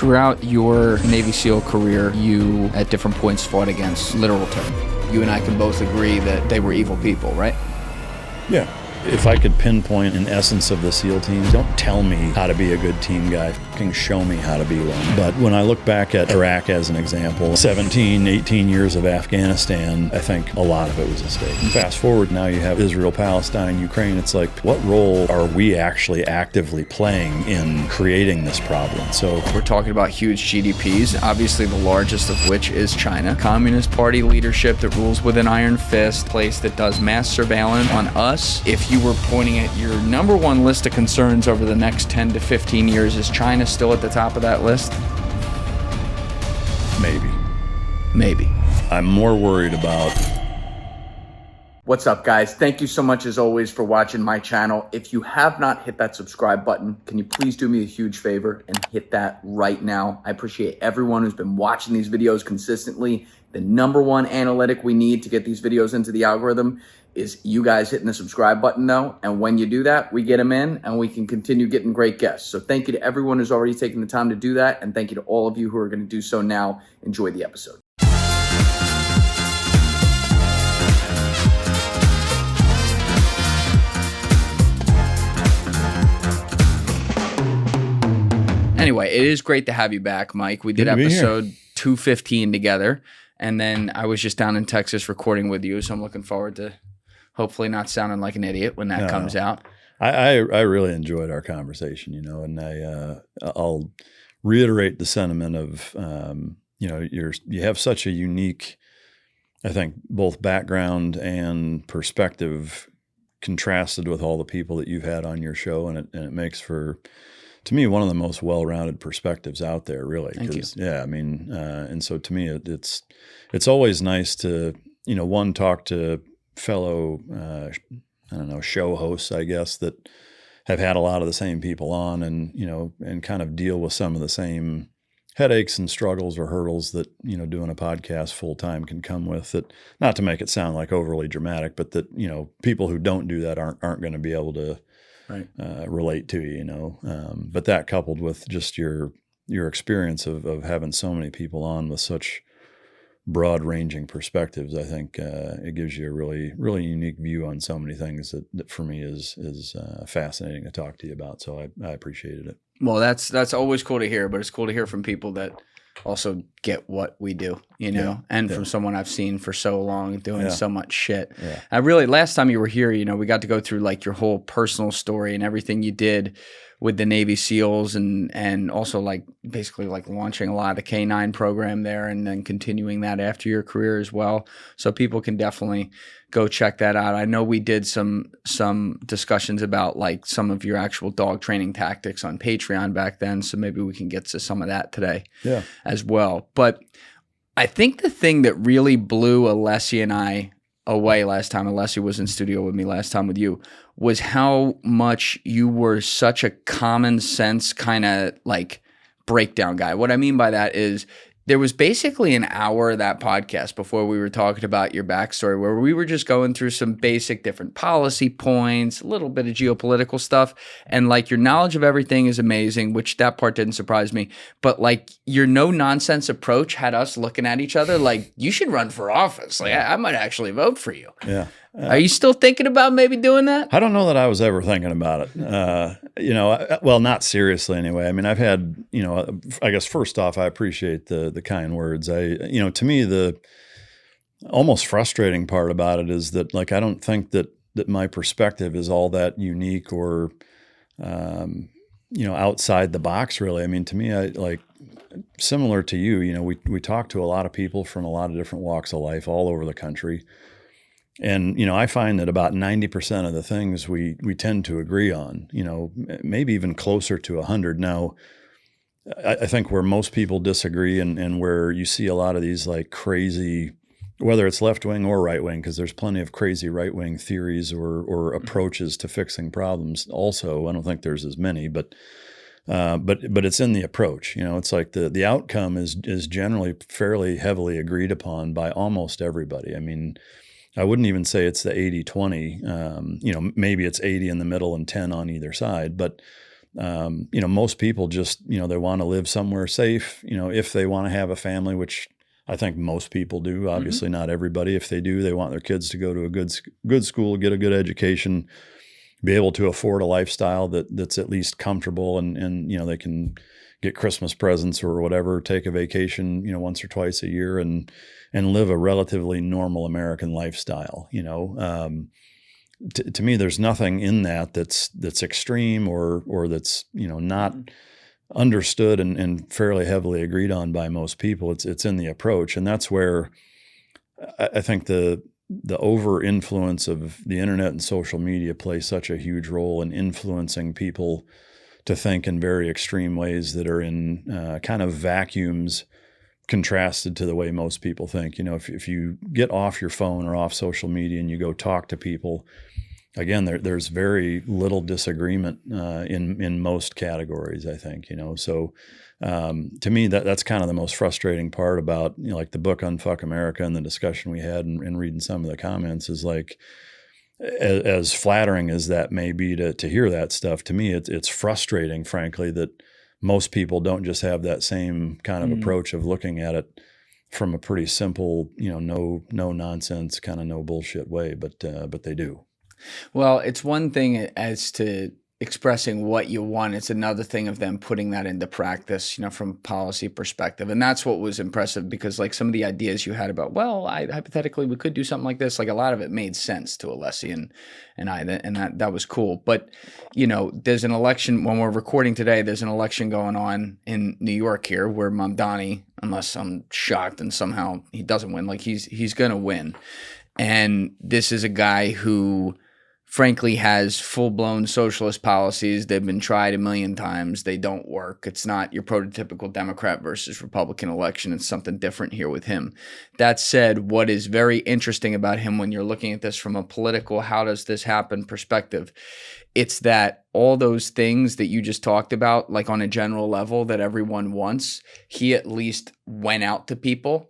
Throughout your Navy SEAL career, you at different points fought against literal terror. You and I can both agree that they were evil people, right? Yeah. If I could pinpoint an essence of the SEAL team, don't tell me how to be a good team guy. Fucking show me how to be one. But when I look back at Iraq as an example, 17, 18 years of Afghanistan, I think a lot of it was a mistake. Fast forward, now you have Israel, Palestine, Ukraine. It's like, what role are we actually actively playing in creating this problem? So we're talking about huge GDPs, obviously the largest of which is China. Communist Party leadership that rules with an iron fist, place that does mass surveillance on us. If you were pointing at your number one list of concerns over the next 10 to 15 years, is China still at the top of that list? Maybe. I'm more worried about... What's up, guys? Thank you so much, as always, for watching my channel. If you have not hit that subscribe button, can you please do me a huge favor and hit that right now? I appreciate everyone who's been watching these videos consistently. The number one analytic we need to get these videos into the algorithm is you guys hitting the subscribe button, though. And when you do that, we get them in and we can continue getting great guests. So thank you to everyone who's already taken the time to do that. And thank you to all of you who are going to do so now. Enjoy the episode. Anyway, it is great to have you back, Mike. We did episode 215 together. And then I was just down in Texas recording with you. So I'm looking forward to hopefully not sounding like an idiot when that comes out. I really enjoyed our conversation, and I'll reiterate the sentiment of, you have such a unique, I think, both background and perspective contrasted with all the people that you've had on your show. And it makes for, to me, one of the most well-rounded perspectives out there, really. Thank you. Yeah, I mean, and so to me, it's always nice to, one, talk to fellow, show hosts, I guess, that have had a lot of the same people on and, and kind of deal with some of the same headaches and struggles or hurdles that, doing a podcast full time can come with. That, not to make it sound like overly dramatic, but that, people who don't do that aren't going to be able to relate to you, but that coupled with just your experience of having so many people on with such broad ranging perspectives, I think it gives you a really, really unique view on so many things that for me is fascinating to talk to you about. So I appreciated it. Well, that's always cool to hear, but it's cool to hear from people that also get what we do, and from someone I've seen for so long doing so much shit. Yeah. I really, last time you were here, we got to go through like your whole personal story and everything you did with the Navy SEALs and also like basically like launching a lot of the K-9 program there and then continuing that after your career as well. So people can definitely go check that out. I know we did some discussions about like some of your actual dog training tactics on Patreon back then. So maybe we can get to some of that today as well. But I think the thing that really blew Alessi and I away last time, Alessi was in studio with me last time with you, was how much you were such a common sense kind of like breakdown guy. What I mean by that is there was basically an hour of that podcast before we were talking about your backstory where we were just going through some basic different policy points, a little bit of geopolitical stuff. And like your knowledge of everything is amazing, which that part didn't surprise me. But like your no nonsense approach had us looking at each other like, you should run for office. Like I might actually vote for you. Yeah. Are you still thinking about maybe doing that? I don't know that I was ever thinking about it. Well, not seriously anyway. I mean, I've had, I guess first off, I appreciate the kind words. To me, the almost frustrating part about it is that like, I don't think that my perspective is all that unique or, outside the box really. I mean, to me, I like similar to you, we talk to a lot of people from a lot of different walks of life all over the country. And, I find that about 90% of the things we tend to agree on, maybe even closer to 100. Now, I think where most people disagree and where you see a lot of these like crazy, whether it's left wing or right wing, because there's plenty of crazy right wing theories or approaches to fixing problems. Also, I don't think there's as many, but it's in the approach. It's like the outcome is generally fairly heavily agreed upon by almost everybody. I mean, I wouldn't even say it's the 80-20, maybe it's 80 in the middle and 10 on either side, but Most people just, they want to live somewhere safe, if they want to have a family, which I think most people do. Obviously not everybody. If they do, they want their kids to go to a good school, get a good education, be able to afford a lifestyle that's at least comfortable, and they can get Christmas presents or whatever, take a vacation, once or twice a year, and live a relatively normal American lifestyle. To me, there's nothing in that's extreme or that's not understood and fairly heavily agreed on by most people. It's in the approach, and that's where I think the over influence of the internet and social media plays such a huge role in influencing people to think in very extreme ways that are in kind of vacuums contrasted to the way most people think. If you get off your phone or off social media and you go talk to people, again, there's very little disagreement in most categories, I think. So to me, that's kind of the most frustrating part about like the book Unfuck America and the discussion we had and reading some of the comments is like, as flattering as that may be to hear that stuff, to me it's frustrating, frankly, that most people don't just have that same kind of approach of looking at it from a pretty simple, no nonsense, kind of no bullshit way, but they do. Well, it's one thing as to expressing what you want. It's another thing of them putting that into practice, from a policy perspective. And that's what was impressive, because like some of the ideas you had about, hypothetically we could do something like this, like a lot of it made sense to Alessi and I, and that was cool. But, there's an election when we're recording today, there's an election going on in New York here where Mamdani, unless I'm shocked and somehow he doesn't win, like he's going to win. And this is a guy who frankly has full-blown socialist policies. They've been tried a million times. They don't work. It's not your prototypical Democrat versus Republican election. It's something different here with him. That said, what is very interesting about him when you're looking at this from a political, how does this happen perspective, it's that all those things that you just talked about, like on a general level that everyone wants, he at least went out to people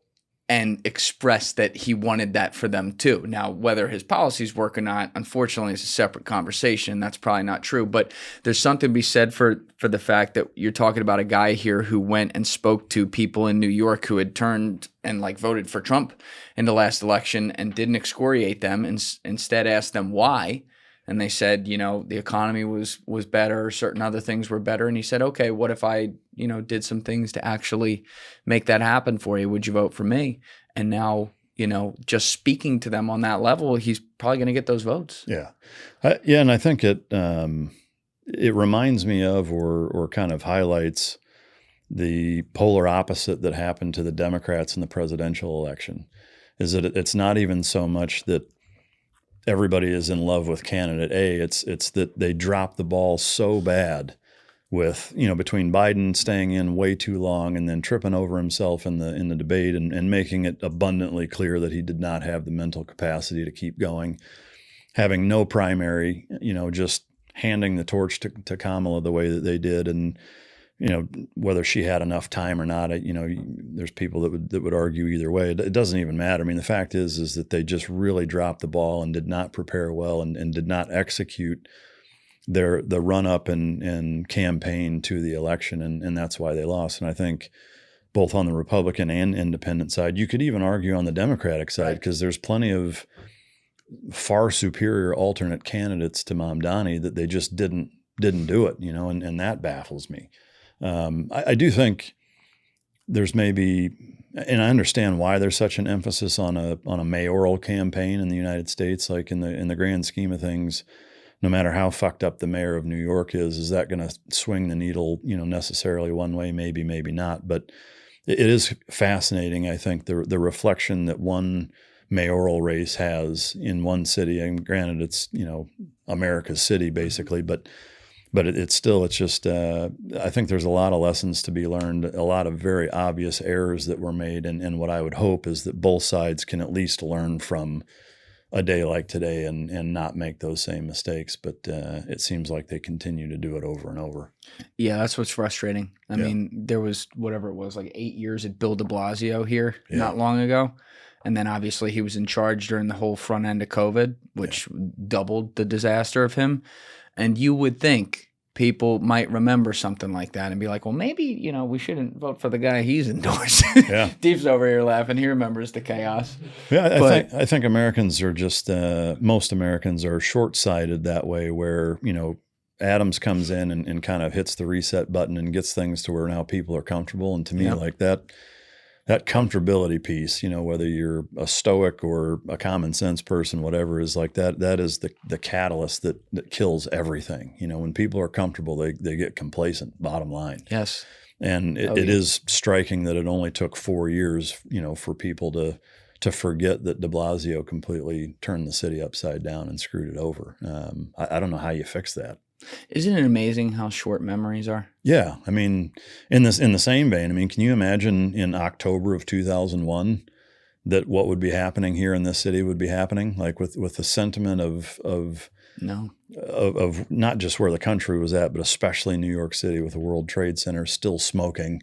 and expressed that he wanted that for them too. Now, whether his policies work or not, unfortunately, is a separate conversation. That's probably not true. But there's something to be said for the fact that you're talking about a guy here who went and spoke to people in New York who had turned and voted for Trump in the last election and didn't excoriate them, and instead asked them why. And they said, the economy was better, certain other things were better. And he said, okay, what if I, did some things to actually make that happen for you? Would you vote for me? And now, just speaking to them on that level, he's probably going to get those votes. Yeah. And I think it reminds me of or kind of highlights the polar opposite that happened to the Democrats in the presidential election, is that it's not even so much that everybody is in love with candidate A. It's that they dropped the ball so bad with, between Biden staying in way too long and then tripping over himself in the debate and making it abundantly clear that he did not have the mental capacity to keep going, having no primary, just handing the torch to Kamala the way that they did. And, whether she had enough time or not, there's people that would argue either way. It doesn't even matter. I mean, the fact is that they just really dropped the ball and did not prepare well and did not execute the run up and campaign to the election. And that's why they lost. And I think both on the Republican and independent side, you could even argue on the Democratic side, because there's plenty of far superior alternate candidates to Mamdani that they just didn't do it, and that baffles me. I do think there's maybe, and I understand why there's such an emphasis on a mayoral campaign in the United States. Like in the grand scheme of things, no matter how fucked up the mayor of New York is that going to swing the needle, necessarily one way? Maybe not. But it is fascinating, I think, the reflection that one mayoral race has in one city. And granted, it's America's city basically, but it's just, I think there's a lot of lessons to be learned, a lot of very obvious errors that were made. And what I would hope is that both sides can at least learn from a day like today and not make those same mistakes. But it seems like they continue to do it over and over. Yeah, that's what's frustrating. I mean, there was whatever it was, like 8 years at Bill de Blasio here not long ago. And then obviously he was in charge during the whole front end of COVID, which doubled the disaster of him. And you would think people might remember something like that and be like, well, maybe, we shouldn't vote for the guy he's endorsed. Yeah. Deep's over here laughing. He remembers the chaos. Yeah, I think Americans are just, most Americans are short-sighted that way where, Adams comes in and kind of hits the reset button and gets things to where now people are comfortable. And to me, like that comfortability piece, whether you're a stoic or a common sense person, whatever, is like that is the catalyst that kills everything. When people are comfortable, they get complacent, bottom line. Yes. And it is striking that it only took 4 years, for people to forget that de Blasio completely turned the city upside down and screwed it over. I don't know how you fix that. Isn't it amazing how short memories are? Yeah. I mean, in the same vein, can you imagine in October of 2001 that what would be happening here in this city would be happening? Like with the sentiment of not just where the country was at, but especially New York City with the World Trade Center still smoking,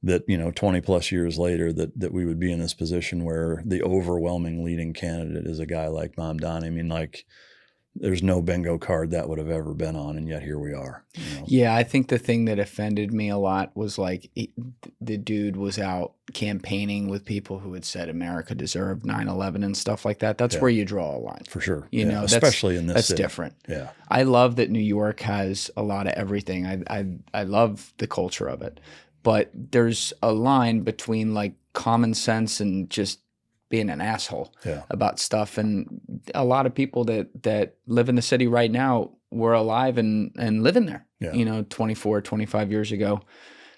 that, 20 plus years later that we would be in this position where the overwhelming leading candidate is a guy like Mamdani. There's no bingo card that would have ever been on, and yet here we are. Yeah, I think the thing that offended me a lot was the dude was out campaigning with people who had said America deserved 9/11 and stuff like that. That's where you draw a line. For sure. Especially in this that's city. Different. Yeah. I love that New York has a lot of everything. I love the culture of it. But there's a line between common sense and just being an asshole about stuff. And a lot of people that live in the city right now were alive and living there, 24, 25 years ago,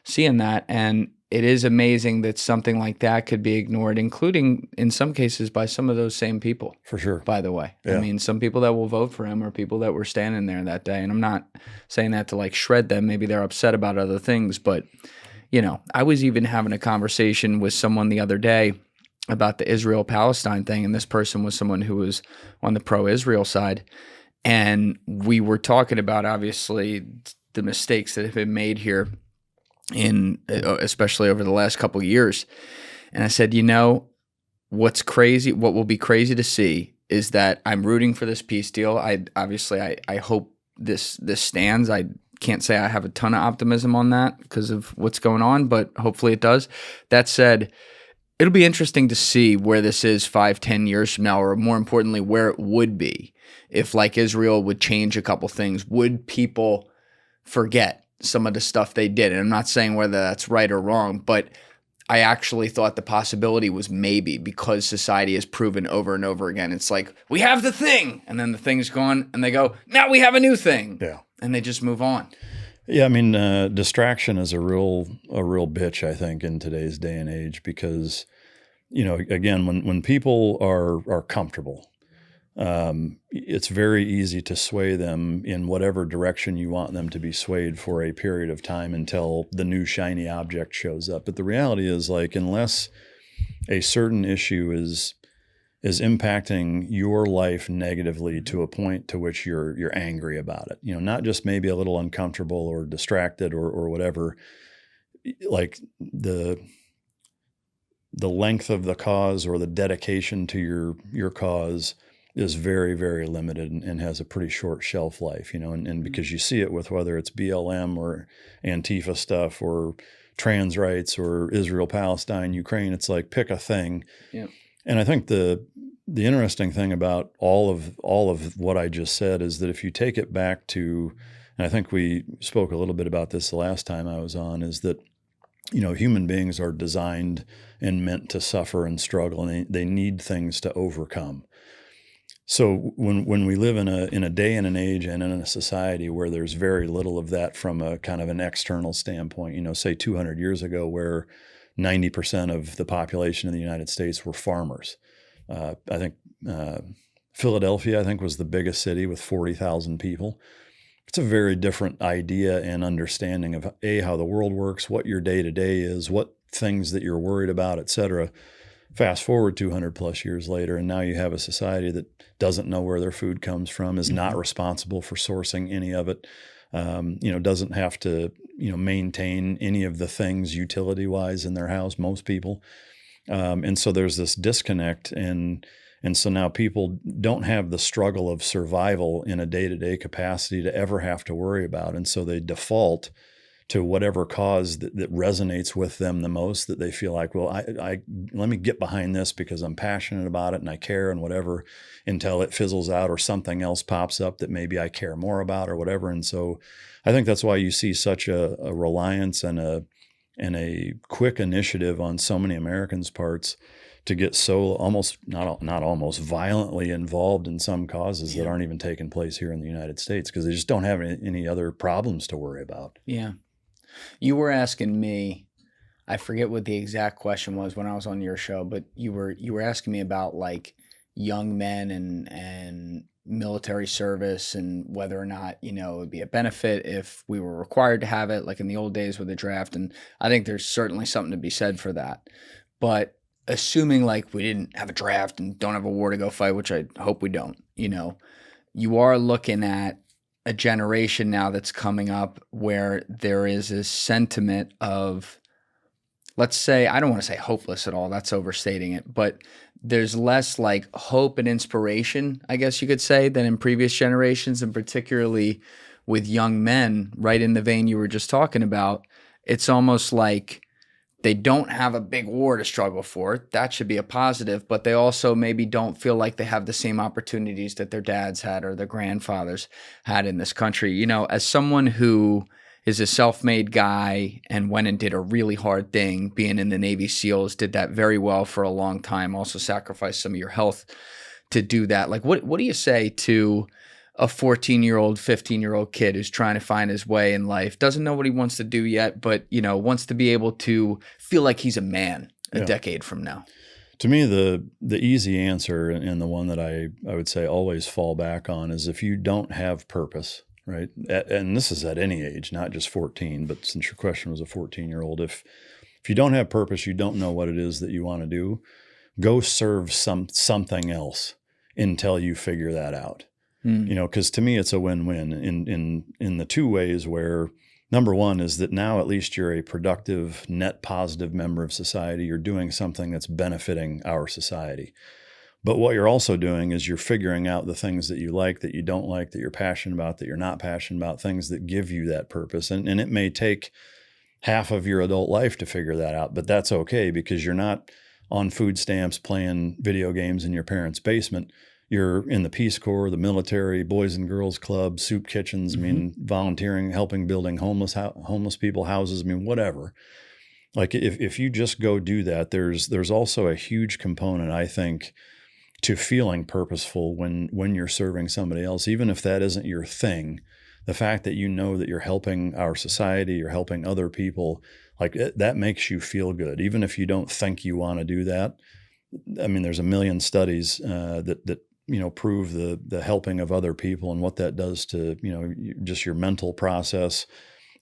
seeing that. And it is amazing that something like that could be ignored, including in some cases by some of those same people. For sure. By the way. Yeah. Some people that will vote for him are people that were standing there that day. And I'm not saying that to shred them. Maybe they're upset about other things. But, I was even having a conversation with someone the other day about the Israel-Palestine thing, and this person was someone who was on the pro-Israel side, and we were talking about obviously the mistakes that have been made here, especially over the last couple of years. And I said, what's crazy? What will be crazy to see is that I'm rooting for this peace deal. I hope this stands. I can't say I have a ton of optimism on that because of what's going on, but hopefully it does. That said, it'll be interesting to see where this is 5-10 years from now, or more importantly, where it would be if Israel would change a couple things. Would people forget some of the stuff they did? And I'm not saying whether that's right or wrong, but I actually thought the possibility was maybe, because society has proven over and over again. It's we have the thing, and then the thing's gone, and they go, now we have a new thing. Yeah. And they just move on. Yeah, distraction is a real bitch, I think, in today's day and age, because, again, when people are comfortable, it's very easy to sway them in whatever direction you want them to be swayed for a period of time until the new shiny object shows up. But the reality is, unless a certain issue is impacting your life negatively to a point to which you're angry about it, not just maybe a little uncomfortable or distracted or whatever, the length of the cause or the dedication to your cause is very, very limited and has a pretty short shelf life, and because you see it with whether it's BLM or Antifa stuff or trans rights or Israel, Palestine, Ukraine, it's pick a thing. Yeah. And I think the interesting thing about all of what I just said is that if you take it back to, and I think we spoke a little bit about this the last time I was on, is that, human beings are designed and meant to suffer and struggle, and they need things to overcome. So when we live in a day and an age and in a society where there's very little of that from a kind of an external standpoint, say 200 years ago, where 90% of the population in the United States were farmers. I think Philadelphia, was the biggest city with 40,000 people. It's a very different idea and understanding of how the world works, what your day-to-day is, what things that you're worried about, et cetera. Fast forward 200 plus years later, and now you have a society that doesn't know where their food comes from, is not responsible for sourcing any of it, doesn't have to, maintain any of the things utility-wise in their house, most people. And so there's this disconnect, and And so now people don't have the struggle of survival in a day-to-day capacity to ever have to worry about. And so they default to whatever cause that resonates with them the most, that they feel like, well, I let me get behind this because I'm passionate about it and I care and whatever, until it fizzles out or something else pops up that maybe I care more about or whatever. And so I think that's why you see such a reliance and a quick initiative on so many Americans' parts to get so almost, not almost, violently involved in some causes that aren't even taking place here in the United States, because they just don't have any other problems to worry about. Yeah. You were asking me, I forget what the exact question was when I was on your show, but you were asking me about like young men and military service and whether or not, it would be a benefit if we were required to have it, like in the old days with the draft. And I think there's certainly something to be said for that. But assuming like we didn't have a draft and don't have a war to go fight, which I hope we don't, you are looking at a generation now that's coming up where there is a sentiment of, let's say, I don't want to say hopeless at all, that's overstating it, but there's less like hope and inspiration, I guess you could say, than in previous generations, and particularly with young men, right in the vein you were just talking about. It's almost like they don't have a big war to struggle for. That should be a positive, but they also maybe don't feel like they have the same opportunities that their dads had or their grandfathers had in this country. As someone who is a self-made guy and went and did a really hard thing, being in the Navy SEALs, did that very well for a long time, also sacrificed some of your health to do that. Like, what do you say to a 14-year-old, 15-year-old kid who's trying to find his way in life, doesn't know what he wants to do yet, but, wants to be able to feel like he's a man a decade from now? To me, the easy answer, and the one that I would say always fall back on, is if you don't have purpose, right? And this is at any age, not just 14, but since your question was a 14-year-old, if you don't have purpose, you don't know what it is that you want to do, go serve something else until you figure that out. Because to me, it's a win-win in the two ways where, number one is that now at least you're a productive, net positive member of society. You're doing something that's benefiting our society. But what you're also doing is you're figuring out the things that you like, that you don't like, that you're passionate about, that you're not passionate about, things that give you that purpose. And it may take half of your adult life to figure that out, but that's okay, because you're not on food stamps playing video games in your parents' basement. You're in the Peace Corps, the military, Boys and Girls Club, soup kitchens, volunteering, helping building homeless people houses, whatever. Like if you just go do that, there's also a huge component, I think, to feeling purposeful when you're serving somebody else, even if that isn't your thing. The fact that you know that you're helping our society, you're helping other people, like that makes you feel good, even if you don't think you want to do that. There's a million studies that prove the helping of other people and what that does to, just your mental process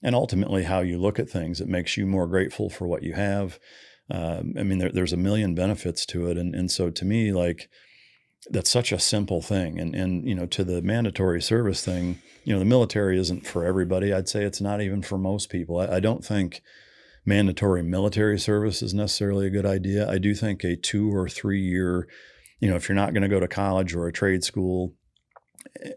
and ultimately how you look at things. It makes you more grateful for what you have. There's a million benefits to it. And so to me, like, that's such a simple thing. And to the mandatory service thing, the military isn't for everybody. I'd say it's not even for most people. I don't think mandatory military service is necessarily a good idea. I do think a 2 or 3 year, if you're not going to go to college or a trade school,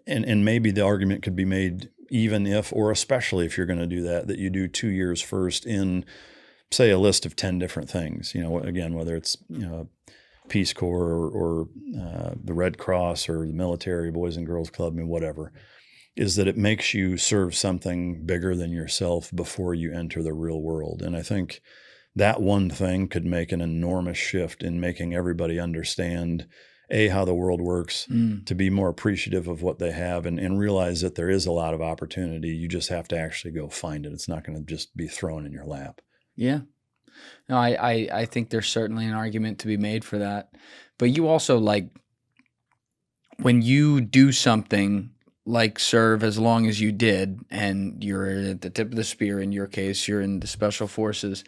and maybe the argument could be made, even if, or especially if you're going to do that you do 2 years first in, say, a list of 10 different things, again, whether it's, Peace Corps or the Red Cross or the military, Boys and Girls Club, whatever, is that it makes you serve something bigger than yourself before you enter the real world. And I think that one thing could make an enormous shift in making everybody understand, A, how the world works, to be more appreciative of what they have, and realize that there is a lot of opportunity. You just have to actually go find it. It's not going to just be thrown in your lap. Yeah. No, I think there's certainly an argument to be made for that. But you also, like, when you do something like serve as long as you did, and you're at the tip of the spear, in your case, you're in the special forces,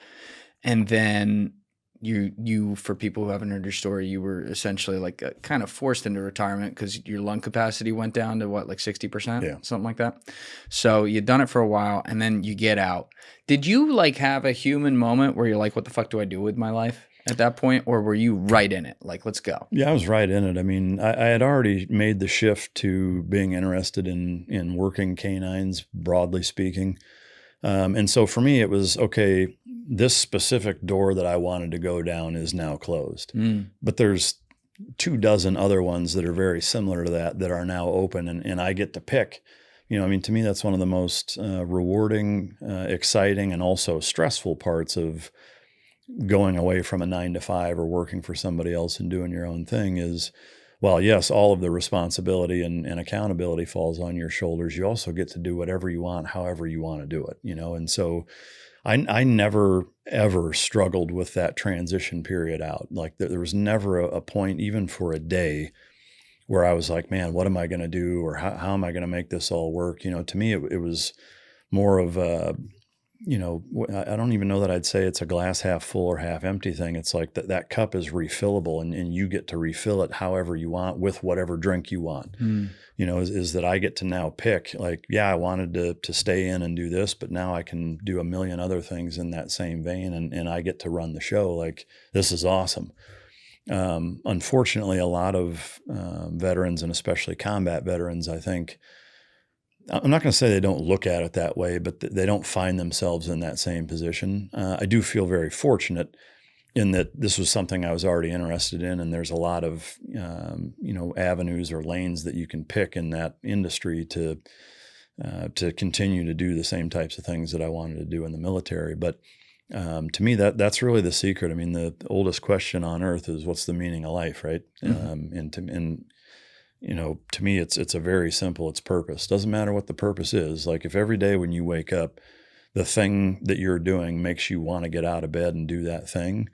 and then you for people who haven't heard your story, you were essentially like kind of forced into retirement because your lung capacity went down to what, like 60%, something like that. So you'd done it for a while, and then you get out. Did you like have a human moment where you're like, what the fuck do I do with my life? at that point, or were you right in it? Like, let's go. Yeah, I was right in it. I mean, I had already made the shift to being interested in working canines, broadly speaking. And so for me, it was, okay, this specific door that I wanted to go down is now closed. But there's 24 other ones that are very similar to that are now open, and I get to pick. You know, I mean, to me, that's one of the most rewarding, exciting, and also stressful parts of going away from a 9 to 5 or working for somebody else and doing your own thing is, well, yes, all of the responsibility and accountability falls on your shoulders. You also get to do whatever you want, however you want to do it, you know? And so I never, ever struggled with that transition period out. Like there was never a point, even for a day, where I was like, man, what am I going to do? Or how am I going to make this all work? You know, to me, it was more of a, you know, I don't even know that I'd say it's a glass half full or half empty thing. It's like that cup is refillable, and you get to refill it however you want with whatever drink you want. You know, is that I get to now pick, like, yeah, I wanted to stay in and do this, but now I can do a million other things in that same vein, and I get to run the show. Like, this is awesome. Unfortunately, a lot of veterans, and especially combat veterans, I think, I'm not going to say they don't look at it that way, but they don't find themselves in that same position. I do feel very fortunate in that this was something I was already interested in, and there's a lot of you know, avenues or lanes that you can pick in that industry to continue to do the same types of things that I wanted to do in the military. But to me, that's really the secret. I mean, the oldest question on earth is, what's the meaning of life, right? And you know, to me, it's a very simple, it's purpose. Doesn't matter what the purpose is. Like, if every day when you wake up, the thing that you're doing makes you want to get out of bed and do that thing,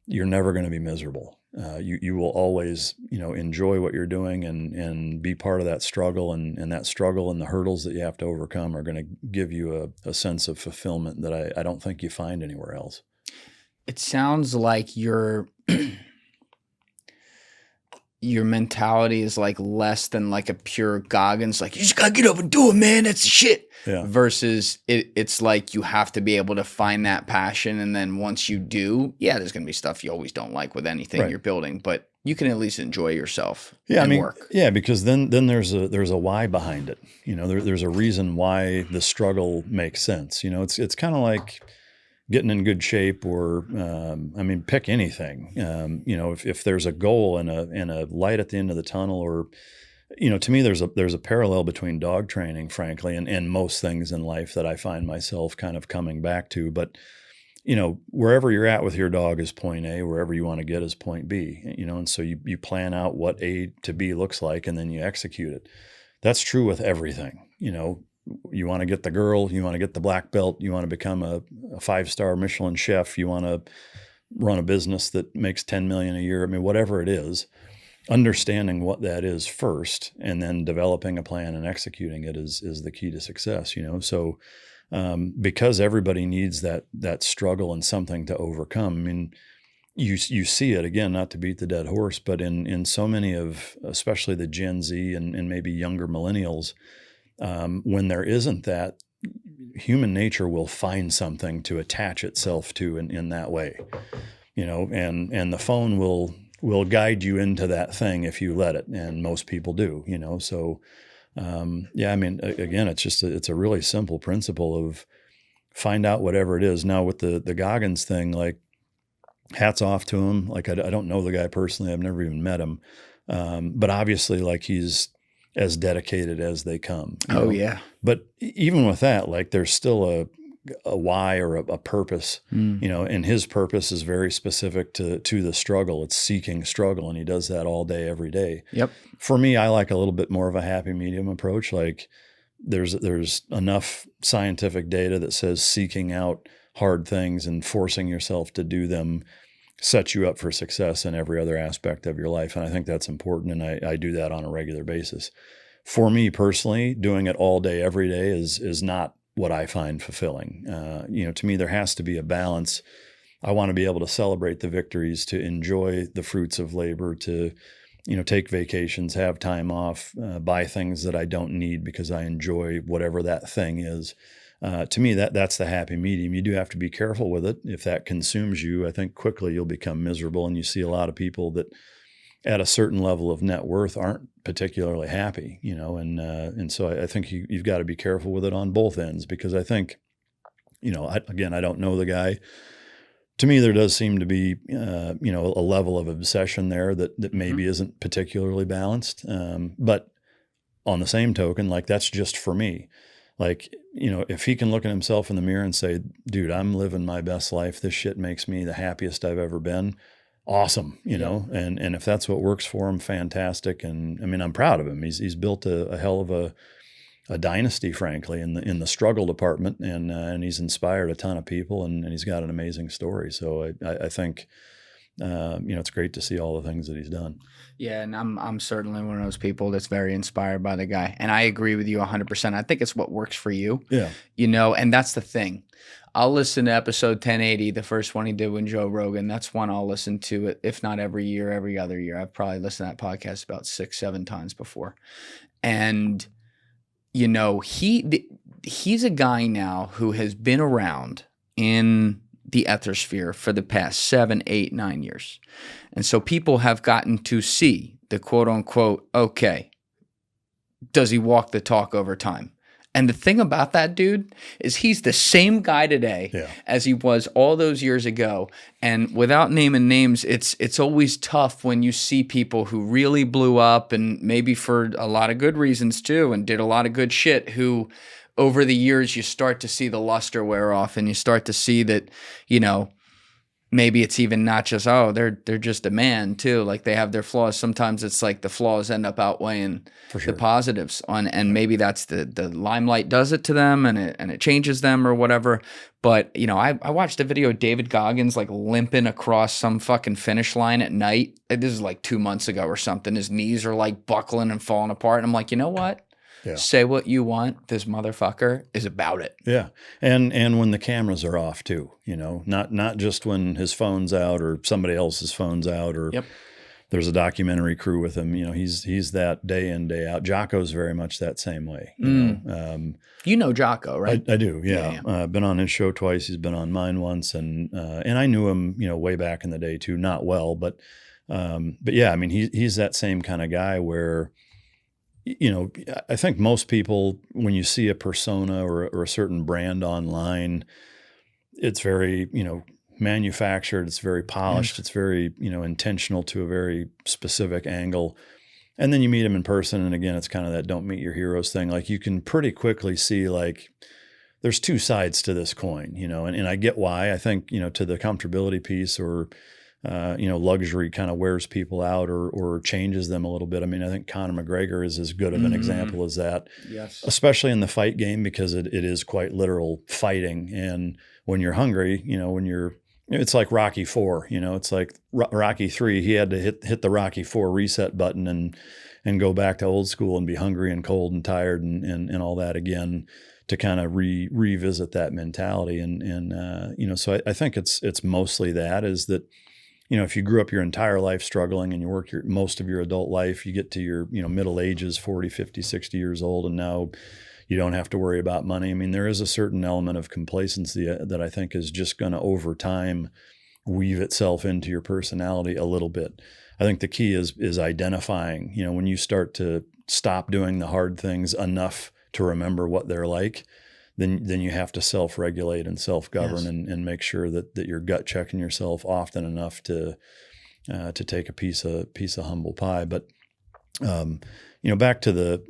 you're never going to be miserable. You will always, you know, enjoy what you're doing and be part of that struggle, and that struggle and the hurdles that you have to overcome are going to give you a sense of fulfillment that I don't think you find anywhere else. It sounds like your mentality is like less than like a pure Goggins, like, you just gotta get up and do it, man, that's the shit. Yeah. Versus it's like you have to be able to find that passion, and then once you do, yeah, there's gonna be stuff you always don't like with anything you're building, but you can at least enjoy yourself. Yeah, and I mean, work. Yeah, because then there's a why behind it. You know, there's a reason why the struggle makes sense. You know, it's kind of like getting in good shape, or I mean, pick anything. You know, if there's a goal and a light at the end of the tunnel, or, you know, to me, there's a parallel between dog training, frankly, and most things in life that I find myself kind of coming back to. But, you know, wherever you're at with your dog is point A, wherever you want to get is point B. You know, and so you plan out what A to B looks like, and then you execute it. That's true with everything. You know, you want to get the girl, you want to get the black belt, you want to become a 5-star Michelin chef, you want to run a business that makes 10 million a year. I mean, whatever it is, understanding what that is first, and then developing a plan and executing it is the key to success, you know? So, because everybody needs that struggle and something to overcome. I mean, you see it, again, not to beat the dead horse, but in so many of, especially the Gen Z and maybe younger millennials, when there isn't that, human nature will find something to attach itself to in that way, you know, and the phone will guide you into that thing if you let it, and most people do, you know. So yeah, I mean, again, it's a really simple principle of find out whatever it is. Now with the Goggins thing, like, hats off to him. Like, I don't know the guy personally, I've never even met him, but obviously, like, he's as dedicated as they come. Oh, know? Yeah. But even with that, like, there's still a why or a purpose, you know, and his purpose is very specific to the struggle. It's seeking struggle, and he does that all day, every day. Yep. For me, I like a little bit more of a happy medium approach. Like, there's enough scientific data that says seeking out hard things and forcing yourself to do them sets you up for success in every other aspect of your life. And I think that's important. And I do that on a regular basis. For me personally, doing it all day, every day is not what I find fulfilling. You know, to me, there has to be a balance. I want to be able to celebrate the victories, to enjoy the fruits of labor, to, you know, take vacations, have time off, buy things that I don't need because I enjoy whatever that thing is. to me, that's the happy medium. You do have to be careful with it. If that consumes you, I think quickly you'll become miserable. And you see a lot of people that at a certain level of net worth aren't particularly happy, and so I think you've got to be careful with it on both ends, because I think, I don't know the guy. To me, there does seem to be, a level of obsession there that maybe isn't particularly balanced. But on the same token, like, that's just for me. Like, if he can look at himself in the mirror and say, dude, I'm living my best life. This shit makes me the happiest I've ever been. Awesome. And if that's what works for him, fantastic. And I mean, I'm proud of him. He's built a hell of a dynasty, frankly, in the struggle department, and he's inspired a ton of people, and he's got an amazing story. So I think, it's great to see all the things that he's done. Yeah, and I'm certainly one of those people that's very inspired by the guy, and I agree with you 100%. I think it's what works for you. Yeah, and that's the thing. I'll listen to episode 1080, the first one he did with Joe Rogan. That's one I'll listen to, if not every year, every other year. I've probably listened to that podcast about 6-7 times before, and he's a guy now who has been around in the ethersphere for the past 7, 8, 9 years. And so people have gotten to see the quote unquote, okay, does he walk the talk over time? And the thing about that dude is he's the same guy today as he was all those years ago. And without naming names, it's always tough when you see people who really blew up, and maybe for a lot of good reasons too, and did a lot of good shit, who over the years you start to see the luster wear off, and you start to see that, maybe it's even not just, they're just a man too. Like, they have their flaws. Sometimes it's like the flaws end up outweighing the positives and maybe that's the limelight does it to them, and it changes them or whatever. But, I watched a video of David Goggins like limping across some fucking finish line at night. This is like 2 months ago or something. His knees are like buckling and falling apart. And I'm like, you know what? Yeah. Say what you want. This motherfucker is about it. Yeah. And when the cameras are off too, not just when his phone's out or somebody else's phone's out, or there's a documentary crew with him. He's that day in, day out. Jocko's very much that same way. Jocko, right? I do. Yeah. I've been on his show twice. He's been on mine once. And I knew him, way back in the day too, not well, but yeah, I mean, he's that same kind of guy where, I think most people, when you see a persona or a certain brand online, it's very, manufactured. It's very polished. It's very, intentional to a very specific angle. And then you meet them in person. And again, it's kind of that don't meet your heroes thing. Like, you can pretty quickly see, like, there's two sides to this coin, and I get why. I think, to the comfortability piece, or luxury kind of wears people out or changes them a little bit. I mean, I think Conor McGregor is as good of an example as that, especially in the fight game, because it is quite literal fighting. And when you're hungry, it's like Rocky IV, it's like Rocky III. He had to hit the Rocky IV reset button and go back to old school and be hungry and cold and tired and all that again, to kind of revisit that mentality. And so I think it's mostly that, is that, if you grew up your entire life struggling and you work most of your adult life, you get to your, middle ages, 40, 50, 60 years old, and now you don't have to worry about money. I mean, there is a certain element of complacency that I think is just going to, over time, weave itself into your personality a little bit. I think the key is identifying, when you start to stop doing the hard things enough to remember what they're like, then you have to self-regulate and self-govern and make sure that you're gut checking yourself often enough to take a piece of humble pie. But back to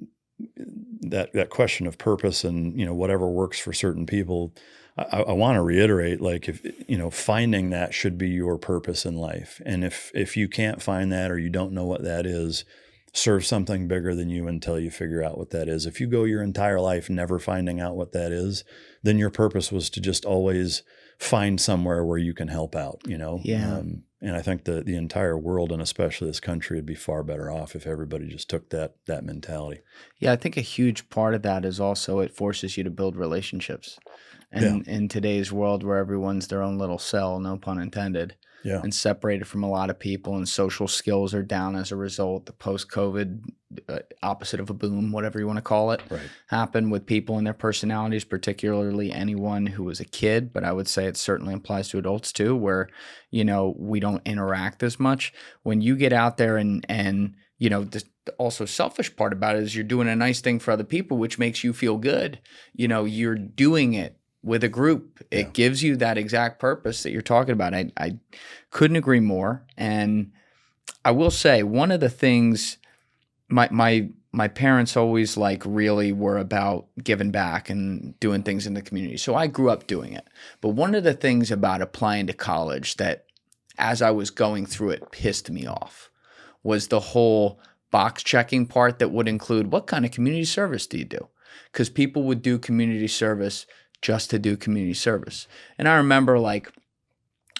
that question of purpose and whatever works for certain people, I want to reiterate, like, if finding that should be your purpose in life, and if you can't find that, or you don't know what that is, serve something bigger than you until you figure out what that is. If you go your entire life never finding out what that is, then your purpose was to just always find somewhere where you can help out, Yeah. And I think the entire world, and especially this country, would be far better off if everybody just took that mentality. Yeah, I think a huge part of that is also it forces you to build relationships. And in today's world where everyone's their own little cell, no pun intended, and separated from a lot of people, and social skills are down as a result, the post-COVID opposite of a boom, whatever you want to call it, happened with people and their personalities, particularly anyone who was a kid, but I would say it certainly applies to adults too, where, you know, we don't interact as much. When you get out there and you know, the also selfish part about it is you're doing a nice thing for other people, which makes you feel good. You know, you're doing it with a group. It gives you that exact purpose that you're talking about. I couldn't agree more. And I will say one of the things my parents always like really were about giving back and doing things in the community. So I grew up doing it. But one of the things about applying to college that as I was going through it pissed me off was the whole box checking part that would include what kind of community service do you do? Because people would do community service just to do community service. And I remember like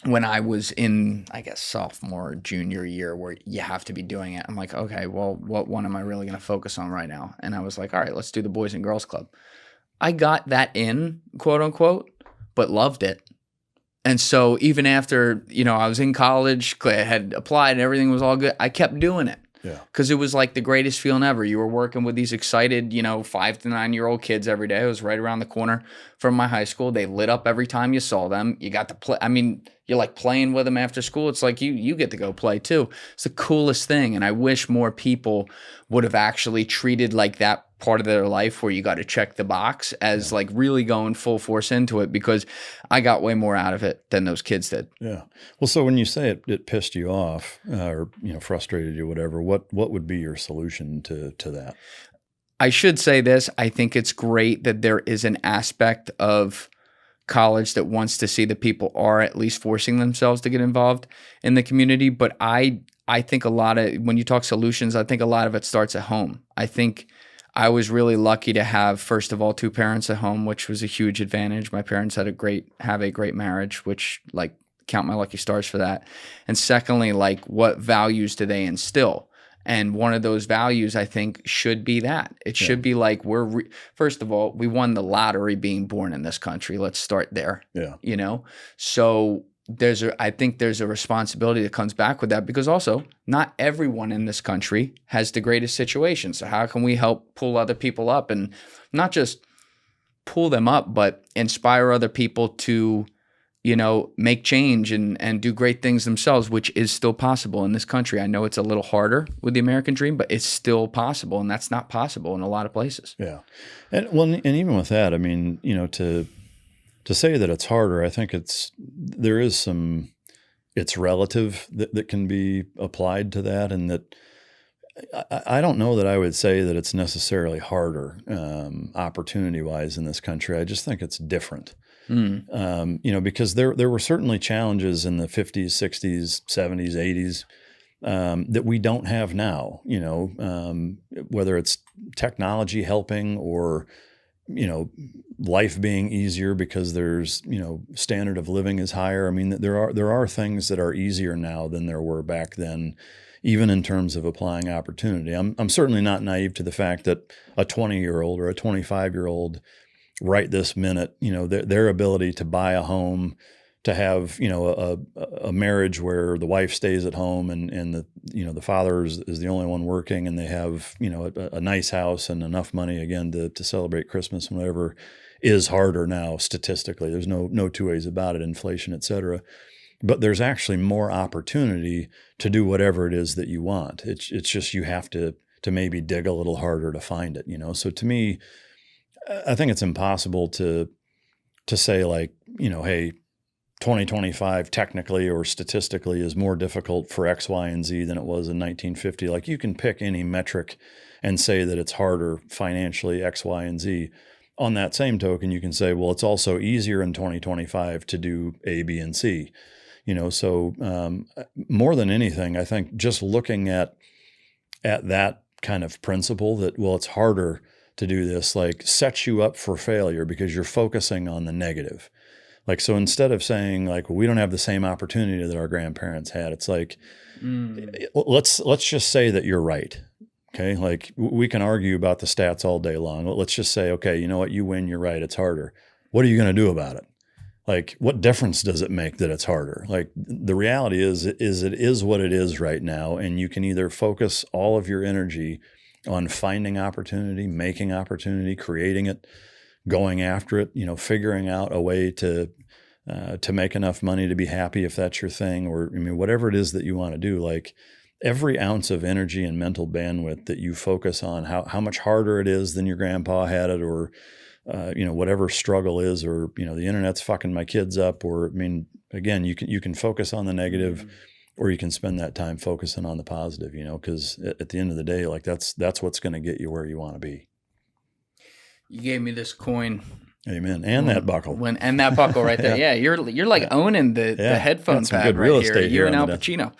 when I was in, I guess, sophomore or junior year where you have to be doing it, I'm like, okay, well, what one am I really going to focus on right now? And I was like, all right, let's do the Boys and Girls Club. I got that in, quote unquote, but loved it. And so even after, you know, I was in college, I had applied and everything was all good, I kept doing it. Yeah. Because it was like the greatest feeling ever. You were working with these excited, you know, 5 to 9 year old kids every day. It was right around the corner from my high school. They lit up every time you saw them. You got to play. I mean, you're like playing with them after school. It's like you get to go play too. It's the coolest thing. And I wish more people would have actually treated like that part of their life where you got to check the box as like really going full force into it, because I got way more out of it than those kids did. Yeah. Well, so when you say it pissed you off or, you know, frustrated you, whatever, what would be your solution to that? I should say this. I think it's great that there is an aspect of college that wants to see that people are at least forcing themselves to get involved in the community. But I think a lot of, when you talk solutions, I think a lot of it starts at home. I think I was really lucky to have, first of all, 2 parents at home, which was a huge advantage. My parents have a great marriage, which like count my lucky stars for that. And secondly, like what values do they instill? And one of those values, I think, should be that. It should be like first of all, we won the lottery being born in this country. Let's start there. Yeah. You know? So I think there's a responsibility that comes back with that, because also not everyone in this country has the greatest situation. So how can we help pull other people up, and not just pull them up, but inspire other people to, you know, make change and do great things themselves, which is still possible in this country. I know it's a little harder with the American dream, but it's still possible, and that's not possible in a lot of places. Yeah. And even with that, I mean, you know, to say that it's harder, I think it's relative that can be applied to that, and that I don't know that I would say that it's necessarily harder opportunity-wise in this country. I just think it's different. You know, because there were certainly challenges in the 50s, 60s, 70s, 80s that we don't have now, you know, whether it's technology helping or, you know, life being easier because there's, you know, standard of living is higher. I mean, there are things that are easier now than there were back then, even in terms of applying opportunity. I'm certainly not naive to the fact that a 20-year-old or a 25-year-old right this minute, you know, their ability to buy a home, to have, you know, a marriage where the wife stays at home and the, you know, the father is the only one working, and they have, you know, a nice house and enough money again to celebrate Christmas and whatever, is harder now statistically. There's no two ways about it, inflation, et cetera. But there's actually more opportunity to do whatever it is that you want. It's just you have to maybe dig a little harder to find it, you know. So to me, I think it's impossible to say like, you know, hey, 2025 technically or statistically is more difficult for X, Y, and Z than it was in 1950. Like you can pick any metric and say that it's harder financially X, Y, and Z. On that same token, you can say, well, it's also easier in 2025 to do A, B, and C. You know, so more than anything, I think just looking at that kind of principle that, well, it's harder to do this, like sets you up for failure because you're focusing on the negative. Like, so instead of saying like, well, we don't have the same opportunity that our grandparents had, it's like, let's just say that you're right. Okay. Like we can argue about the stats all day long. Let's just say, okay, you know what, you win, you're right. It's harder. what are you going to do about it? Like, what difference does it make that it's harder? Like, the reality is it is what it is right now. And you can either focus all of your energy on finding opportunity, making opportunity, creating it, going after it, figuring out a way to make enough money to be happy if that's your thing, or, whatever it is that you want to do. Like, every ounce of energy and mental bandwidth that you focus on how much harder it is than your grandpa had it, or whatever struggle is, or, the internet's fucking my kids up, or, again, you can focus on the negative, or you can spend that time focusing on the positive, because at the end of the day, like, that's what's going to get you where you want to be. You gave me this coin. Amen. And that buckle. And that buckle right there. Yeah, you're like owning the headphone pad right here. You and Al Pacino.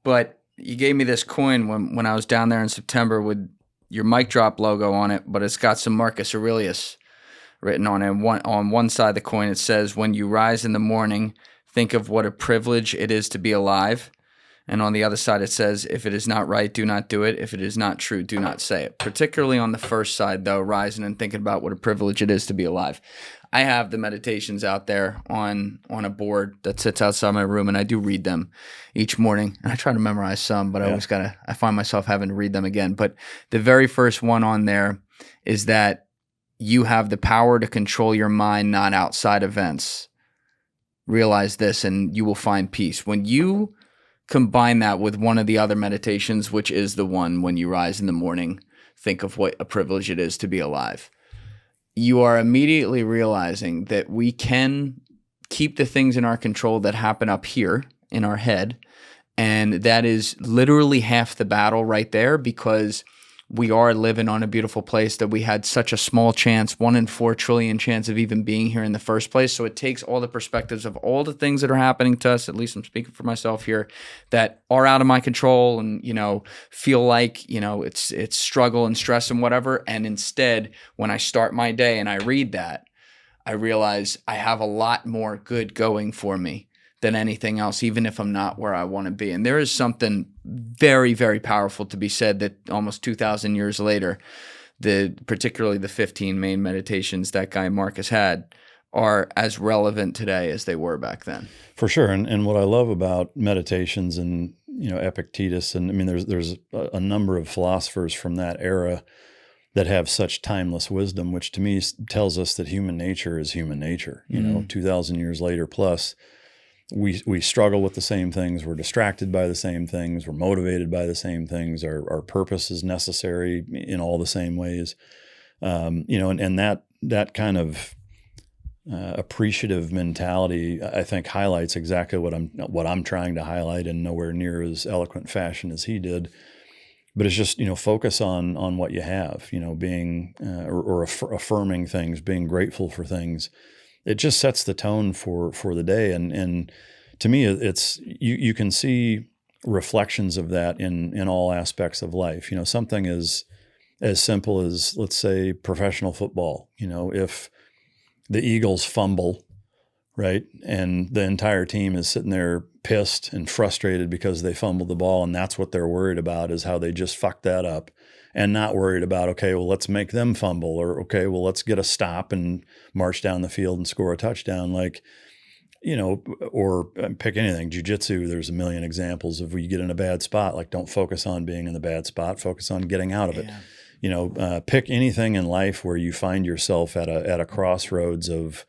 But you gave me this coin when I was down there in September with your mic drop logo on it, but it's got some Marcus Aurelius written on it. On one side of the coin, it says, "When you rise in the morning, think of what a privilege it is to be alive." And on the other side, it says, "If it is not right, do not do it. If it is not true, do not say it." Particularly on the first side, though, rising and thinking about what a privilege it is to be alive. I have the meditations out there on a board that sits outside my room, and I do read them each morning. And I try to memorize some, but I find myself having to read them again. But the very first one on there is that you have the power to control your mind, not outside events. Realize this, and you will find peace. When you combine that with one of the other meditations, which is the one when you rise in the morning, think of what a privilege it is to be alive. You are immediately realizing that we can keep the things in our control that happen up here in our head. And that is literally half the battle right there, because we are living on a beautiful place that we had such a small chance, 1 in 4 trillion chance of even being here in the first place. So it takes all the perspectives of all the things that are happening to us, at least I'm speaking for myself here, that are out of my control and, feel like, it's struggle and stress and whatever. And instead, when I start my day and I read that, I realize I have a lot more good going for me than anything else, even if I'm not where I want to be. And there is something very, very powerful to be said that almost 2,000 years later, particularly the 15 main meditations that guy Marcus had are as relevant today as they were back then. For sure. And what I love about meditations and, Epictetus, and there's a number of philosophers from that era that have such timeless wisdom, which to me tells us that human nature is human nature. 2,000 years later plus, we struggle with the same things. We're distracted by the same things. We're motivated by the same things. Our purpose is necessary in all the same ways. And that kind of appreciative mentality, I think, highlights exactly what I'm trying to highlight in nowhere near as eloquent fashion as he did. But it's just, focus on what you have, being or affirming things, being grateful for things. It just sets the tone for the day. And to me, it's you can see reflections of that in all aspects of life. Something as simple as, let's say, professional football. If the Eagles fumble, right, and the entire team is sitting there pissed and frustrated because they fumbled the ball, and that's what they're worried about, is how they just fucked that up. And not worried about, okay, well, let's make them fumble, or, okay, well, let's get a stop and march down the field and score a touchdown. Like, or pick anything. Jiu-jitsu, there's a million examples of where you get in a bad spot. Like, don't focus on being in the bad spot. Focus on getting out of it. Pick anything in life where you find yourself at a crossroads of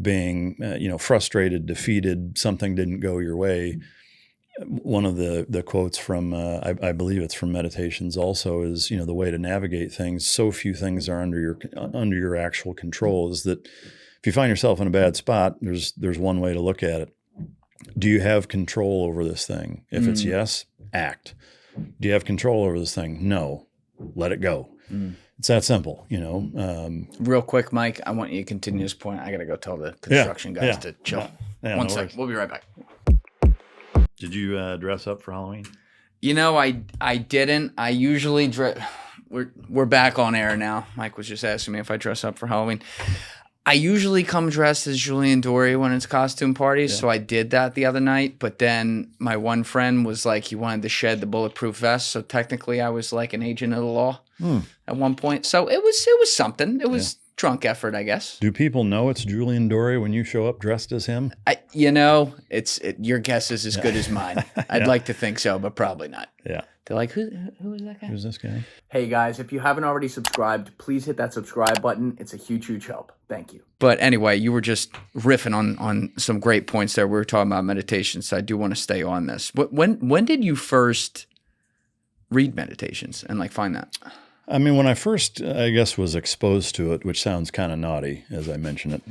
being, frustrated, defeated, something didn't go your way. One of the quotes from, I believe it's from Meditations also, is, the way to navigate things, so few things are under your actual control, is that if you find yourself in a bad spot, there's one way to look at it. Do you have control over this thing? If it's yes, act. Do you have control over this thing? No. Let it go. It's that simple, Real quick, Mike, I want you to continue this point. I got to go tell the construction guys to chill. One second. We'll be right back. Did you dress up for Halloween? I didn't. I usually dress. We're back on air now. Mike was just asking me if I dress up for Halloween. I usually come dressed as Julian Dorey when it's costume parties, so I did that the other night. But then my one friend was like, he wanted to shed the bulletproof vest, so technically I was like an agent of the law. at one point. So it was something. It was drunk effort, I guess. Do people know it's Julian Dorey when you show up dressed as him? Your guess is as good as mine. I'd like to think so, but probably not. Yeah. They're like, who is that guy? Who's this guy? Hey guys, if you haven't already subscribed, please hit that subscribe button. It's a huge, huge help. Thank you. But anyway, you were just riffing on some great points there. We were talking about meditation, so I do want to stay on this. When did you first read meditations and like find that? I mean, when I first, I guess, was exposed to it, which sounds kind of naughty as I mention it.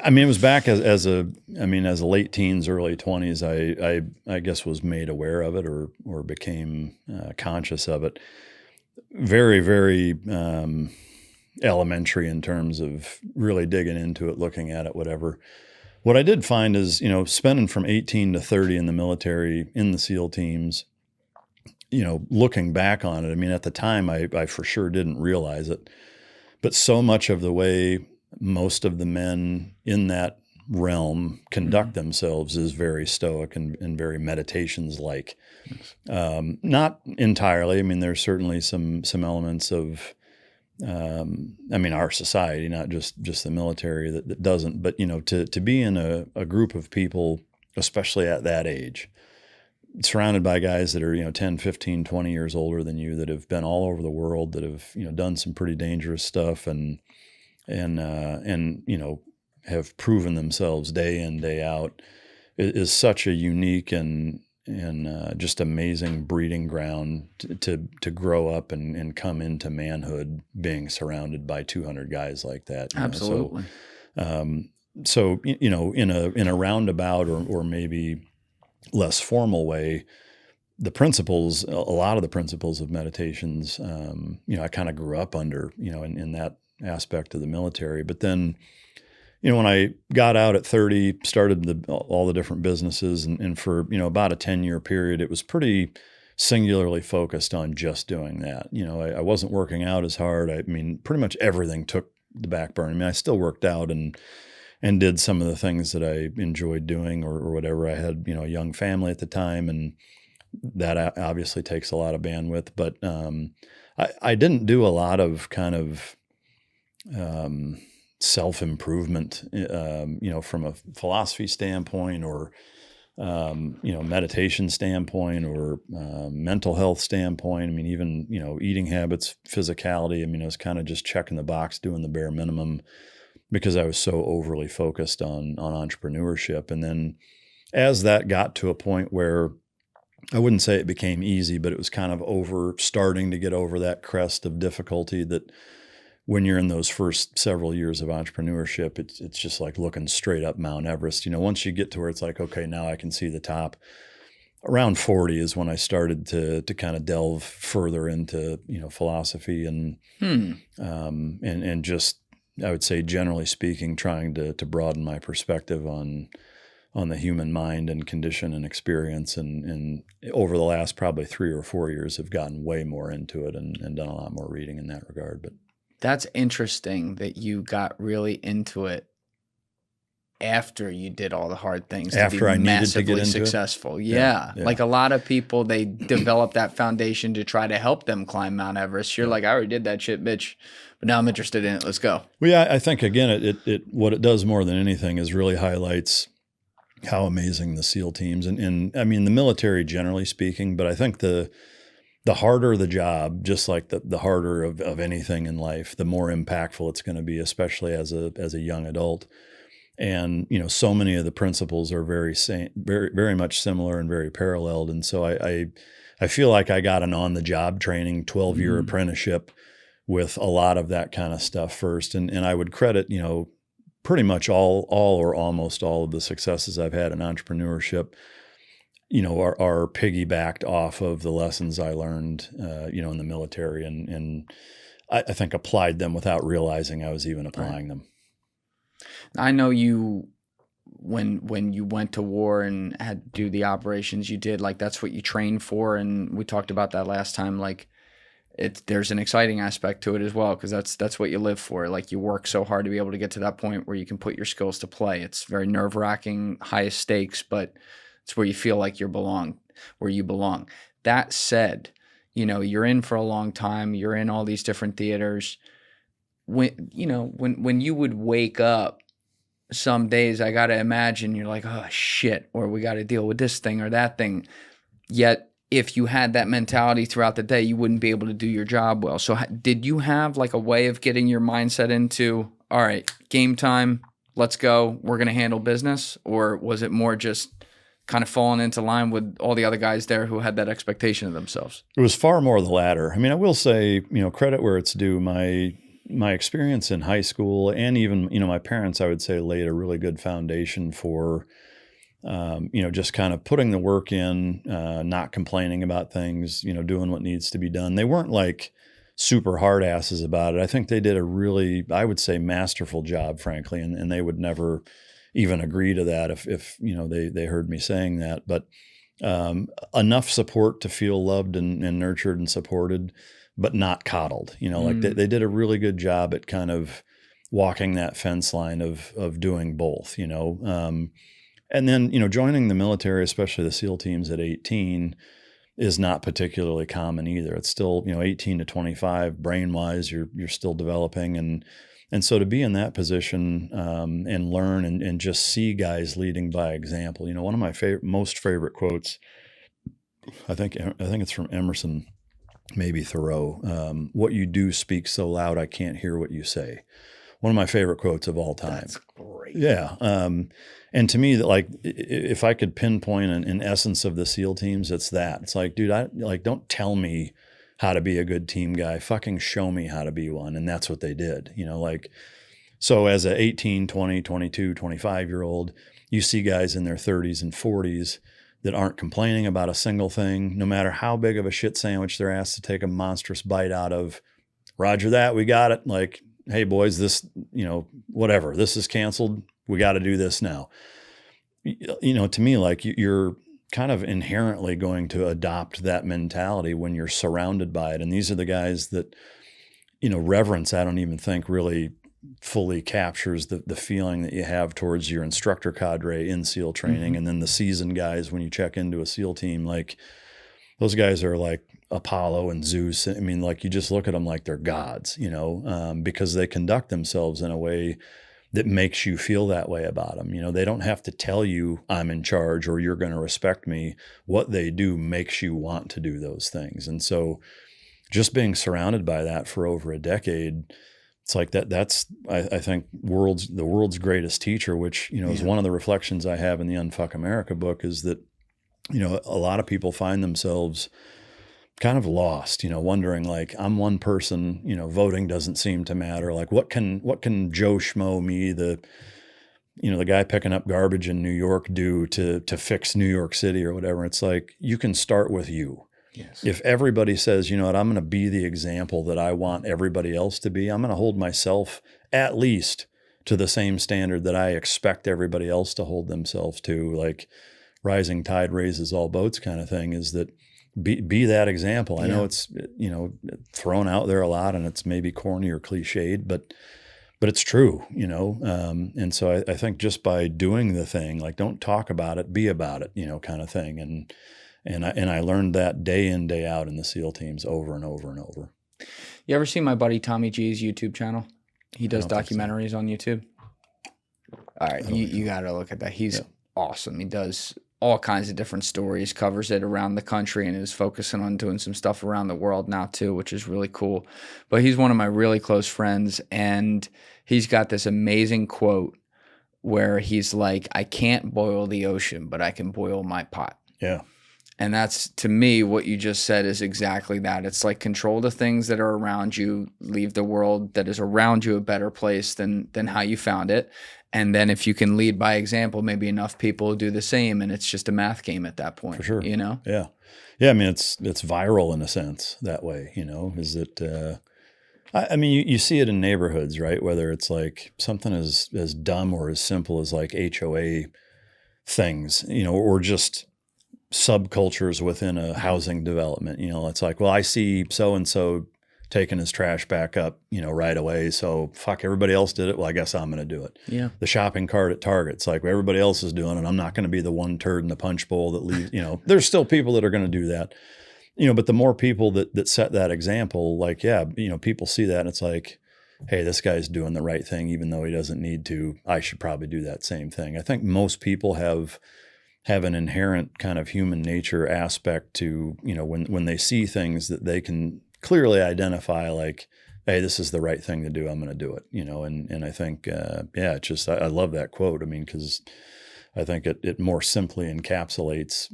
I mean, it was back as a late teens, early 20s. I guess was made aware of it or became conscious of it. Very, very elementary in terms of really digging into it, looking at it, whatever. What I did find is, spending from 18 to 30 in the military, in the SEAL teams, looking back on it, I mean, at the time, I for sure didn't realize it. But so much of the way most of the men in that realm conduct themselves is very stoic and very meditations-like. Not entirely. I mean, there's certainly some elements of, our society, not just the military that doesn't. But, to be in a group of people, especially at that age, surrounded by guys that are, 10, 15, 20 years older than you, that have been all over the world, that have, done some pretty dangerous stuff and have proven themselves day in, day out, is such a unique and just amazing breeding ground to grow up and come into manhood being surrounded by 200 guys like that. Absolutely. So, in a roundabout or maybe less formal way, a lot of the principles of meditations, I kind of grew up under, in that aspect of the military. But then, when I got out at 30, started all the different businesses, and for, about a 10-year period, it was pretty singularly focused on just doing that. I wasn't working out as hard. I mean, pretty much everything took the back burner. I mean, I still worked out and did some of the things that I enjoyed doing or whatever. I had, a young family at the time, and that obviously takes a lot of bandwidth. But I didn't do a lot of kind of self-improvement, from a philosophy standpoint or, meditation standpoint or mental health standpoint. I mean, even, eating habits, physicality. I mean, I was kind of just checking the box, doing the bare minimum, because I was so overly focused on entrepreneurship. And then as that got to a point where I wouldn't say it became easy, but it was kind of starting to get over that crest of difficulty that when you're in those first several years of entrepreneurship, it's just like looking straight up Mount Everest. Once you get to where it's like, okay, now I can see the top. Around 40 is when I started to kind of delve further into, philosophy and just, I would say, generally speaking, trying to broaden my perspective on the human mind and condition and experience. And over the last probably 3 or 4 years, have gotten way more into it and done a lot more reading in that regard. But that's interesting that you got really into it after you did all the hard things after I needed to get into successful. Yeah. Like a lot of people, they develop that foundation to try to help them climb Mount Everest. You're like, I already did that shit, bitch. But now I'm interested in it. Let's go. Well, yeah, I think, again, it what it does more than anything is really highlights how amazing the SEAL teams and I mean, the military generally speaking, but I think the harder the job, just like the harder of anything in life, the more impactful it's going to be, especially as a young adult. And, so many of the principles are very very much similar and very paralleled. And so I feel like I got an on-the-job training, 12-year apprenticeship with a lot of that kind of stuff first. And I would credit, pretty much all or almost all of the successes I've had in entrepreneurship, are piggybacked off of the lessons I learned, in the military and I think applied them without realizing I was even applying them. I know you, when you went to war and had to do the operations you did, like that's what you trained for. And we talked about that last time. Like there's an exciting aspect to it as well, because that's what you live for. Like you work so hard to be able to get to that point where you can put your skills to play. It's very nerve-wracking, highest stakes, but it's where you feel like you belong. That said, you're in for a long time, you're in all these different theaters. When you would wake up some days, I got to imagine you're like, oh shit, or we got to deal with this thing or that thing. Yet if you had that mentality throughout the day, you wouldn't be able to do your job well. So did you have like a way of getting your mindset into, all right, game time, let's go, we're going to handle business? Or was it more just kind of falling into line with all the other guys there who had that expectation of themselves? It was far more the latter. I mean, I will say, credit where it's due. My experience in high school and even, my parents, I would say, laid a really good foundation for, just kind of putting the work in, not complaining about things, doing what needs to be done. They weren't like super hard asses about it. I think they did a really, I would say, masterful job, frankly, and they would never even agree to that if they heard me saying that. But enough support to feel loved and nurtured and supported, but not coddled. Like they did a really good job at kind of walking that fence line of doing both. And then joining the military, especially the SEAL teams at 18, is not particularly common either. It's still 18 to 25, brain wise, you're still developing, and so to be in that position and learn and just see guys leading by example. One of my most favorite quotes, I think it's from Emerson, maybe Thoreau. What you do speaks so loud I can't hear what you say. One of my favorite quotes of all time. That's great. Yeah. And to me, like, if I could pinpoint an essence of the SEAL teams, it's that. It's like, dude, don't tell me how to be a good team guy. Fucking show me how to be one. And that's what they did. So as a 18, 20, 22, 25-year-old, you see guys in their 30s and 40s that aren't complaining about a single thing, no matter how big of a shit sandwich they're asked to take a monstrous bite out of. Roger that, we got it. Like, hey boys, this, whatever, this is canceled. We got to do this now. To me, like, you're kind of inherently going to adopt that mentality when you're surrounded by it. And these are the guys that, reverence, I don't even think really fully captures the feeling that you have towards your instructor cadre in SEAL training. Mm-hmm. And then the seasoned guys, when you check into a SEAL team, like, those guys are like Apollo and Zeus. I mean, like, you just look at them like they're gods, because they conduct themselves in a way that makes you feel that way about them. They don't have to tell you I'm in charge or you're going to respect me. What they do makes you want to do those things. And so just being surrounded by that for over a decade, it's like that's I think the world's greatest teacher, which, is one of the reflections I have in the Unfuck America book, is that, a lot of people find themselves kind of lost, wondering, like, I'm one person, voting doesn't seem to matter. Like, what can Joe Schmo, me, the guy picking up garbage in New York, do to fix New York City or whatever? It's like, you can start with you. Yes. If everybody says, I'm going to be the example that I want everybody else to be, I'm going to hold myself at least to the same standard that I expect everybody else to hold themselves to. Like, rising tide raises all boats kind of thing, is that be that example. I know it's, thrown out there a lot and it's maybe corny or cliched, but it's true, and so I think just by doing the thing, like, don't talk about it, be about it, kind of thing. And I learned that day in, day out in the SEAL teams over and over and over. You ever seen my buddy Tommy G's YouTube channel? He does documentaries on YouTube. All right, you got to look at that. He's awesome. He does all kinds of different stories, covers it around the country, and is focusing on doing some stuff around the world now too, which is really cool. But he's one of my really close friends, and he's got this amazing quote where he's like, I can't boil the ocean, but I can boil my pot. Yeah. And that's, to me, what you just said is exactly that. It's like, control the things that are around you, leave the world that is around you a better place than how you found it. And then if you can lead by example, maybe enough people do the same, and it's just a math game at that point. For sure. Yeah. Yeah. I mean, it's viral in a sense that way, is that, I mean, you see it in neighborhoods, right? Whether it's like something as dumb or as simple as like HOA things, or just subcultures within a housing development. It's like, well, I see so-and-so taking his trash back up, right away. So fuck, everybody else did it. Well, I guess I'm going to do it. Yeah. The shopping cart at Target. It's like, well, everybody else is doing it. I'm not going to be the one turd in the punch bowl that leaves, there's still people that are going to do that. but the more people that set that example, like, people see that and it's like, hey, this guy's doing the right thing, even though he doesn't need to. I should probably do that same thing. I think most people have an inherent kind of human nature aspect to, when they see things that they can clearly identify, like, hey, this is the right thing to do. I'm going to do it, and I think, it's just, I love that quote. I mean, because I think it more simply encapsulates,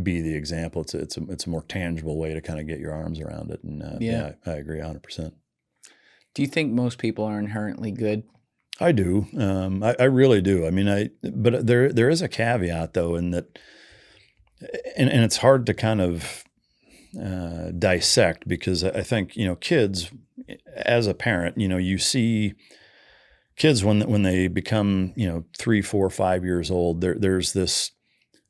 be the example. It's a more tangible way to kind of get your arms around it. And I agree 100%. Do you think most people are inherently good? I do. I really do. I mean, but there is a caveat though, in that, and it's hard to kind of dissect, because I think, kids, as a parent, you see kids when they become, 3, 4, 5 years old, there's this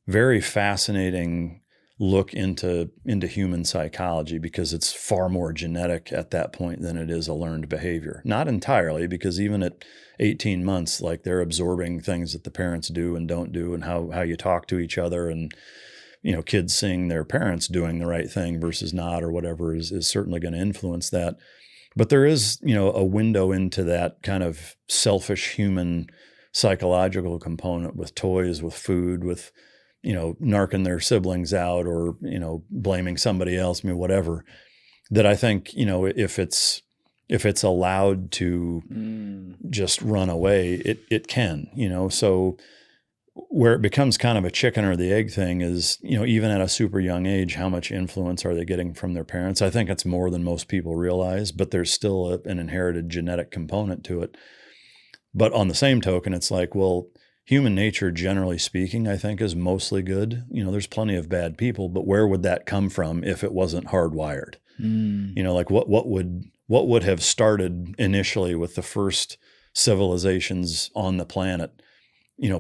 very fascinating look into human psychology, because it's far more genetic at that point than it is a learned behavior. Not entirely, because even at 18 months, like, they're absorbing things that the parents do and don't do, and how you talk to each other, and kids seeing their parents doing the right thing versus not, or whatever, is certainly going to influence that. But there is, a window into that kind of selfish human psychological component with toys, with food, with narking their siblings out, or, blaming somebody else, whatever, that I think, if it's allowed to just run away, it can, so where it becomes kind of a chicken or the egg thing is, even at a super young age, how much influence are they getting from their parents? I think it's more than most people realize, but there's still an inherited genetic component to it. But on the same token, it's like, well, human nature, generally speaking, I think is mostly good. There's plenty of bad people, but where would that come from if it wasn't hardwired? Like what would have started initially with the first civilizations on the planet,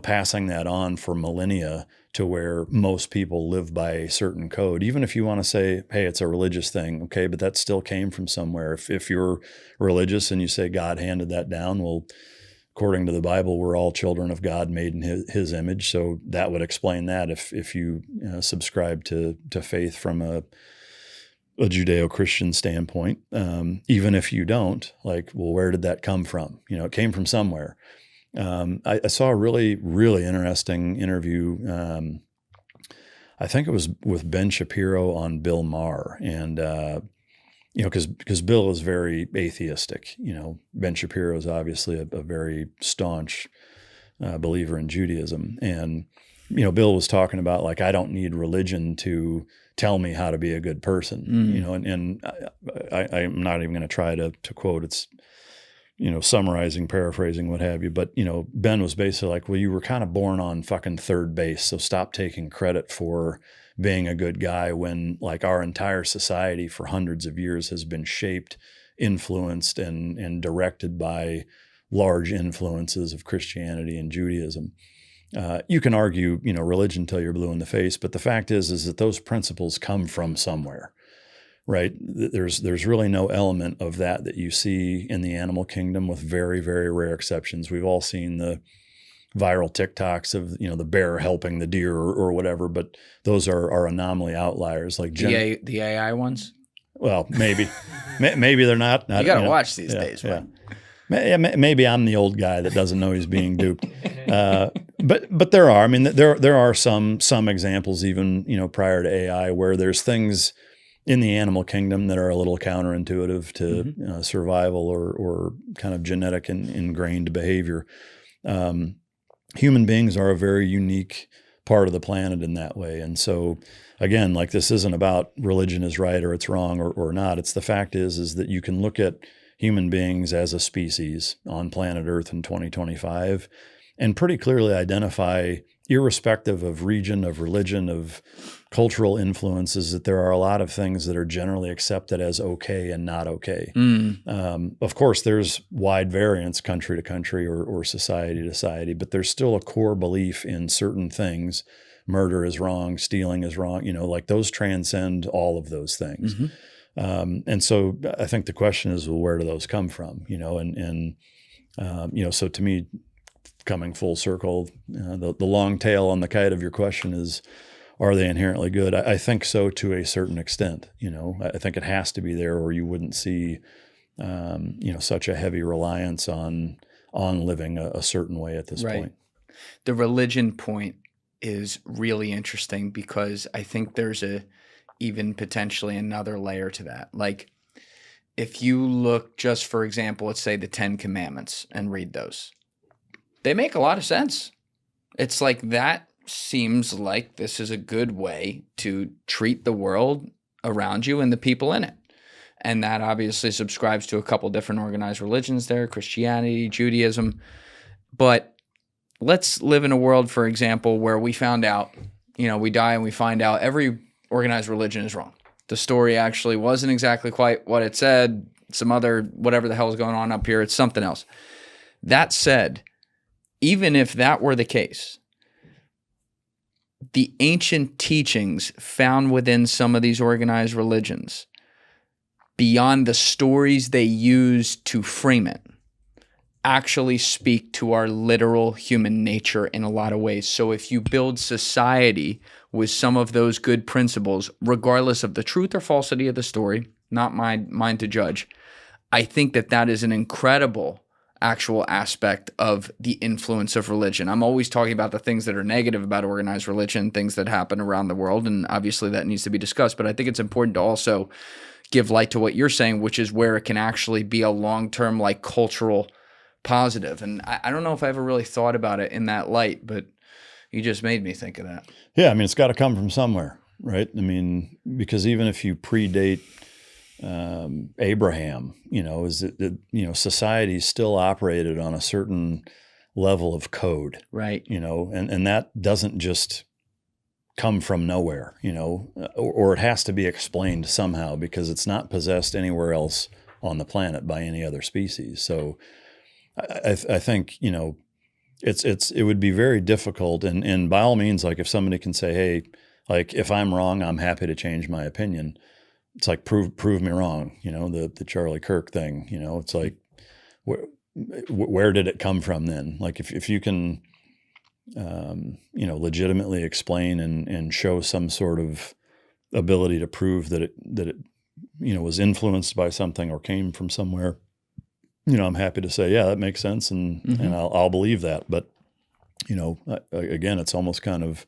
passing that on for millennia to where most people live by a certain code. Even if you want to say, hey, it's a religious thing, okay, but that still came from somewhere. If you're religious and you say God handed that down, well, according to the Bible, we're all children of God, made in his image. So that would explain that if you subscribe to faith from a Judeo-Christian standpoint. Even if you don't, like, well, where did that come from? It came from somewhere. I saw a really, really interesting interview. I think it was with Ben Shapiro on Bill Maher. And because Bill is very atheistic. Ben Shapiro is obviously a very staunch believer in Judaism. And, Bill was talking about, like, I don't need religion to tell me how to be a good person, and I'm not even going to try to quote, it's, summarizing, paraphrasing, what have you. But, Ben was basically like, well, you were kind of born on fucking third base. So stop taking credit for being a good guy when, like, our entire society for hundreds of years has been shaped, influenced, and directed by large influences of Christianity and Judaism. You can argue, religion till you're blue in the face, but the fact is that those principles come from somewhere, right? There's really no element of that you see in the animal kingdom, with very, very rare exceptions. We've all seen the viral TikToks of, the bear helping the deer or whatever, but those are anomaly outliers. Like the AI ones? Well, maybe. Maybe they're not. You got to watch these days, man. Maybe I'm the old guy that doesn't know he's being duped. But there are. I mean, there are some examples even, prior to AI, where there's things in the animal kingdom that are a little counterintuitive to survival or kind of genetic and ingrained behavior. Human beings are a very unique part of the planet in that way. And so, again, like, this isn't about religion is right or it's wrong or not. It's the fact is that you can look at human beings as a species on planet Earth in 2025 and pretty clearly identify, irrespective of region, of religion, of cultural influences, that there are a lot of things that are generally accepted as okay and not okay. Of course, there's wide variance country to country or society to society, but there's still a core belief in certain things. Murder is wrong, stealing is wrong, like, those transcend all of those things. And so I think the question is, well, where do those come from? So to me, coming full circle, the long tail on the kite of your question is, are they inherently good? I think so to a certain extent. I think it has to be there, or you wouldn't see, such a heavy reliance on living a certain way at this point. The religion point is really interesting because I think there's even potentially another layer to that. Like, if you look just, for example, let's say the 10 Commandments and read those, they make a lot of sense. It's like that seems like this is a good way to treat the world around you and the people in it. And that obviously subscribes to a couple different organized religions there, Christianity, Judaism. But let's live in a world, for example, where we found out, we die and we find out every organized religion is wrong. The story actually wasn't exactly quite what it said. Some other, whatever the hell is going on up here, it's something else. That said, even if that were the case, the ancient teachings found within some of these organized religions, beyond the stories they use to frame it, actually speak to our literal human nature in a lot of ways. So if you build society with some of those good principles, regardless of the truth or falsity of the story, not mine to judge, I think that is an incredible actual aspect of the influence of religion. I'm always talking about the things that are negative about organized religion, things that happen around the world, and obviously that needs to be discussed. But I think it's important to also give light to what you're saying, which is where it can actually be a long-term, like, cultural positive. And I don't know if I ever really thought about it in that light, but you just made me think of that. Yeah, I mean, it's got to come from somewhere, right? I mean, because even if you predate Abraham, society still operated on a certain level of code, right? And that doesn't just come from nowhere, or it has to be explained somehow because it's not possessed anywhere else on the planet by any other species. So I think, it would be very difficult. And by all means, like, if somebody can say, hey, like, if I'm wrong, I'm happy to change my opinion. It's like, prove me wrong, the Charlie Kirk thing, it's like, where did it come from then? Like, if you can, legitimately explain and show some sort of ability to prove that it was influenced by something or came from somewhere, I'm happy to say, yeah, that makes sense. And I'll believe that. But, again, it's almost kind of,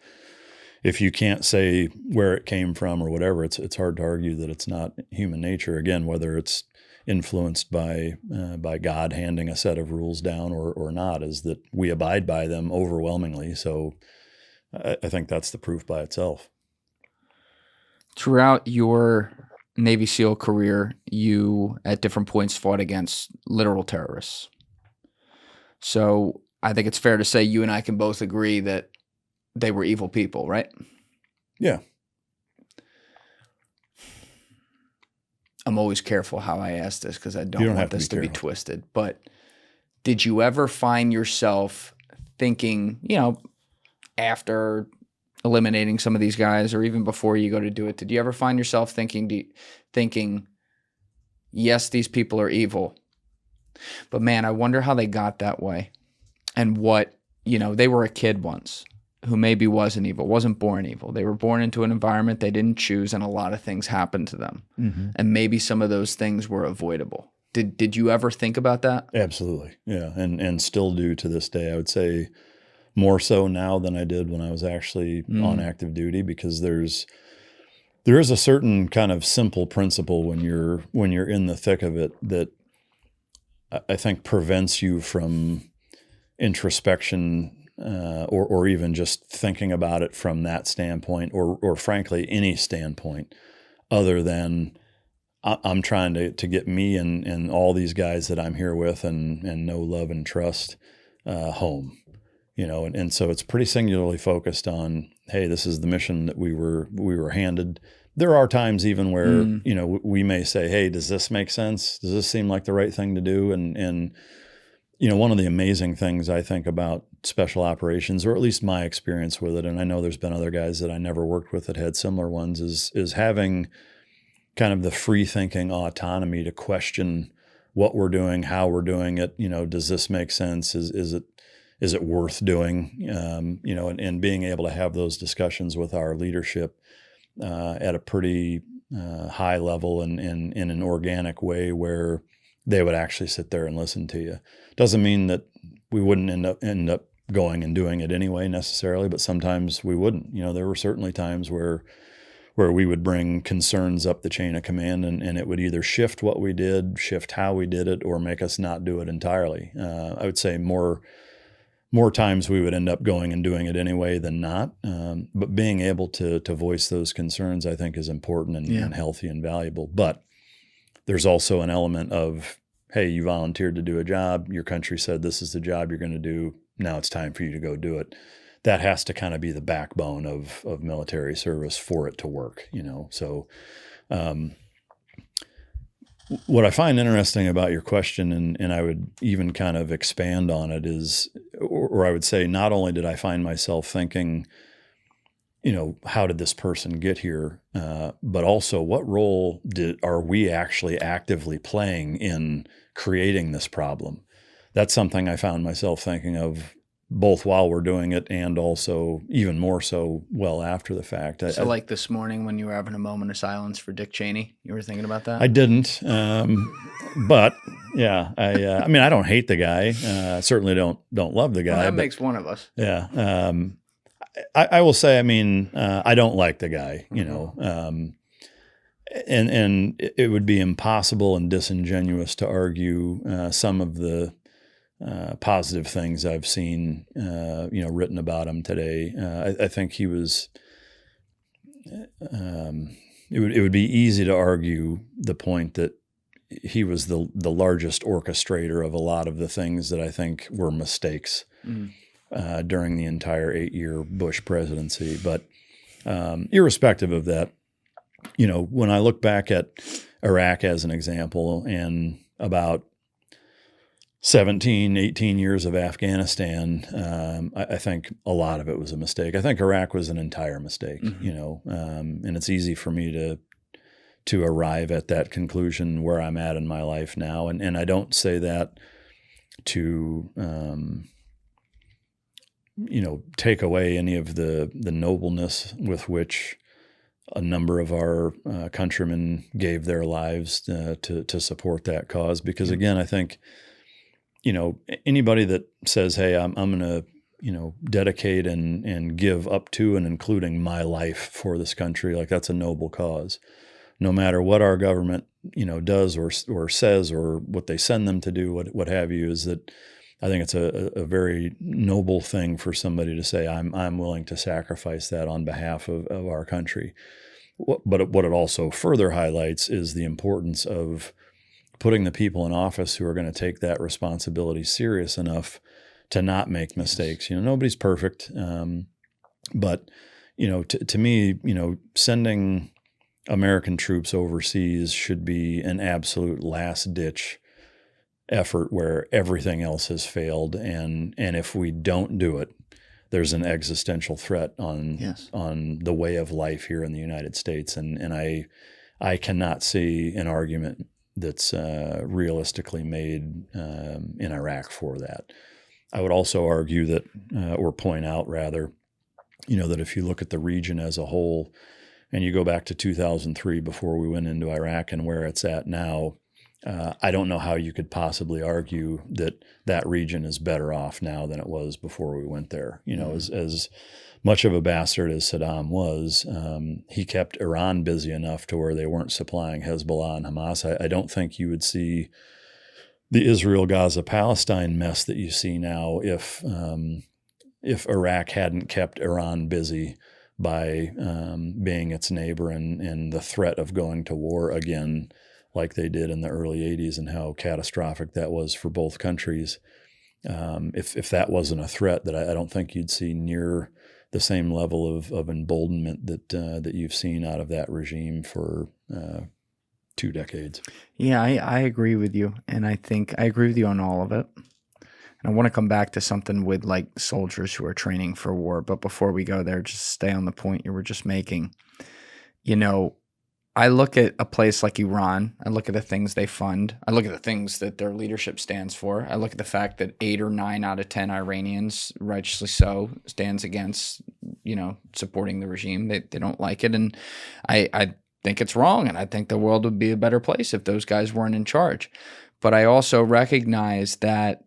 if you can't say where it came from or whatever, it's hard to argue that it's not human nature. Again, whether it's influenced by God handing a set of rules down or not, is that we abide by them overwhelmingly. So I think that's the proof by itself. Throughout your Navy SEAL career, you at different points fought against literal terrorists. So I think it's fair to say you and I can both agree that they were evil people, right? Yeah. I'm always careful how I ask this because I don't want this to be twisted. But did you ever find yourself thinking, after eliminating some of these guys, or even before you go to do it, did you ever find yourself thinking, yes, these people are evil, but man, I wonder how they got that way, and what, they were a kid once who maybe wasn't evil, wasn't born evil. They were born into an environment they didn't choose, and a lot of things happened to them. Mm-hmm. And maybe some of those things were avoidable. Did you ever think about that? Absolutely. Yeah. And still do to this day. I would say more so now than I did when I was actually on active duty, because there is a certain kind of simple principle when you're in the thick of it that I think prevents you from introspection, or even just thinking about it from that standpoint, or frankly any standpoint other than I'm trying to get me and all these guys that I'm here with and know, love, and trust home, and so it's pretty singularly focused on, hey, this is the mission that we were handed. There are times even where we may say, hey, does this make sense? Does this seem like the right thing to do? And one of the amazing things I think about special operations, or at least my experience with it, and I know there's been other guys that I never worked with that had similar ones, is having kind of the free thinking autonomy to question what we're doing, how we're doing it. Does this make sense? Is is it worth doing? You know, and being able to have those discussions with our leadership at a pretty high level and in an organic way where they would actually sit there and listen to you. Doesn't mean that we wouldn't end up going and doing it anyway necessarily, but sometimes we wouldn't. You know, there were certainly times where we would bring concerns up the chain of command, and it would either shift what we did, shift how we did it, or make us not do it entirely. I would say more times we would end up going and doing it anyway than not. But being able to voice those concerns, I think, is important and healthy and valuable. But there's also an element of, hey, you volunteered to do a job. Your country said this is the job you're going to do. Now it's time for you to go do it. That has to kind of be the backbone of military service for it to work, you know. So what I find interesting about your question, and I would even kind of expand on it, is, or I would say, not only did I find myself thinking, you know, how did this person get here, but also what role are we actually actively playing in creating this problem? That's something I found myself thinking of both while we're doing it and also even more so well after the fact. So like this morning when you were having a moment of silence for Dick Cheney, you were thinking about that? I didn't. But yeah, I mean, I don't hate the guy. I certainly don't love the guy. Well, that makes one of us. Yeah. I will say, I mean, I don't like the guy, you know, and it would be impossible and disingenuous to argue some of the positive things I've seen, you know, written about him today. I think he was. It would be easy to argue the point that he was the largest orchestrator of a lot of the things that I think were mistakes during the entire 8-year Bush presidency. But irrespective of that, you know, when I look back at Iraq as an example, and about 17, 18 years of Afghanistan, I think a lot of it was a mistake. I think Iraq was an entire mistake, you know, and it's easy for me to arrive at that conclusion where I'm at in my life now. And I don't say that to, you know, take away any of the nobleness with which a number of our countrymen gave their lives to support that cause. Because again, I think, you know, anybody that says, hey, I'm going to, you know, dedicate and give up to and including my life for this country, like that's a noble cause. No matter what our government, you know, does or says or what they send them to do, what have you, is that I think it's a very noble thing for somebody to say, I'm willing to sacrifice that on behalf of our country. But what it also further highlights is the importance of putting the people in office who are going to take that responsibility serious enough to not make mistakes. You know, nobody's perfect. But, you know, to me, you know, sending American troops overseas should be an absolute last ditch effort where everything else has failed. And if we don't do it, there's an existential threat on the way of life here in the United States. And I cannot see an argument that's realistically made in Iraq for that. I would also argue that, or point out rather, you know, that if you look at the region as a whole and you go back to 2003 before we went into Iraq and where it's at now, I don't know how you could possibly argue that that region is better off now than it was before we went there. You know, as much of a bastard as Saddam was, he kept Iran busy enough to where they weren't supplying Hezbollah and Hamas. I don't think you would see the Israel-Gaza-Palestine mess that you see now if Iraq hadn't kept Iran busy by being its neighbor and the threat of going to war again like they did in the early 80s and how catastrophic that was for both countries. If that wasn't a threat, that I don't think you'd see near the same level of emboldenment that you've seen out of that regime for 2 decades. Yeah, I agree with you. And I think I agree with you on all of it. And I want to come back to something with like soldiers who are training for war. But before we go there, just stay on the point you were just making. You know, I look at a place like Iran. I look at the things they fund. I look at the things that their leadership stands for. I look at the fact that 8 or 9 out of 10 Iranians, righteously so, stands against, supporting the regime. They don't like it. And I think it's wrong. And I think the world would be a better place if those guys weren't in charge. But I also recognize that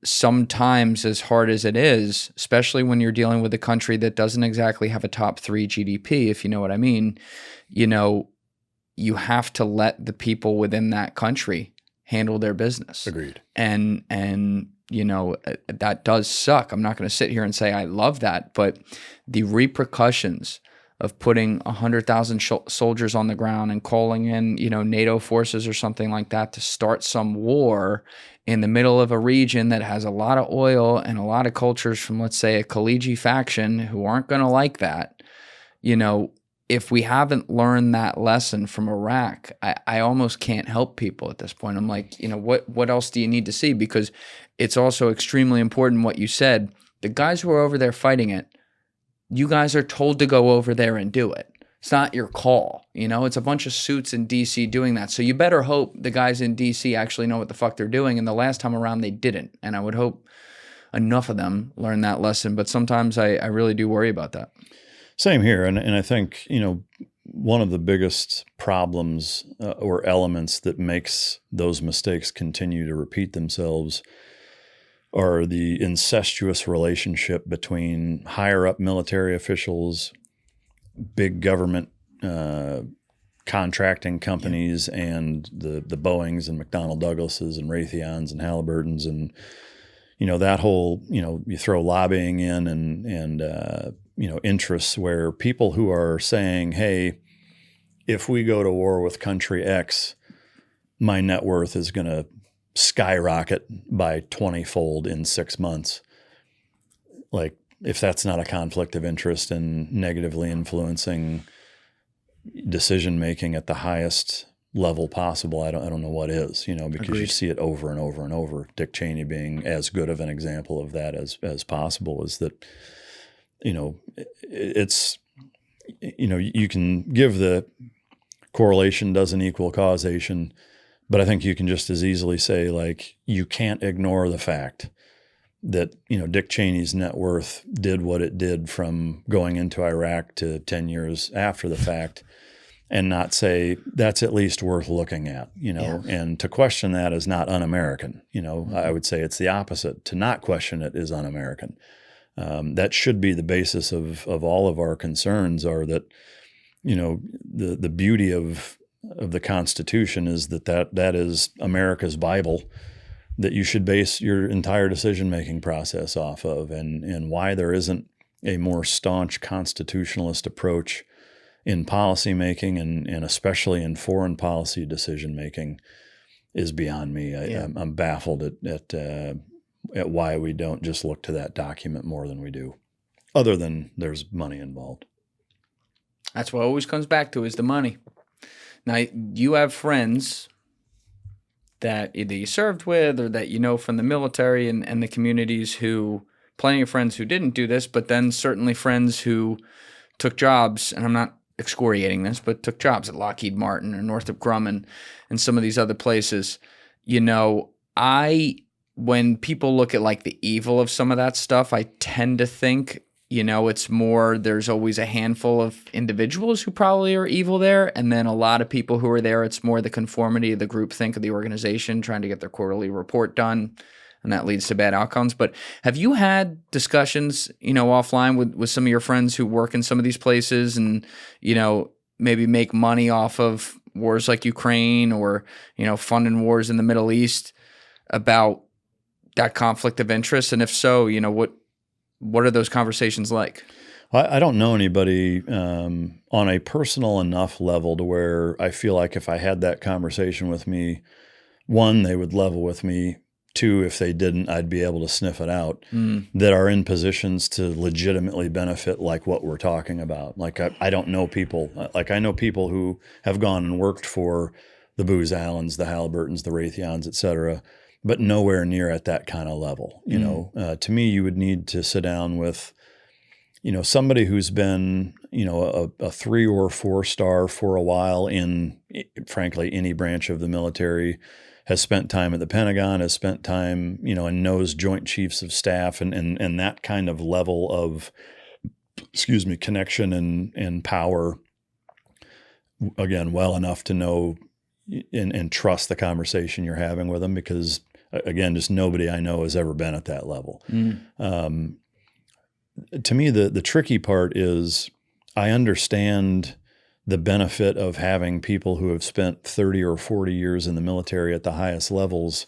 sometimes, as hard as it is, especially when you're dealing with a country that doesn't exactly have a top 3 GDP, if you know what I mean, you have to let the people within that country handle their business. Agreed. And that does suck. I'm not going to sit here and say I love that, but the repercussions of putting 100,000 soldiers on the ground and calling in, NATO forces or something like that to start some war in the middle of a region that has a lot of oil and a lot of cultures from, let's say, a Khaliji faction who aren't going to like that, if we haven't learned that lesson from Iraq, I almost can't help people at this point. I'm like, what else do you need to see? Because it's also extremely important what you said. The guys who are over there fighting it, you guys are told to go over there and do it. It's not your call. It's a bunch of suits in D.C. doing that. So you better hope the guys in D.C. actually know what the fuck they're doing. And the last time around, they didn't. And I would hope enough of them learn that lesson. But sometimes I really do worry about that. Same here. And I think, one of the biggest problems or elements that makes those mistakes continue to repeat themselves are the incestuous relationship between higher up military officials, big government contracting companies, and the Boeings and McDonnell Douglases and Raytheons and Halliburtons and, that whole, you throw lobbying in and interests where people who are saying, hey, if we go to war with country X, my net worth is going to skyrocket by 20-fold in 6 months. Like, if that's not a conflict of interest and negatively influencing decision-making at the highest level possible, I don't know what is, because Agreed. You see it over and over and over. Dick Cheney being as good of an example of that as possible, is that, it's, you can give the correlation doesn't equal causation, but I think you can just as easily say, like, you can't ignore the fact that, Dick Cheney's net worth did what it did from going into Iraq to 10 years after the fact, and not say that's at least worth looking at, Yeah. And to question that is not un-American. I would say it's the opposite. To not question it is un-American. That should be the basis of all of our concerns, are that, the beauty of the Constitution is that is America's Bible that you should base your entire decision-making process off of, and why there isn't a more staunch constitutionalist approach in policymaking and especially in foreign policy decision-making is beyond me. I'm baffled at why we don't just look to that document more than we do, other than there's money involved. That's what always comes back to, is the money. Now, you have friends that either you served with or that from the military and the communities, who, plenty of friends who didn't do this, but then certainly friends who took jobs, and I'm not excoriating this, but took jobs at Lockheed Martin or Northrop Grumman and some of these other places. When people look at like the evil of some of that stuff, I tend to think, it's more, there's always a handful of individuals who probably are evil there. And then a lot of people who are there, it's more the conformity of the groupthink of the organization trying to get their quarterly report done. And that leads to bad outcomes. But have you had discussions, offline with some of your friends who work in some of these places and, maybe make money off of wars like Ukraine or, funding wars in the Middle East, about that conflict of interest? And if so, what are those conversations like? I don't know anybody on a personal enough level to where I feel like if I had that conversation with me, one, they would level with me. Two, if they didn't, I'd be able to sniff it out, that are in positions to legitimately benefit like what we're talking about. Like, I don't know people, like I know people who have gone and worked for the Booz Allens, the Halliburtons, the Raytheons, et cetera, but nowhere near at that kind of level. To me, you would need to sit down with somebody who's been, a 3 or 4 star for a while in, frankly, any branch of the military, has spent time at the Pentagon, has spent time, and knows Joint Chiefs of Staff and that kind of level of, connection and power, again, well enough to know and trust the conversation you're having with them, because, again, just nobody I know has ever been at that level. To me, the tricky part is I understand the benefit of having people who have spent 30 or 40 years in the military at the highest levels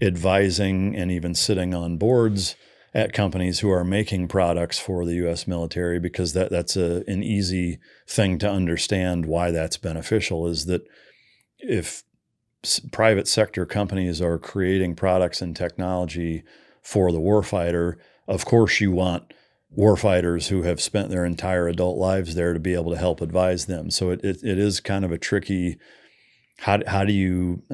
advising and even sitting on boards at companies who are making products for the U.S. military, because that's an easy thing to understand why that's beneficial, is that if private sector companies are creating products and technology for the warfighter, of course you want warfighters who have spent their entire adult lives there to be able to help advise them. So it is kind of a tricky, how do you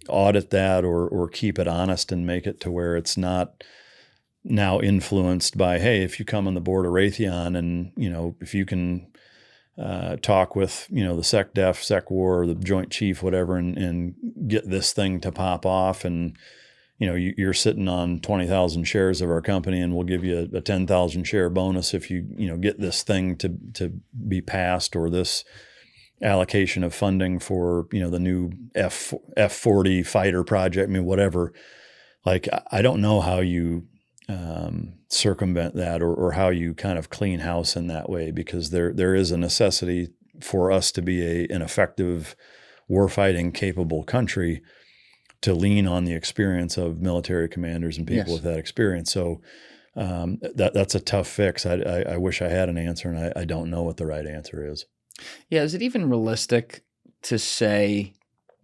audit that or keep it honest and make it to where it's not now influenced by, hey, if you come on the board of Raytheon and, if you can talk with, the SecDef, SecWar, the Joint Chief, whatever, and get this thing to pop off, and you're sitting on 20,000 shares of our company, and we'll give you a 10,000 share bonus if you get this thing to be passed, or this allocation of funding for the new F-40 fighter project. I mean, whatever. Like, I don't know how you circumvent that or how you kind of clean house in that way, because there is a necessity for us to be an effective warfighting capable country, to lean on the experience of military commanders and people with that experience. So that's a tough fix. I wish I had an answer, and I don't know what the right answer is. Yeah. Is it even realistic to say,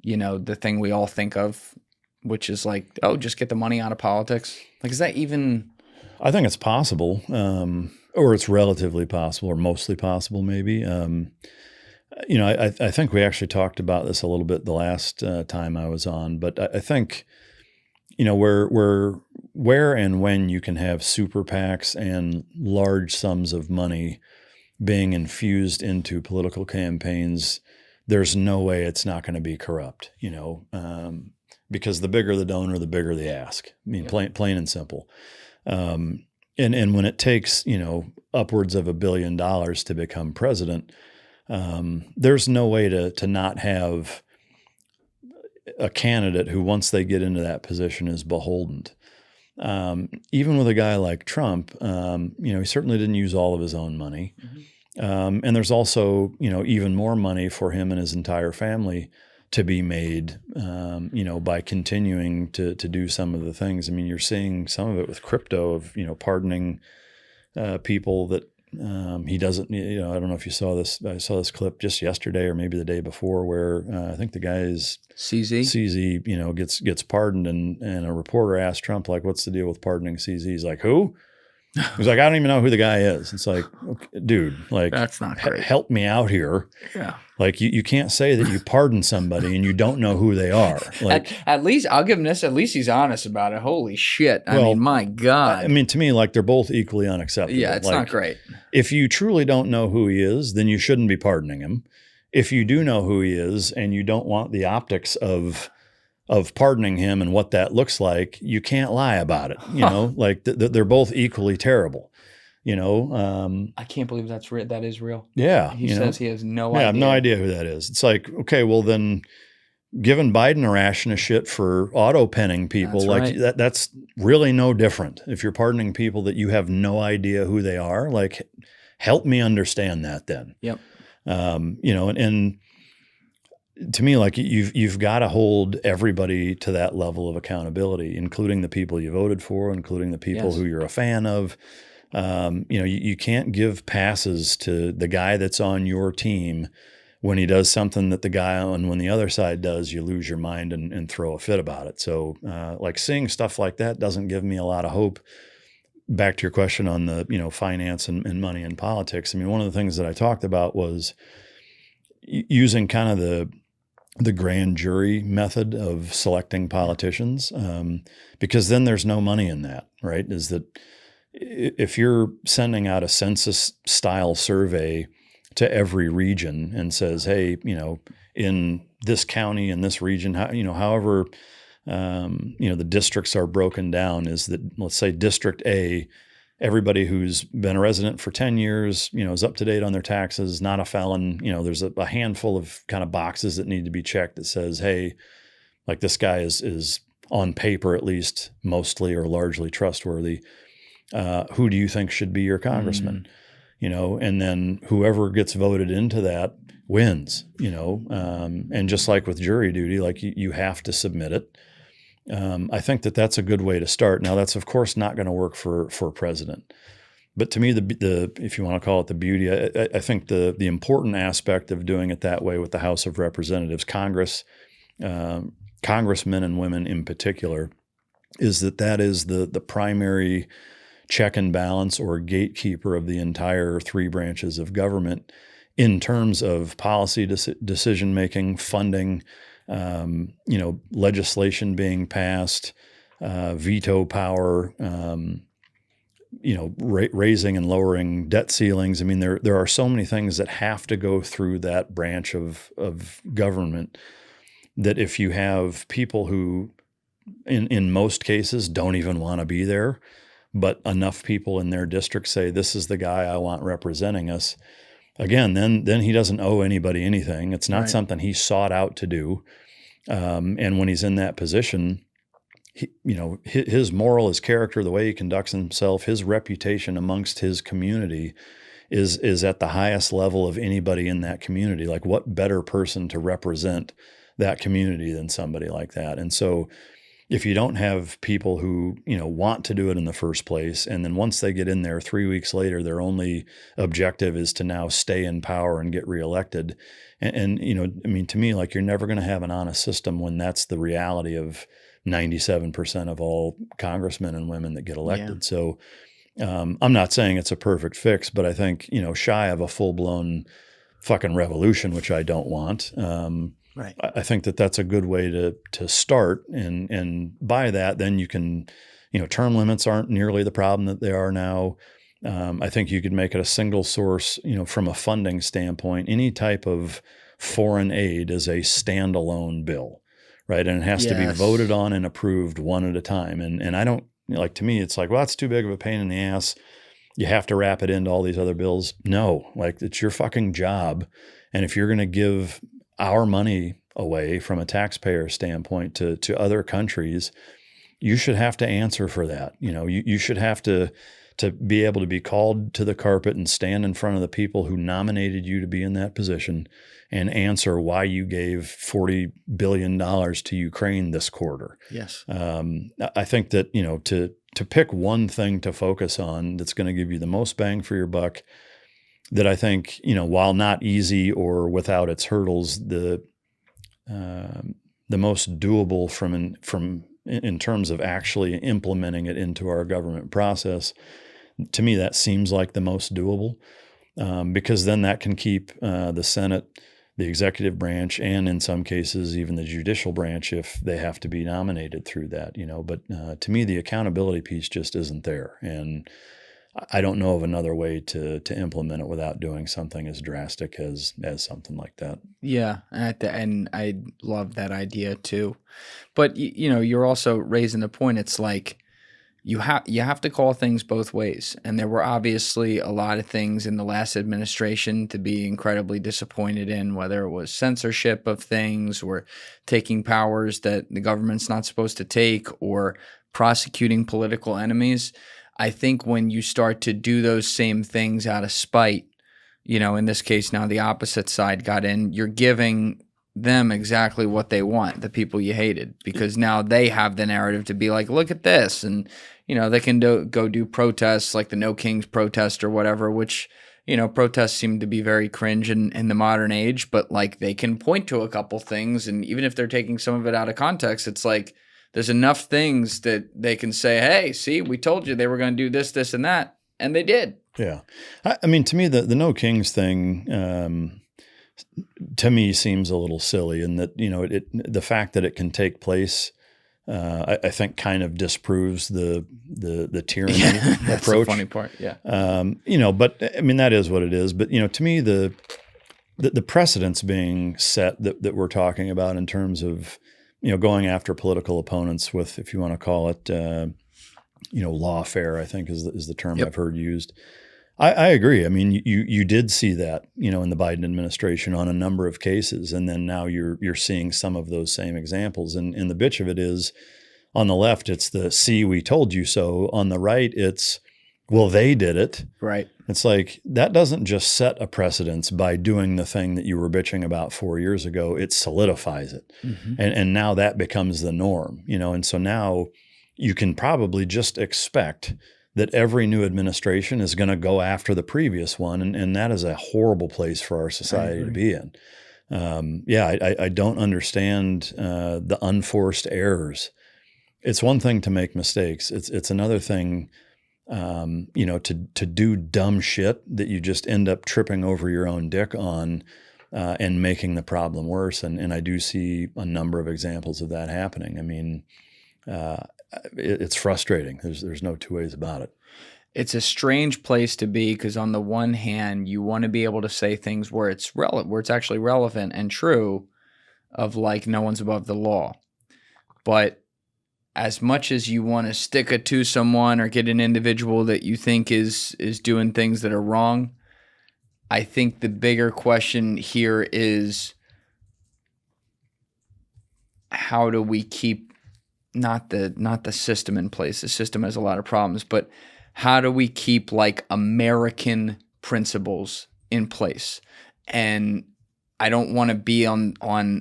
the thing we all think of, which is like, oh, just get the money out of politics? Like, is that even? I think it's possible, or it's relatively possible, or mostly possible, maybe. I think we actually talked about this a little bit the last time I was on, but I think, where and when you can have super PACs and large sums of money being infused into political campaigns, there's no way it's not going to be corrupt, because the bigger the donor, the bigger the ask. I mean, plain and simple. And when it takes, upwards of $1 billion to become president, there's no way to not have a candidate who, once they get into that position, is beholden. Even with a guy like Trump, he certainly didn't use all of his own money. And there's also, even more money for him and his entire family to be made, by continuing to do some of the things. I mean, you're seeing some of it with crypto, of, pardoning people that he doesn't, I don't know if you saw this. I saw this clip just yesterday or maybe the day before, where I think the guy's CZ, gets pardoned, and a reporter asked Trump, like, what's the deal with pardoning CZ? He's like, who? He's like, I don't even know who the guy is. It's like, okay, dude, like, that's not great. Help me out here. Yeah. Like, you can't say that you pardon somebody and you don't know who they are. Like, at least I'll give him this. At least he's honest about it. Holy shit. I mean, my God. I mean, to me, like, they're both equally unacceptable. Yeah, it's not great. If you truly don't know who he is, then you shouldn't be pardoning him. If you do know who he is and you don't want the optics of pardoning him and what that looks like, you can't lie about it. Like they're both equally terrible. I can't believe that is real. Yeah. He says he has no idea. I have no idea who that is. It's like, okay, well then, giving Biden a ration of shit for auto penning people, that's really no different. If you're pardoning people that you have no idea who they are, like, help me understand that then. Yep. And to me, like, you've got to hold everybody to that level of accountability, including the people you voted for, including the people who you're a fan of. You can't give passes to the guy that's on your team when he does something that the guy when the other side does, you lose your mind and throw a fit about it. So, like, seeing stuff like that doesn't give me a lot of hope. Back to your question on the, finance and money and politics. I mean, one of the things that I talked about was using kind of the grand jury method of selecting politicians, because then there's no money in that, right? Is that, if you're sending out a census style survey to every region and says, hey, in this county, in this region, however, the districts are broken down, is that, let's say District A, everybody who's been a resident for 10 years, is up to date on their taxes, not a felon. There's a handful of kind of boxes that need to be checked that says, hey, like this guy is on paper at least mostly or largely trustworthy. Who do you think should be your congressman? And then whoever gets voted into that wins, and just like with jury duty, like you have to submit it. I think that's a good way to start. Now, that's of course not going to work for president, but to me, the if you want to call it the beauty, I think the important aspect of doing it that way with the House of Representatives, Congress, congressmen and women in particular, is that is the primary check and balance or gatekeeper of the entire three branches of government in terms of policy decision making, funding, legislation being passed, veto power, raising and lowering debt ceilings. I mean, there are so many things that have to go through that branch of government that if you have people who, in most cases, don't even want to be there, but enough people in their district say, this is the guy I want representing us, again, then he doesn't owe anybody anything. It's not something he sought out to do. And when he's in that position, his moral, his character, the way he conducts himself, his reputation amongst his community is at the highest level of anybody in that community. Like, what better person to represent that community than somebody like that? And so if you don't have people who, want to do it in the first place, and then once they get in there 3 weeks later, their only objective is to now stay in power and get reelected. And to me, like, you're never going to have an honest system when that's the reality of 97% of all congressmen and women that get elected. Yeah. So I'm not saying it's a perfect fix, but I think, shy of a full-blown fucking revolution, which I don't want. Right. I think that's a good way to start, and by that, then you can, term limits aren't nearly the problem that they are now. I think you could make it a single source, from a funding standpoint. Any type of foreign aid is a standalone bill, right? And it has to be voted on and approved one at a time. And I don't, to me, it's like, well, that's too big of a pain in the ass. You have to wrap it into all these other bills. No, it's your fucking job. And if you're going to give our money away from a taxpayer standpoint to other countries, you should have to answer for that. You should have to be able to be called to the carpet and stand in front of the people who nominated you to be in that position and answer why you gave $40 billion to Ukraine this quarter. Yes. I think that, to pick one thing to focus on that's going to give you the most bang for your buck, that I think, while not easy or without its hurdles, the most doable from in terms of actually implementing it into our government process, to me, that seems like the most doable, because then that can keep the Senate, the executive branch, and in some cases even the judicial branch, if they have to be nominated through that. But to me, the accountability piece just isn't there, and I don't know of another way to implement it without doing something as drastic as something like that. Yeah, and I love that idea too. But you're also raising the point. It's like you have to call things both ways. And there were obviously a lot of things in the last administration to be incredibly disappointed in, whether it was censorship of things or taking powers that the government's not supposed to take or prosecuting political enemies. I think when you start to do those same things out of spite, in this case now the opposite side got in, you're giving them exactly what they want, the people you hated, because now they have the narrative to be like, look at this. And, they can go do protests like the No Kings protest or whatever, which, protests seem to be very cringe in the modern age, but like they can point to a couple things. And even if they're taking some of it out of context, it's like, there's enough things that they can say, hey, see, we told you they were going to do this, this, and that. And they did. Yeah. I mean, to me, the No Kings thing, to me seems a little silly in that, the fact that it can take place I think kind of disproves the tyranny That's approach. the funny part. Yeah. But I mean, that is what it is. But, to me, the precedents being set that we're talking about in terms of, going after political opponents with, if you want to call it, lawfare, I think is the term I've heard used. I agree. I mean, you did see that, in the Biden administration on a number of cases, and then now you're seeing some of those same examples. And the bitch of it is, on the left, it's the "see, we told you so." On the right, it's, well, they did it. Right. It's like, that doesn't just set a precedence by doing the thing that you were bitching about 4 years ago. It solidifies it, and now that becomes the norm. And so now you can probably just expect that every new administration is going to go after the previous one. And that is a horrible place for our society to be in. I don't understand the unforced errors. It's one thing to make mistakes. It's another thing, to do dumb shit that you just end up tripping over your own dick on and making the problem worse. And I do see a number of examples of that happening. I mean, it's frustrating. There's no two ways about it. It's a strange place to be, because on the one hand, you want to be able to say things where it's where it's actually relevant and true, of like, no one's above the law. But as much as you want to stick it to someone or get an individual that you think is doing things that are wrong, I think the bigger question here is, how do we keep not the system in place? The system has a lot of problems, but how do we keep like American principles in place? And I don't want to be on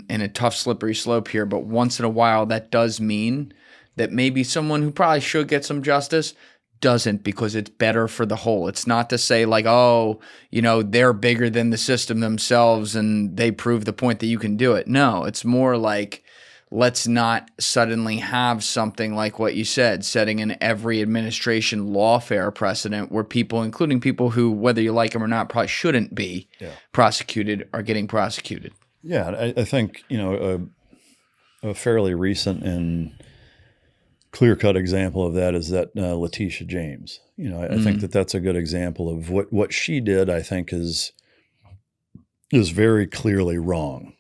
in a tough slippery slope here, but once in a while that does mean that maybe someone who probably should get some justice doesn't, because it's better for the whole. It's not to say like, oh, they're bigger than the system themselves and they prove the point that you can do it. No, it's more like, let's not suddenly have something like what you said, setting in every administration lawfare precedent where people, including people who, whether you like them or not, probably shouldn't be prosecuted, are getting prosecuted. Yeah, I think, a fairly recent and clear-cut example of that is that Letitia James. I think that's a good example of what she did. I think is very clearly wrong.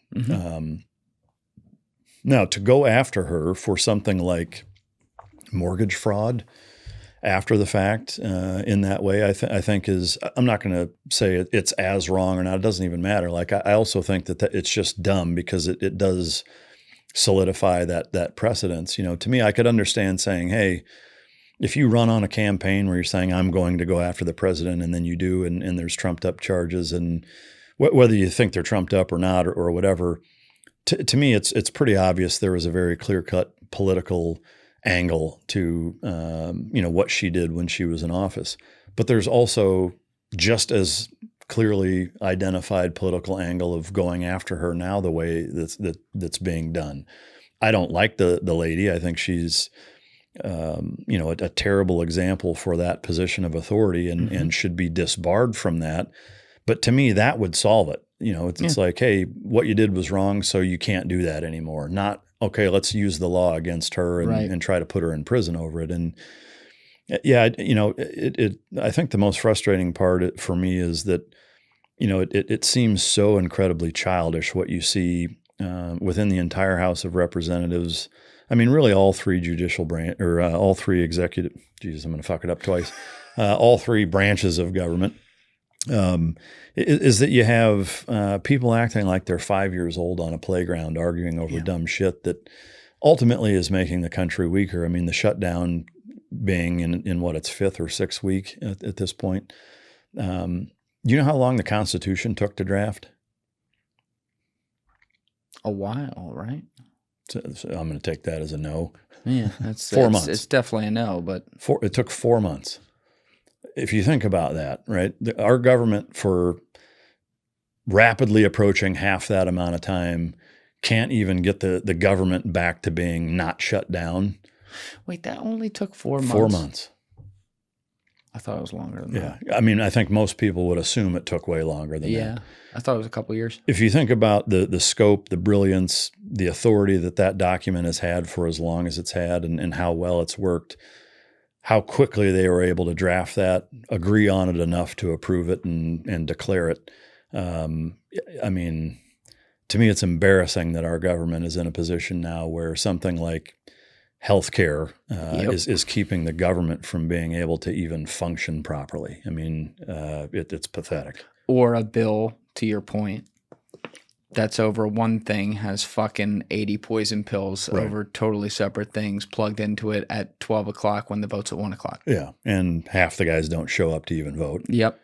Now, to go after her for something like mortgage fraud after the fact in that way, I think is, I'm not going to say it's as wrong or not. It doesn't even matter. Like, I also think that it's just dumb, because it does solidify that precedence. To me, I could understand saying, hey, if you run on a campaign where you're saying, I'm going to go after the president, and then you do, and there's trumped up charges, and whether you think they're trumped up or not, or whatever, to me, it's pretty obvious there was a very clear-cut political angle to what she did when she was in office. But there's also just as clearly identified political angle of going after her now the way that's being done. I don't like the lady. I think she's a terrible example for that position of authority, and should be disbarred from that. But to me, that would solve it. It's like, hey, what you did was wrong, so you can't do that anymore. Not, okay, let's use the law against her and try to put her in prison over it. And I think the most frustrating part for me is that, it seems so incredibly childish what you see within the entire House of Representatives. I mean, really all three judicial branch, or all three executive, Jesus, I'm going to fuck it up twice. All three branches of government. Is that you have people acting like they're 5 years old on a playground arguing over dumb shit that ultimately is making the country weaker. I mean, the shutdown being in what, its fifth or sixth week at this point. You know how long the Constitution took to draft? A while, right? So I'm going to take that as a no. Yeah, that's 4 months. It's definitely a no, but it took 4 months. If you think about that, right? Our government, for rapidly approaching half that amount of time, can't even get the government back to being not shut down. Wait, that only took 4 months? 4 months. I thought it was longer than that. I mean, I think most people would assume it took way longer than that. Yeah, I thought it was a couple of years. If you think about the scope, the brilliance, the authority that document has had for as long as it's had, and how well it's worked, how quickly they were able to draft that, agree on it enough to approve it and declare it. I mean, to me, it's embarrassing that our government is in a position now where something like healthcare is keeping the government from being able to even function properly. I mean, it's pathetic. Or a bill, to your point, that's over one thing has fucking 80 poison pills over totally separate things plugged into it at 12 o'clock when the vote's at 1 o'clock. Yeah, and half the guys don't show up to even vote. Yep.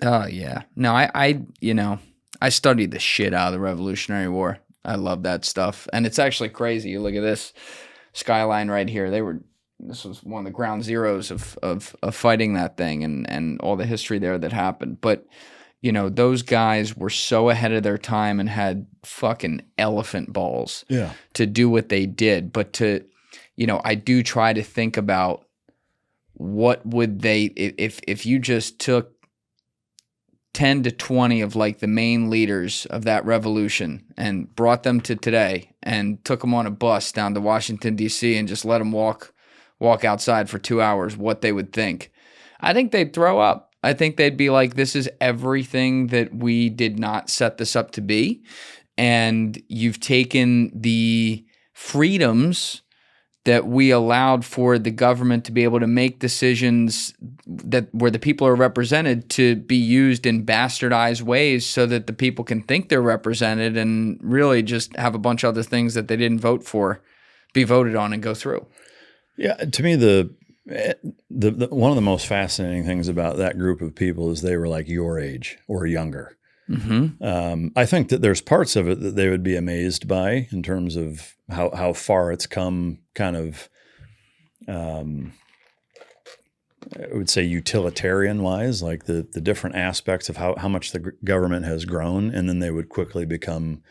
Yeah. No, I studied the shit out of the Revolutionary War. I love that stuff. And it's actually crazy. You look at this skyline right here. This was one of the ground zeros of fighting that thing and all the history there that happened. But, those guys were so ahead of their time and had fucking elephant balls to do what they did. But I do try to think about what would they, if you just took 10 to 20 of like the main leaders of that revolution and brought them to today and took them on a bus down to Washington, D.C. and just let them walk outside for 2 hours, what they would think. I think they'd throw up. I think they'd be like, this is everything that we did not set this up to be. And you've taken the freedoms that we allowed for the government to be able to make decisions that where the people are represented to be used in bastardized ways so that the people can think they're represented and really just have a bunch of other things that they didn't vote for be voted on and go through. Yeah, to me, the one of the most fascinating things about that group of people is they were like your age or younger. Mm-hmm. I think that there's parts of it that they would be amazed by in terms of how far it's come kind of, I would say utilitarian wise, like the different aspects of how much the government has grown. And then they would quickly become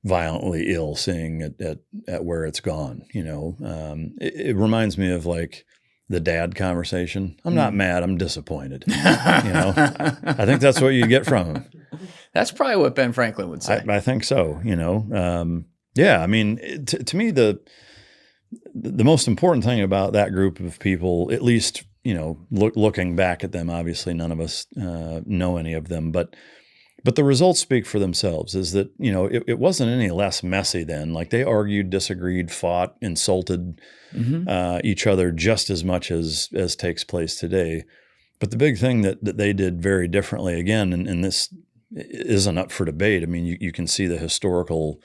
violently ill seeing at where it's gone. It reminds me of like the dad conversation. I'm not mad. I'm disappointed. I think that's what you get from him. That's probably what Ben Franklin would say. I think so. Yeah. I mean, to me, the most important thing about that group of people, at least, looking back at them, obviously none of us know any of them, but the results speak for themselves, is that, it wasn't any less messy then. Like they argued, disagreed, fought, insulted each other just as much as takes place today. But the big thing that they did very differently, again, and this isn't up for debate. I mean, you can see the historical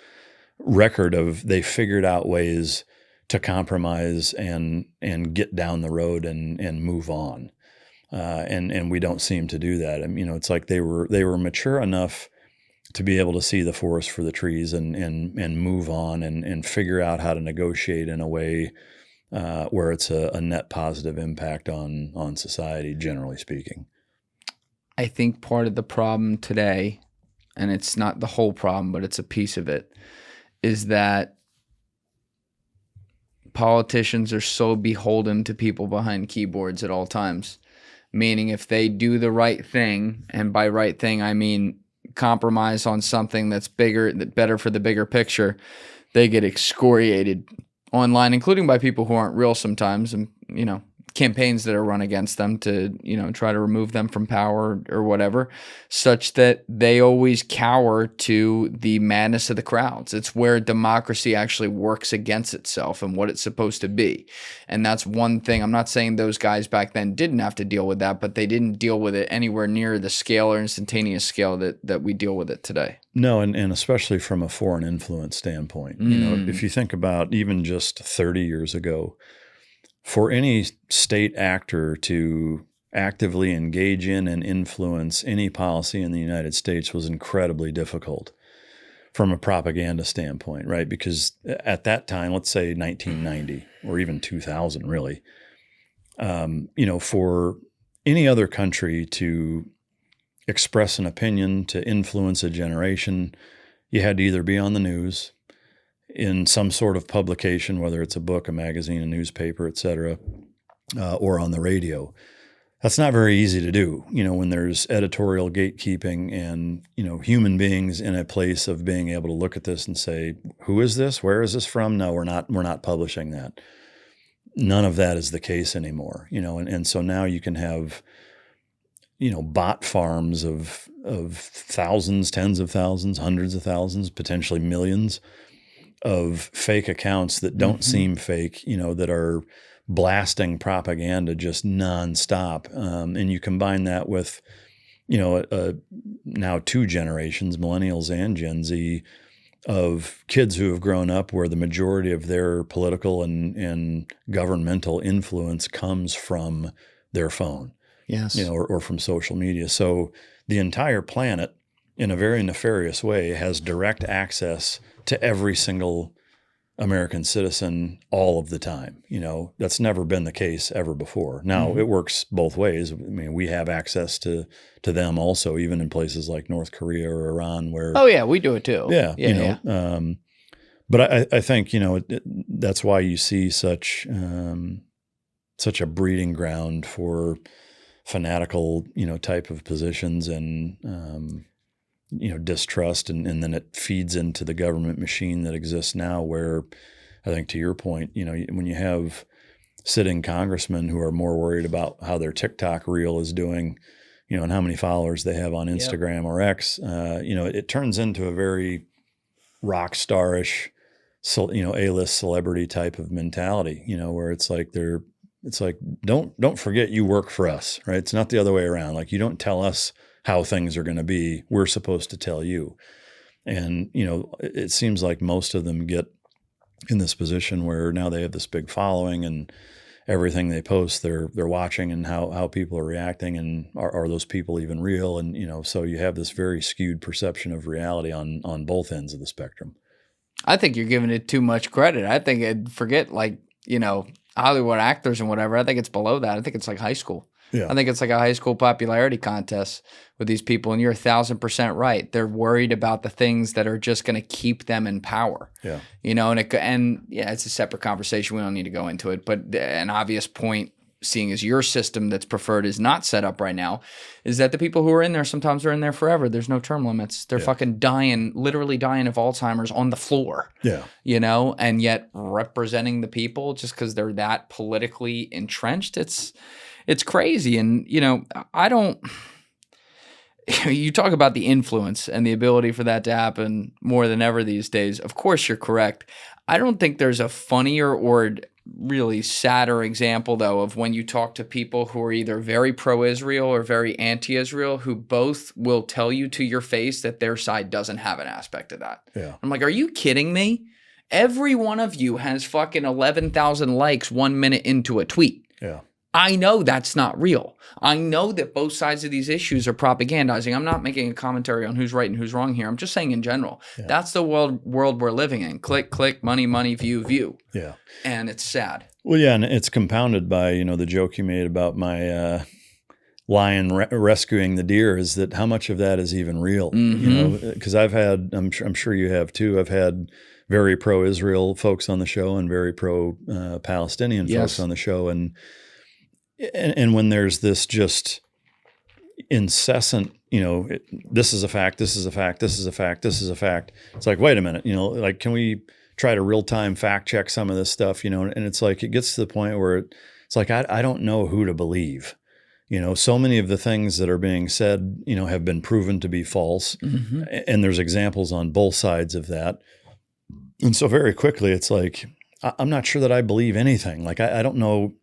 record of they figured out ways to compromise and get down the road and move on. And we don't seem to do that. It's like they were mature enough to be able to see the forest for the trees and move on and figure out how to negotiate in a way where it's a net positive impact on society, generally speaking. I think part of the problem today, and it's not the whole problem, but it's a piece of it, is that politicians are so beholden to people behind keyboards at all times. Meaning if they do the right thing, and by right thing I mean compromise on something that's better for the bigger picture, they get excoriated online, including by people who aren't real sometimes, and campaigns that are run against them to try to remove them from power or whatever, such that they always cower to the madness of the crowds. It's where democracy actually works against itself and what it's supposed to be. And that's one thing. I'm not saying those guys back then didn't have to deal with that, but they didn't deal with it anywhere near the scale or instantaneous scale that we deal with it today. No, and especially from a foreign influence standpoint. If you think about even just 30 years ago, for any state actor to actively engage in and influence any policy in the United States was incredibly difficult from a propaganda standpoint, right? Because at that time, let's say 1990 or even 2000, really, for any other country to express an opinion, to influence a generation, you had to either be on the news, in some sort of publication, whether it's a book, a magazine, a newspaper, et cetera, or on the radio. That's not very easy to do, when there's editorial gatekeeping and, human beings in a place of being able to look at this and say, who is this? Where is this from? No, we're not publishing that. None of that is the case anymore, and so now you can have, bot farms of thousands, tens of thousands, hundreds of thousands, potentially millions of fake accounts that don't seem fake, that are blasting propaganda just nonstop. And you combine that with, now 2 generations, millennials and Gen Z, of kids who have grown up where the majority of their political and governmental influence comes from their phone. Yes. Or from social media. So the entire planet, in a very nefarious way, has direct access to every single American citizen all of the time. That's never been the case ever before. Now, it works both ways. I mean, we have access to them also, even in places like North Korea or Iran where... Oh, yeah, we do it too. Yeah. But I think, that's why you see such a breeding ground for fanatical, type of positions and, distrust. And then it feeds into the government machine that exists now where I think to your point, when you have sitting congressmen who are more worried about how their TikTok reel is doing, and how many followers they have on Instagram or X, it turns into a very rock starish, A-list celebrity type of mentality, where it's like don't forget you work for us, right? It's not the other way around. Like, you don't tell us how things are going to be. We're supposed to tell you. And, it seems like most of them get in this position where now they have this big following and everything they post, they're watching and how people are reacting and are those people even real? And, so you have this very skewed perception of reality on both ends of the spectrum. I think you're giving it too much credit. I think forget Hollywood actors and whatever. I think it's below that. I think it's like high school. Yeah. I think it's like a high school popularity contest with these people, and you're 1,000% right. They're worried about the things that are just going to keep them in power. Yeah. It's a separate conversation. We don't need to go into it. But an obvious point, seeing as your system that's preferred is not set up right now, is that the people who are in there, sometimes they're in there forever. There's no term limits. They're fucking dying, literally dying of Alzheimer's on the floor. Yeah. And yet representing the people just because they're that politically entrenched, it's crazy. And, I don't – you talk about the influence and the ability for that to happen more than ever these days. Of course, you're correct. I don't think there's a funnier or really sadder example, though, of when you talk to people who are either very pro-Israel or very anti-Israel, who both will tell you to your face that their side doesn't have an aspect of that. Yeah. I'm like, are you kidding me? Every one of you has fucking 11,000 likes 1 minute into a tweet. Yeah. I know that's not real. I know that both sides of these issues are propagandizing. I'm not making a commentary on who's right and who's wrong here. I'm just saying in general. Yeah. That's the world we're living in. Click, click, money, money, view, view. Yeah. And it's sad. Well, yeah, and it's compounded by, the joke you made about my lion rescuing the deer, is that how much of that is even real? Because I've had, I'm sure you have too, I've had very pro-Israel folks on the show and very pro-Palestinian folks on the show. And when there's this just incessant, this is a fact, this is a fact, this is a fact, this is a fact. It's like, wait a minute, can we try to real-time fact check some of this stuff, and it's like, it gets to the point where it's like, I don't know who to believe. So many of the things that are being said, have been proven to be false. Mm-hmm. And there's examples on both sides of that. And so very quickly, it's like, I'm not sure that I believe anything. Like, I don't know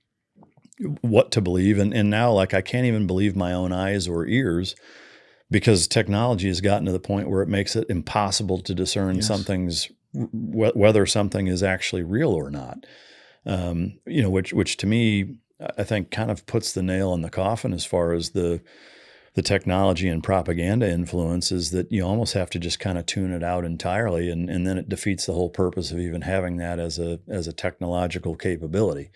what to believe. And now, like, I can't even believe my own eyes or ears, because technology has gotten to the point where it makes it impossible to discern whether something is actually real or not. Which to me, I think kind of puts the nail in the coffin as far as the technology and propaganda influence, is that you almost have to just kind of tune it out entirely. And then it defeats the whole purpose of even having that as a technological capability.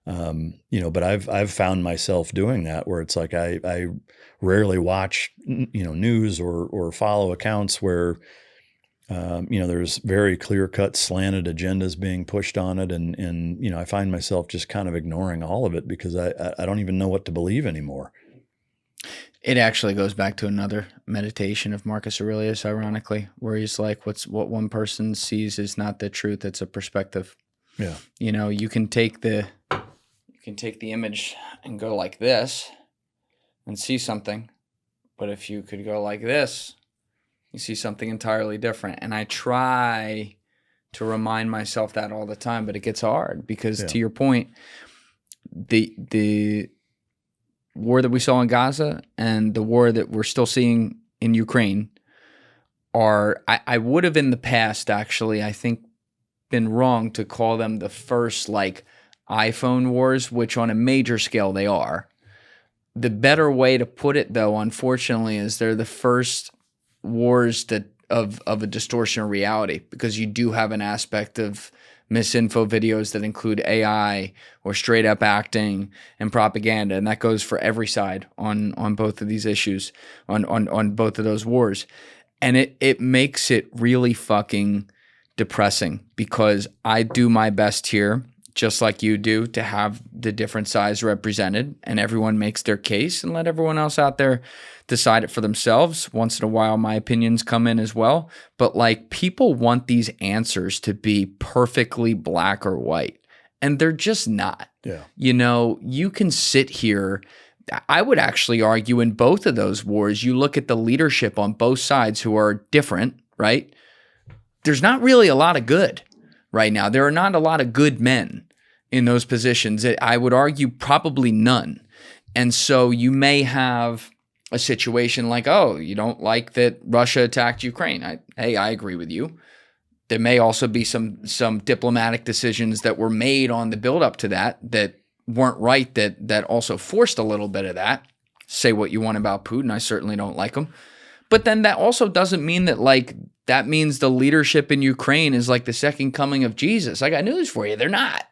But I've found myself doing that, where it's like, I rarely watch, news or follow accounts where There's very clear-cut slanted agendas being pushed on it. And I find myself just kind of ignoring all of it because I don't even know what to believe anymore. It actually goes back to another meditation of Marcus Aurelius, ironically, where he's like, what one person sees is not the truth, it's a perspective. Yeah. You can take the image and go like this and see something. But if you could go like this, you see something entirely different. And I try to remind myself that all the time, but it gets hard because to your point, the war that we saw in Gaza and the war that we're still seeing in Ukraine are, I would have in the past actually, I think, been wrong to call them the first like iPhone wars, which on a major scale they are. The better way to put it though, unfortunately, is they're the first wars of a distortion of reality, because you do have an aspect of misinfo videos that include AI or straight up acting and propaganda. And that goes for every side on both of these issues, on both of those wars. And it makes it really fucking depressing, because I do my best here, just like you do, to have the different sides represented, and everyone makes their case and let everyone else out there decide it for themselves. Once in a while, my opinions come in as well. But like, people want these answers to be perfectly black or white, and they're just not. Yeah. You can sit here. I would actually argue in both of those wars, you look at the leadership on both sides who are different, right? There's not really a lot of good right now. There are not a lot of good men in those positions. I would argue probably none. And so you may have a situation like, oh, you don't like that Russia attacked Ukraine. I agree with you. There may also be some diplomatic decisions that were made on the buildup to that weren't right, that also forced a little bit of that. Say what you want about Putin. I certainly don't like him. But then that also doesn't mean that means the leadership in Ukraine is like the second coming of Jesus. I got news for you. They're not,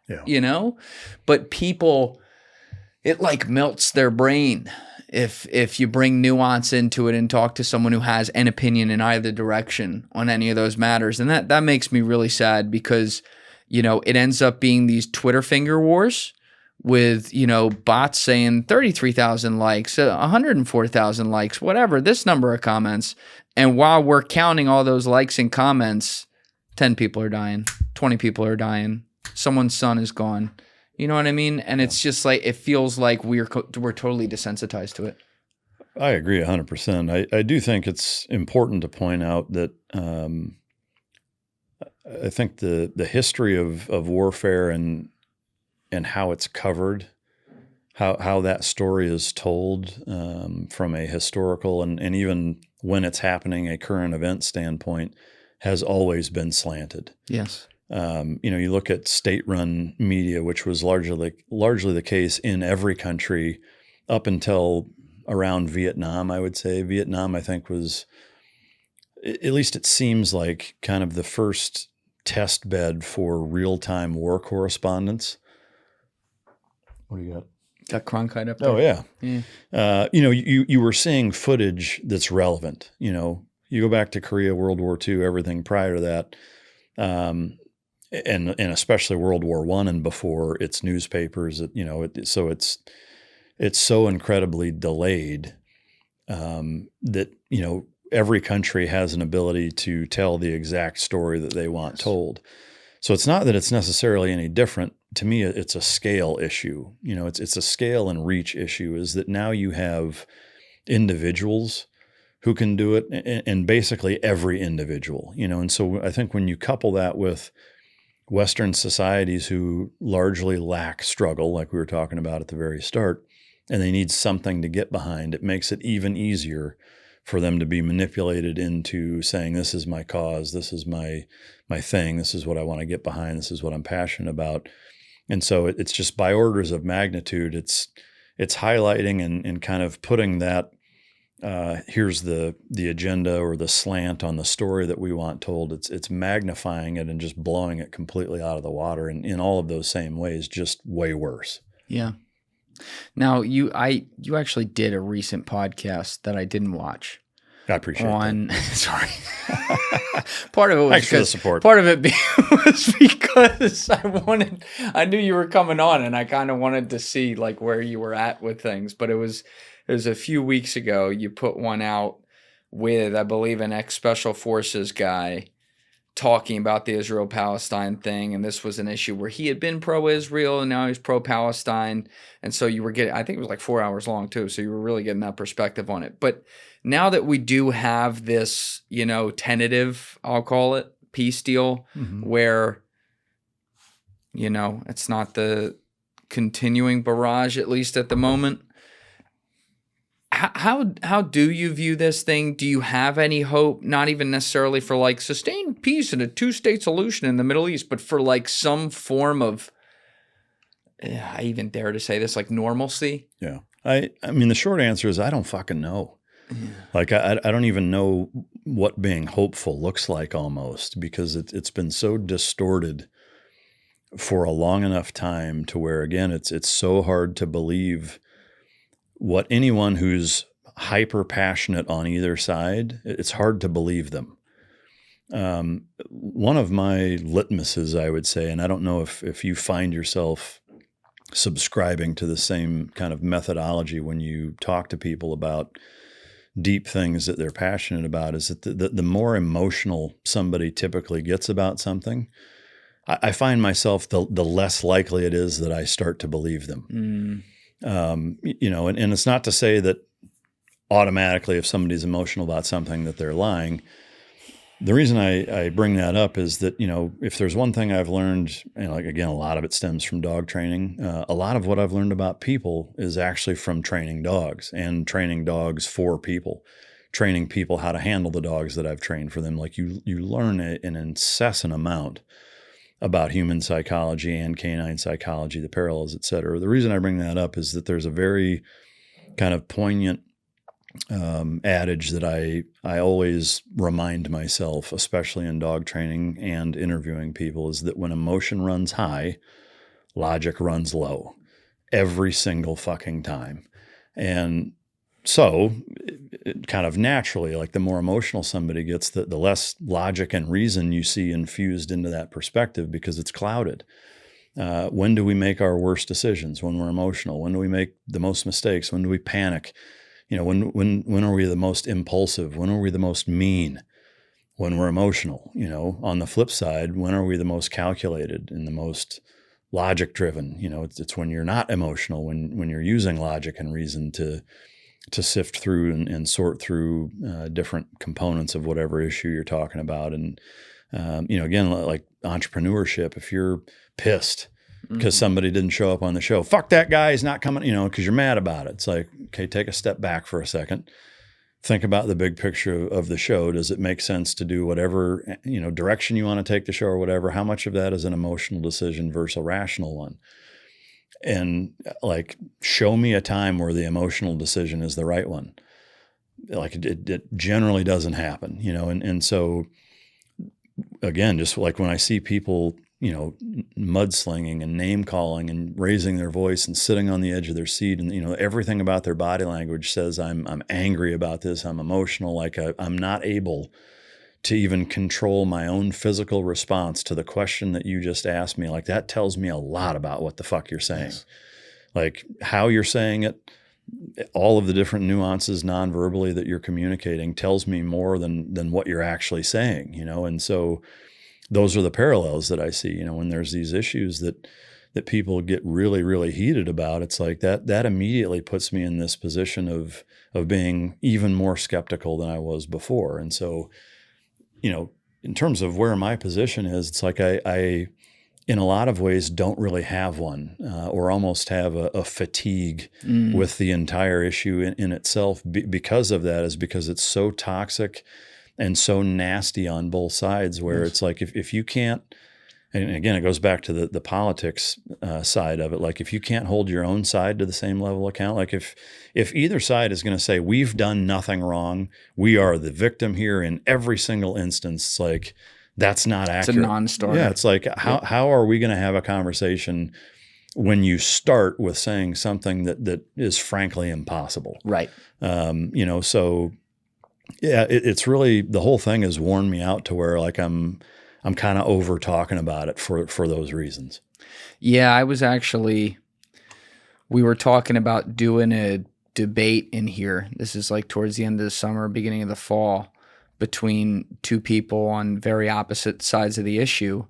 But people, it like melts their brain if you bring nuance into it and talk to someone who has an opinion in either direction on any of those matters. And that makes me really sad, because, it ends up being these Twitter finger wars with, bots saying 33,000 likes, 104,000 likes, whatever, this number of comments. And while we're counting all those likes and comments, 10 people are dying, 20 people are dying, someone's son is gone. You know what I mean? And it's just like, it feels like we're totally desensitized to it. I agree 100%. I do think it's important to point out that I think the history of warfare and how it's covered, how that story is told from a historical and even when it's happening, a current event standpoint, has always been slanted. Yes. You look at state-run media, which was largely the case in every country up until around Vietnam, I would say. Vietnam, I think, was, at least it seems like, kind of the first test bed for real-time war correspondence. What do you got? Got Cronkite up there. Oh, yeah. You were seeing footage that's relevant. You go back to Korea, World War II, everything prior to that, and especially World War I and before, it's newspapers. So it's so incredibly delayed that every country has an ability to tell the exact story that they want told. So it's not that it's necessarily any different. To me, it's a scale issue. It's a scale and reach issue, is that now you have individuals who can do it, and basically every individual, and so I think when you couple that with Western societies who largely lack struggle, like we were talking about at the very start, and they need something to get behind, it makes it even easier for them to be manipulated into saying, this is my cause, this is my thing, this is what I want to get behind, this is what I'm passionate about. And so it's just by orders of magnitude, it's highlighting and kind of putting that, here's the agenda or the slant on the story that we want told. It's magnifying it and just blowing it completely out of the water, and in all of those same ways, just way worse. Yeah. Now you actually did a recent podcast that I didn't watch, I appreciate that. Sorry. Part of it was thanks for the support. Part of it was because I knew you were coming on, and I kind of wanted to see like where you were at with things. But it was a few weeks ago. You put one out with, I believe, an ex-Special Forces guy talking about the Israel-Palestine thing, and this was an issue where he had been pro-Israel and now he's pro-Palestine, and so you were getting, I think it was like 4 hours long too, so you were really getting that perspective on it. But now that we do have this, tentative, I'll call it, peace deal, where, it's not the continuing barrage, at least at the moment, how do you view this thing? Do you have any hope, not even necessarily for like sustained peace and a two-state solution in the Middle East, but for like some form of, I even dare to say this, like normalcy? Yeah. I mean, the short answer is I don't fucking know. Yeah. Like, I don't even know what being hopeful looks like almost, because it's been so distorted for a long enough time to where, again, it's so hard to believe what anyone who's hyper passionate on either side, it's hard to believe them. One of my litmuses, I would say, and I don't know if you find yourself subscribing to the same kind of methodology when you talk to people about deep things that they're passionate about, is that the more emotional somebody typically gets about something, I find myself the less likely it is that I start to believe them. And it's not to say that automatically if somebody's emotional about something that they're lying. The reason I bring that up is that, if there's one thing I've learned, and like, again, a lot of it stems from dog training. A lot of what I've learned about people is actually from training dogs and training dogs for people, training people how to handle the dogs that I've trained for them. Like you learn an incessant amount about human psychology and canine psychology, the parallels, et cetera. The reason I bring that up is that there's a very kind of poignant adage that I always remind myself, especially in dog training and interviewing people, is that when emotion runs high, logic runs low every single fucking time. And so it kind of naturally, like the more emotional somebody gets, the less logic and reason you see infused into that perspective because it's clouded. When do we make our worst decisions? When we're emotional? When do we make the most mistakes? When do we panic? When are we the most impulsive? When are we the most mean? When we're emotional. On the flip side, when are we the most calculated and the most logic driven? It's when you're not emotional, when you're using logic and reason to sift through and sort through different components of whatever issue you're talking about. And, again, like entrepreneurship, if you're pissed because somebody didn't show up on the show, fuck that guy, he's not coming, because you're mad about it. It's like, okay, take a step back for a second. Think about the big picture of the show. Does it make sense to do whatever, direction you want to take the show or whatever? How much of that is an emotional decision versus a rational one? And like, show me a time where the emotional decision is the right one. Like it generally doesn't happen, and so again, just like when I see people, mudslinging and name calling and raising their voice and sitting on the edge of their seat, and everything about their body language says I'm angry about this, I'm emotional, like I'm not able to even control my own physical response to the question that you just asked me. Like that tells me a lot about what the fuck you're saying. Yes. Like how you're saying it, all of the different nuances non-verbally that you're communicating tells me more than what you're actually saying, and so those are the parallels that I see, when there's these issues that people get really, really heated about. It's like that immediately puts me in this position of being even more skeptical than I was before. And so, in terms of where my position is, it's like I in a lot of ways don't really have one, or almost have a fatigue with the entire issue in itself because of that, is because it's so toxic and so nasty on both sides, where it's like if you can't, and again, it goes back to the politics side of it. Like if you can't hold your own side to the same level of account, like if either side is going to say we've done nothing wrong, we are the victim here in every single instance, it's like that's not accurate. It's a non-starter. Yeah, it's like how are we going to have a conversation when you start with saying something that is frankly impossible? Right. So Yeah, it's really, the whole thing has worn me out to where like I'm kind of over talking about it for those reasons. Yeah, we were talking about doing a debate in here. This is like towards the end of the summer, beginning of the fall, between two people on very opposite sides of the issue.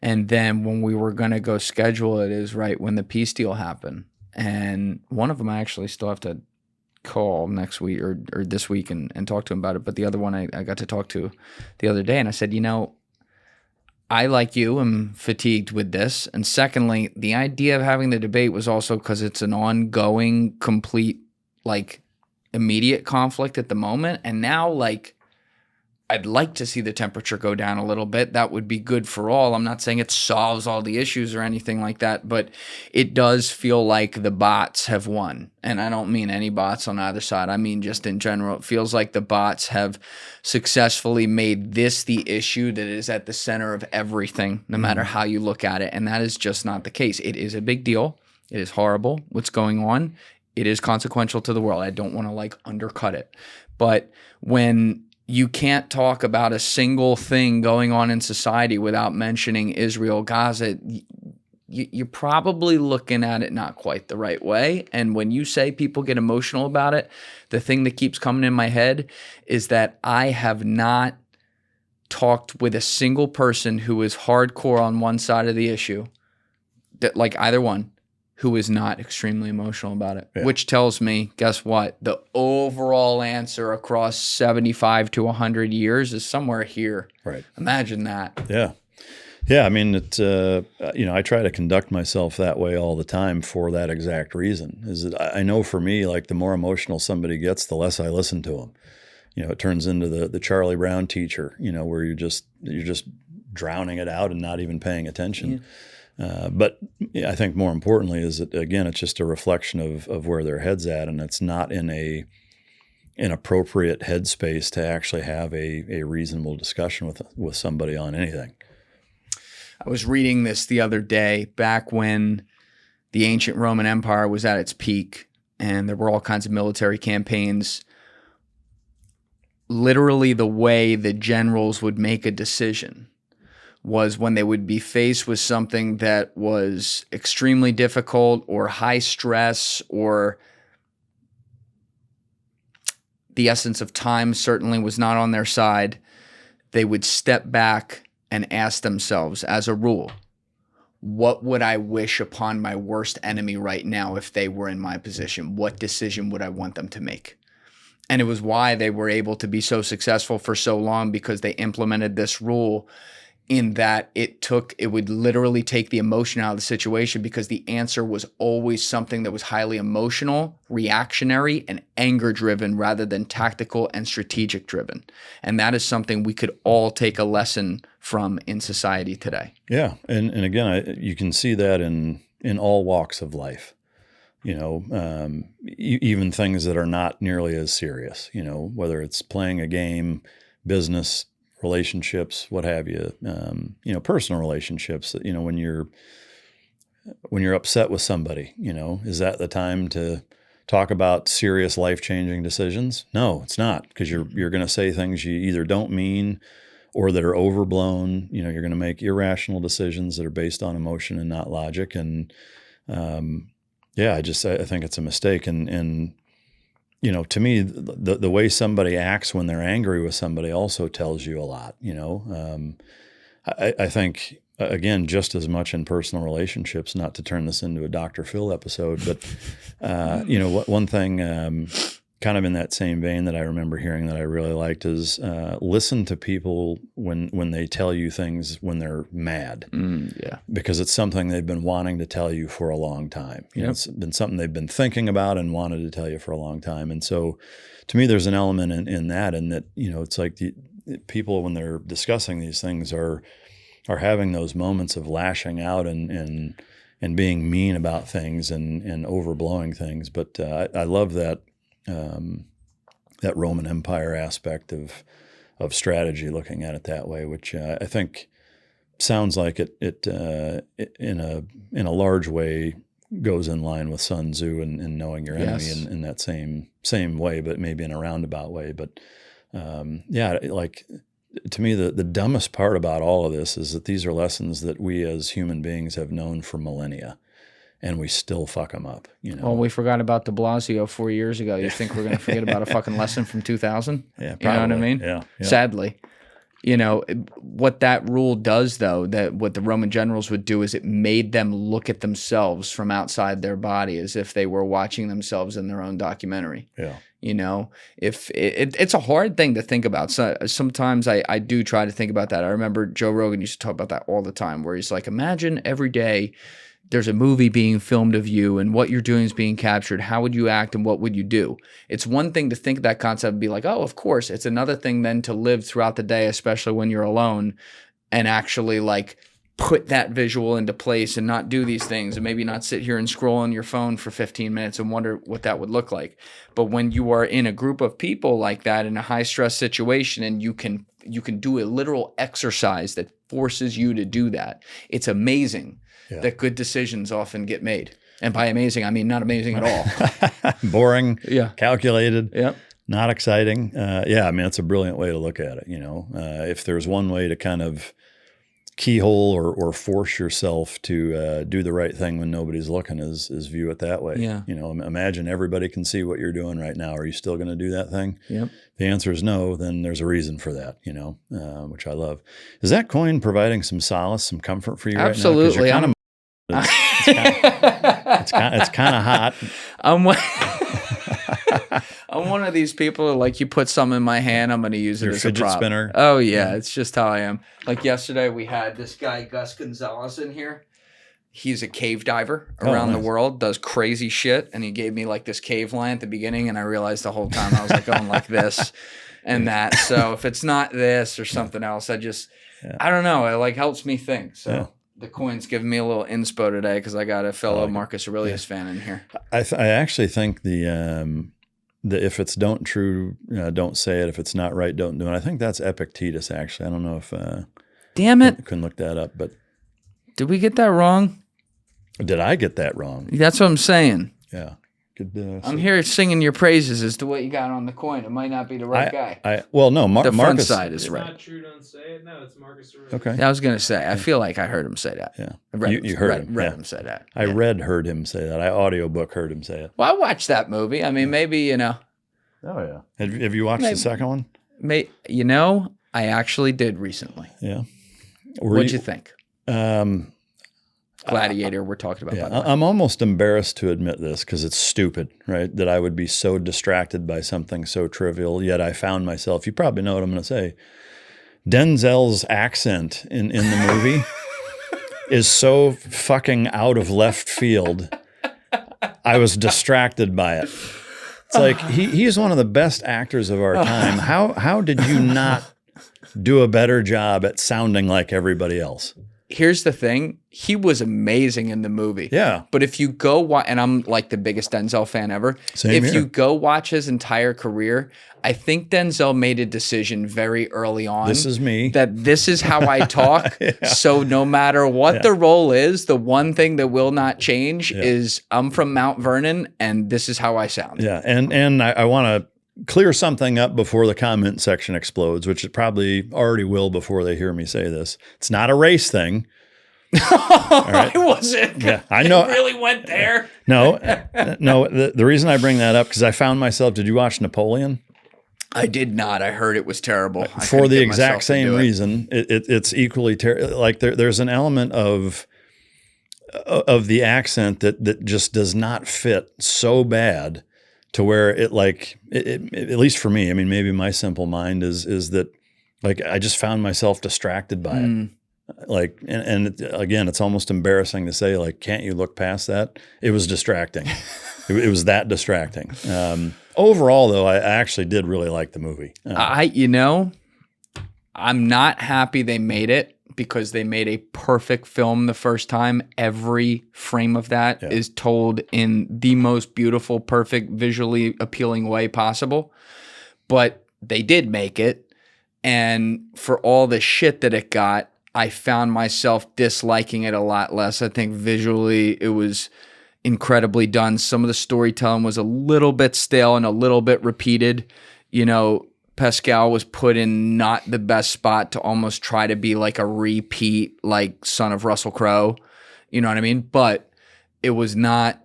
And then when we were going to go schedule it is right when the peace deal happened. And one of them I actually still have to call next week or this week and talk to him about it. But the other one I got to talk to the other day, and I said, I, like you, am fatigued with this. And secondly, the idea of having the debate was also because it's an ongoing, complete, like, immediate conflict at the moment. And now, like, I'd like to see the temperature go down a little bit. That would be good for all. I'm not saying it solves all the issues or anything like that, but it does feel like the bots have won. And I don't mean any bots on either side. I mean just in general. It feels like the bots have successfully made this the issue that is at the center of everything, no matter how you look at it. And that is just not the case. It is a big deal. It is horrible what's going on. It is consequential to the world. I don't want to like undercut it. But when you can't talk about a single thing going on in society without mentioning Israel, Gaza, you're probably looking at it not quite the right way. And when you say people get emotional about it, the thing that keeps coming in my head is that I have not talked with a single person who is hardcore on one side of the issue, that like either one, who is not extremely emotional about it, which tells me, guess what? The overall answer across 75 to 100 years is somewhere here. Right. Imagine that. Yeah. Yeah. I mean, I try to conduct myself that way all the time for that exact reason, is that I know for me, like the more emotional somebody gets, the less I listen to them. It turns into the Charlie Brown teacher, where you're just drowning it out and not even paying attention. Yeah. But I think more importantly is that, again, it's just a reflection of where their head's at, and it's not in an appropriate headspace to actually have a reasonable discussion with somebody on anything. I was reading this the other day, back when the ancient Roman Empire was at its peak, and there were all kinds of military campaigns. Literally, the way the generals would make a decision was when they would be faced with something that was extremely difficult or high stress, or the essence of time certainly was not on their side, they would step back and ask themselves, as a rule, what would I wish upon my worst enemy right now if they were in my position? What decision would I want them to make? And it was why they were able to be so successful for so long, because they implemented this rule in that it would literally take the emotion out of the situation, because the answer was always something that was highly emotional, reactionary, and anger driven rather than tactical and strategic driven. And that is something we could all take a lesson from in society today. Yeah. And again, you can see that in all walks of life, even things that are not nearly as serious, whether it's playing a game, business, relationships, what have you, personal relationships, that, when you're upset with somebody, is that the time to talk about serious life-changing decisions? No, it's not, because you're going to say things you either don't mean or that are overblown. You're going to make irrational decisions that are based on emotion and not logic. And I think it's a mistake. And to me, the way somebody acts when they're angry with somebody also tells you a lot. I think, again, just as much in personal relationships, not to turn this into a Dr. Phil episode, but, one thing kind of in that same vein that I remember hearing that I really liked is listen to people when they tell you things when they're mad. Because it's something they've been wanting to tell you for a long time. It's been something they've been thinking about and wanted to tell you for a long time. And so to me, there's an element in that, and that, it's like the people, when they're discussing these things, are having those moments of lashing out and being mean about things and overblowing things. But I love that Roman Empire aspect of strategy, looking at it that way, which I think sounds like it in a large way goes in line with Sun Tzu and knowing your enemy in that same way, but maybe in a roundabout way. But Like to me, the dumbest part about all of this is that these are lessons that we as human beings have known for millennia. And we still fuck them up, you know. Well, we forgot about de Blasio 4 years ago. You think we're going to forget about a fucking lesson from 2000? Yeah, probably. You know what I mean? Yeah. Sadly. You know, what that rule does, though, that what the Roman generals would do is it made them look at themselves from outside their body as if they were watching themselves in their own documentary. Yeah. You know, if it's a hard thing to think about. So sometimes I do try to think about that. I remember Joe Rogan used to talk about that all the time, where he's like, imagine every day there's a movie being filmed of you and what you're doing is being captured. How would you act and what would you do? It's one thing to think that concept and be like, oh, of course. It's another thing then to live throughout the day, especially when you're alone, and actually like put that visual into place and not do these things and maybe not sit here and scroll on your phone for 15 minutes and wonder what that would look like. But when you are in a group of people like that in a high stress situation and you can do a literal exercise that forces you to do that, it's amazing. Yeah. That good decisions often get made. And by amazing, I mean not amazing at all. Boring, calculated, not exciting. I mean, that's a brilliant way to look at it, you know. If there's one way to kind of keyhole or force yourself to do the right thing when nobody's looking is view it that way. Yeah. You know, imagine everybody can see what you're doing right now. Are you still going to do that thing? Yep. If the answer is no, then there's a reason for that, you know, which I love. Is that coin providing some solace, some comfort for you Absolutely. right now? It's kind of hot. I'm one of these people like you put something in my hand, I'm going to use it as a prop. Fidget spinner. Oh yeah, it's just how I am. Like yesterday, we had this guy Gus Gonzalez in here. He's a cave diver around the world, does crazy shit, and he gave me like this cave line at the beginning, and I realized the whole time I was like going like this and that. So if it's not this or something else, I don't know. It like helps me think. So. Yeah. The coin's giving me a little inspo today because I got a fellow Marcus Aurelius fan in here. I actually think the if it's don't say it. If it's not right, don't do it. I think that's Epictetus. Actually, I don't know if damn it, you can look that up. But did we get that wrong? Did I get that wrong? That's what I'm saying. Yeah. I'm here singing your praises as to what you got on the coin. It might not be the right guy. No, the Marcus, front side is right. It's not true, don't say it. No, it's Marcus Aurelius. Okay. Yeah, I was going to say, I feel like I heard him say that. Yeah. You heard him say that. I heard him say that. I audiobook heard him say it. Well, I watched that movie. I mean, maybe, you know. Oh, yeah. Have you watched the second one? You know, I actually did recently. Yeah. What'd you think? Gladiator, we're talking about. Yeah, I'm almost embarrassed to admit this because it's stupid, right? That I would be so distracted by something so trivial. Yet I found myself, you probably know what I'm going to say, Denzel's accent in the movie is so fucking out of left field. I was distracted by it. It's like he's one of the best actors of our time. How did you not do a better job at sounding like everybody else? Here's the thing. He was amazing in the movie. Yeah. But if you go watch, and I'm like the biggest Denzel fan ever. Same here. You go watch his entire career, I think Denzel made a decision very early on. This is me. That this is how I talk. So no matter what the role is, the one thing that will not change is I'm from Mount Vernon and this is how I sound. Yeah. And I want to clear something up before the comment section explodes, which it probably already will before they hear me say this. It's not a race thing. Right? It wasn't. Yeah, I know. It really went there. No. The reason I bring that up, because I found myself, did you watch Napoleon? I did not. I heard it was terrible. For the exact same reason. It's equally terrible. Like there's an element of the accent that just does not fit so bad to where it at least for me, I mean, maybe my simple mind is that like I just found myself distracted by it. Like, and again, it's almost embarrassing to say, like, can't you look past that? It was distracting. it was that distracting. Overall, though, I actually did really like the movie. I'm not happy they made it because they made a perfect film the first time. Every frame of that is told in the most beautiful, perfect, visually appealing way possible. But they did make it. And for all the shit that it got, I found myself disliking it a lot less. I think visually it was incredibly done. Some of the storytelling was a little bit stale and a little bit repeated. You know, Pascal was put in not the best spot to almost try to be like a repeat, like Son of Russell Crowe. You know what I mean? But it was not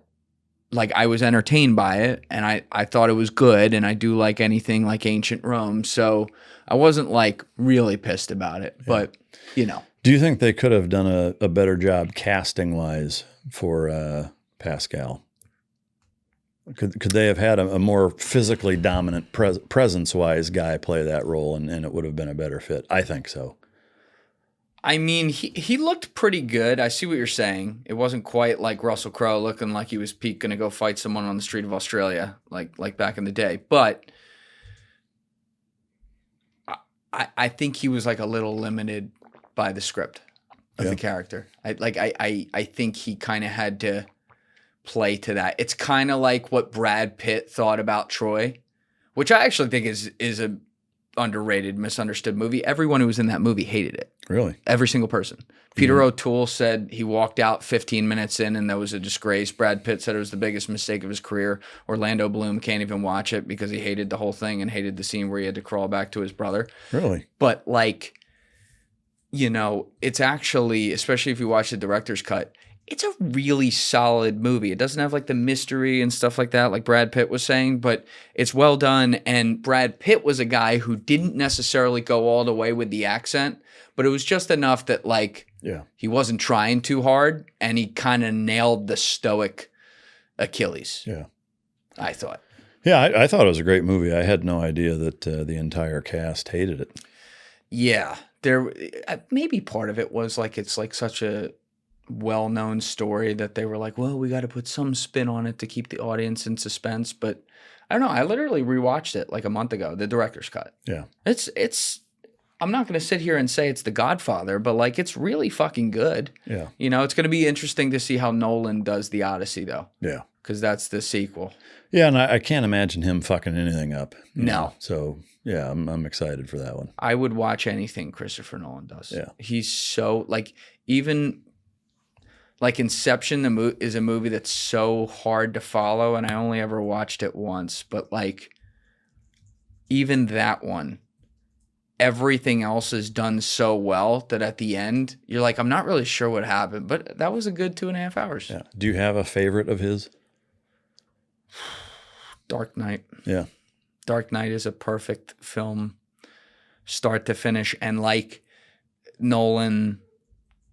like I was entertained by it, and I thought it was good, and I do like anything like ancient Rome. So I wasn't like really pissed about it, but you know. Do you think they could have done a better job casting wise for Pascal? Could they have had a more physically dominant presence-wise guy play that role, and it would have been a better fit? I think so. I mean, he looked pretty good. I see what you're saying. It wasn't quite like Russell Crowe looking like he was going to go fight someone on the street of Australia, like back in the day. But I think he was like a little limited by the script of the character. I think he kind of had to play to that. It's kind of like what Brad Pitt thought about Troy, which I actually think is a underrated, misunderstood movie. Everyone who was in that movie hated it. Really? Every single person. Peter O'Toole said he walked out 15 minutes in and that was a disgrace. Brad Pitt said it was the biggest mistake of his career. Orlando Bloom can't even watch it because he hated the whole thing and hated the scene where he had to crawl back to his brother. Really? But like, you know, it's actually, especially if you watch the director's cut, it's a really solid movie. It doesn't have like the mystery and stuff like that, like Brad Pitt was saying, but it's well done. And Brad Pitt was a guy who didn't necessarily go all the way with the accent, but it was just enough that like he wasn't trying too hard, and he kind of nailed the stoic Achilles. Yeah, I thought. Yeah, I thought it was a great movie. I had no idea that the entire cast hated it. Yeah, there maybe part of it was like it's like such a well-known story that they were like, well, we got to put some spin on it to keep the audience in suspense. But I don't know. I literally rewatched it like a month ago, the director's cut. Yeah. It's I'm not going to sit here and say it's The Godfather, but like it's really fucking good. Yeah. You know, it's going to be interesting to see how Nolan does The Odyssey though. Yeah. Because that's the sequel. Yeah, and I can't imagine him fucking anything up. No. So yeah, I'm excited for that one. I would watch anything Christopher Nolan does. Yeah. He's so like even like Inception is a movie that's so hard to follow, and I only ever watched it once. But like even that one, everything else is done so well that at the end you're like, I'm not really sure what happened, but that was a good 2.5 hours. Yeah. Do you have a favorite of his? Dark Knight. Yeah. Dark Knight is a perfect film, start to finish, and like Nolan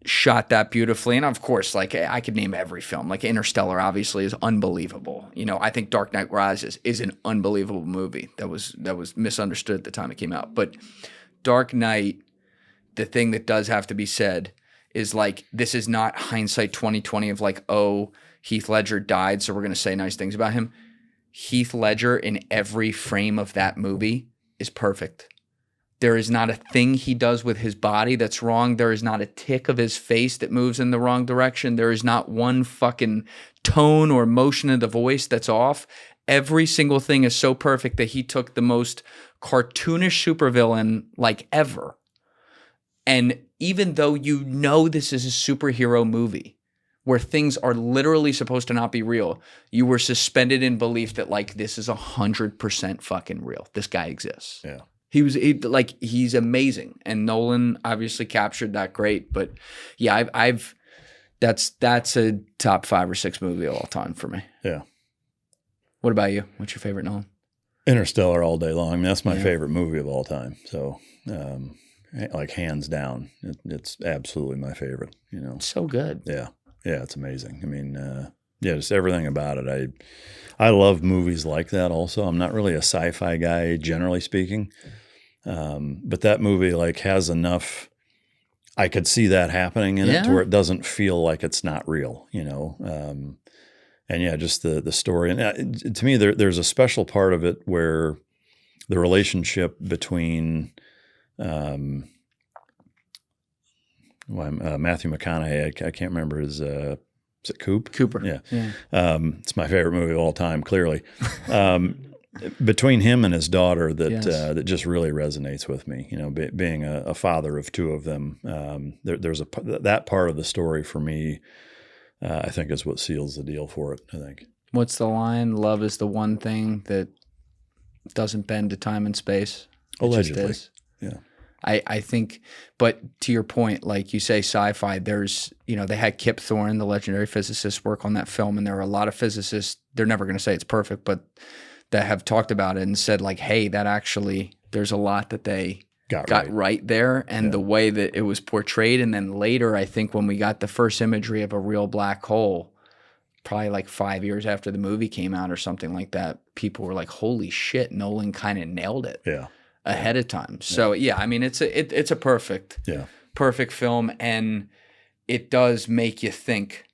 shot that beautifully. And of course, like I could name every film. Like Interstellar obviously is unbelievable. You know, I think Dark Knight Rises is an unbelievable movie that was misunderstood at the time it came out. But Dark Knight, the thing that does have to be said is like, this is not hindsight 2020 of like, oh, Heath Ledger died, so we're going to say nice things about him. Heath Ledger in every frame of that movie is perfect. There is not a thing he does with his body that's wrong. There is not a tick of his face that moves in the wrong direction. There is not one fucking tone or motion of the voice that's off. Every single thing is so perfect that he took the most cartoonish supervillain like ever. And even though you know this is a superhero movie where things are literally supposed to not be real, you were suspended in belief that like this is 100% fucking real. This guy exists. Yeah. He's amazing, and Nolan obviously captured that great. But yeah, that's a top 5 or 6 movie of all time for me. Yeah. What about you? What's your favorite Nolan? Interstellar all day long. I mean, that's my favorite movie of all time. So, like hands down, it's absolutely my favorite. You know, so good. Yeah, it's amazing. I mean, just everything about it. I love movies like that. Also, I'm not really a sci-fi guy, generally speaking. But that movie like has enough, I could see that happening in it to where it doesn't feel like it's not real, you know? And yeah, just the story. And to me, there's a special part of it where the relationship between Matthew McConaughey, I can't remember his, is it Cooper? Yeah. It's my favorite movie of all time, clearly. Between him and his daughter that just really resonates with me, you know, being a father of 2 of them. There's that part of the story for me, I think is what seals the deal for it, I think. What's the line? Love is the one thing that doesn't bend to time and space. Allegedly. Yeah. I think, but to your point, like you say, sci-fi, there's, they had Kip Thorne, the legendary physicist, work on that film. And there are a lot of physicists, they're never going to say it's perfect, but that have talked about it and said like, hey, that actually, there's a lot that they got right there. And the way that it was portrayed. And then later, I think when we got the first imagery of a real black hole, probably like 5 years after the movie came out or something like that, people were like, holy shit, Nolan kind of nailed it. Yeah. Ahead of time. So I mean, it's a perfect film, and it does make you think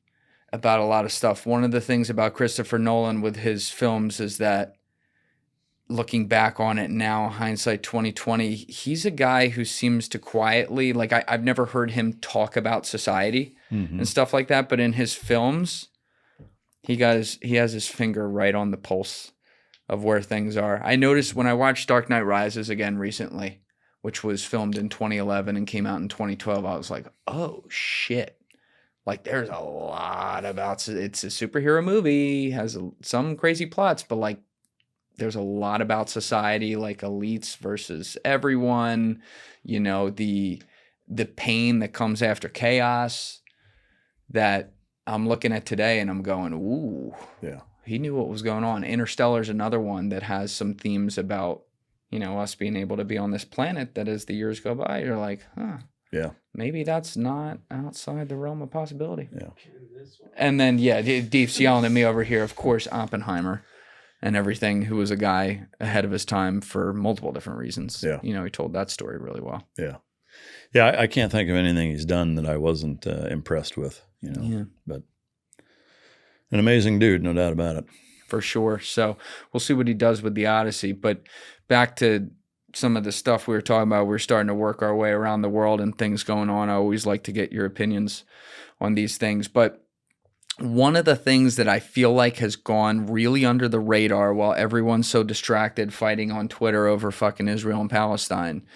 about a lot of stuff. One of the things about Christopher Nolan with his films is that, looking back on it now, hindsight 2020, he's a guy who seems to quietly, like I've never heard him talk about society and stuff like that, but in his films, he has his finger right on the pulse of where things are. I noticed when I watched Dark Knight Rises again recently, which was filmed in 2011 and came out in 2012, I was like, oh shit. Like there's a lot about, it's a superhero movie, has some crazy plots, but like there's a lot about society, like elites versus everyone, the pain that comes after chaos that I'm looking at today and I'm going, ooh. Yeah. He knew what was going on. Interstellar is another one that has some themes about, us being able to be on this planet that as the years go by, you're like, yeah, maybe that's not outside the realm of possibility. Yeah. And then, Deep's yelling at me over here, of course, Oppenheimer and everything, who was a guy ahead of his time for multiple different reasons. Yeah. He told that story really well. Yeah. Yeah, I can't think of anything he's done that I wasn't impressed with, but an amazing dude, no doubt about it. For sure. So we'll see what he does with the Odyssey. But back to some of the stuff we were talking about, we're starting to work our way around the world and things going on. I always like to get your opinions on these things. But one of the things that I feel like has gone really under the radar while everyone's so distracted fighting on Twitter over fucking Israel and Palestine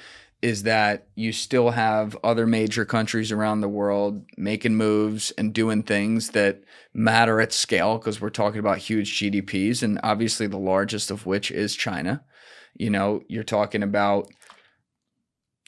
is that you still have other major countries around the world making moves and doing things that matter at scale, because we're talking about huge GDPs, and obviously the largest of which is China. You're talking about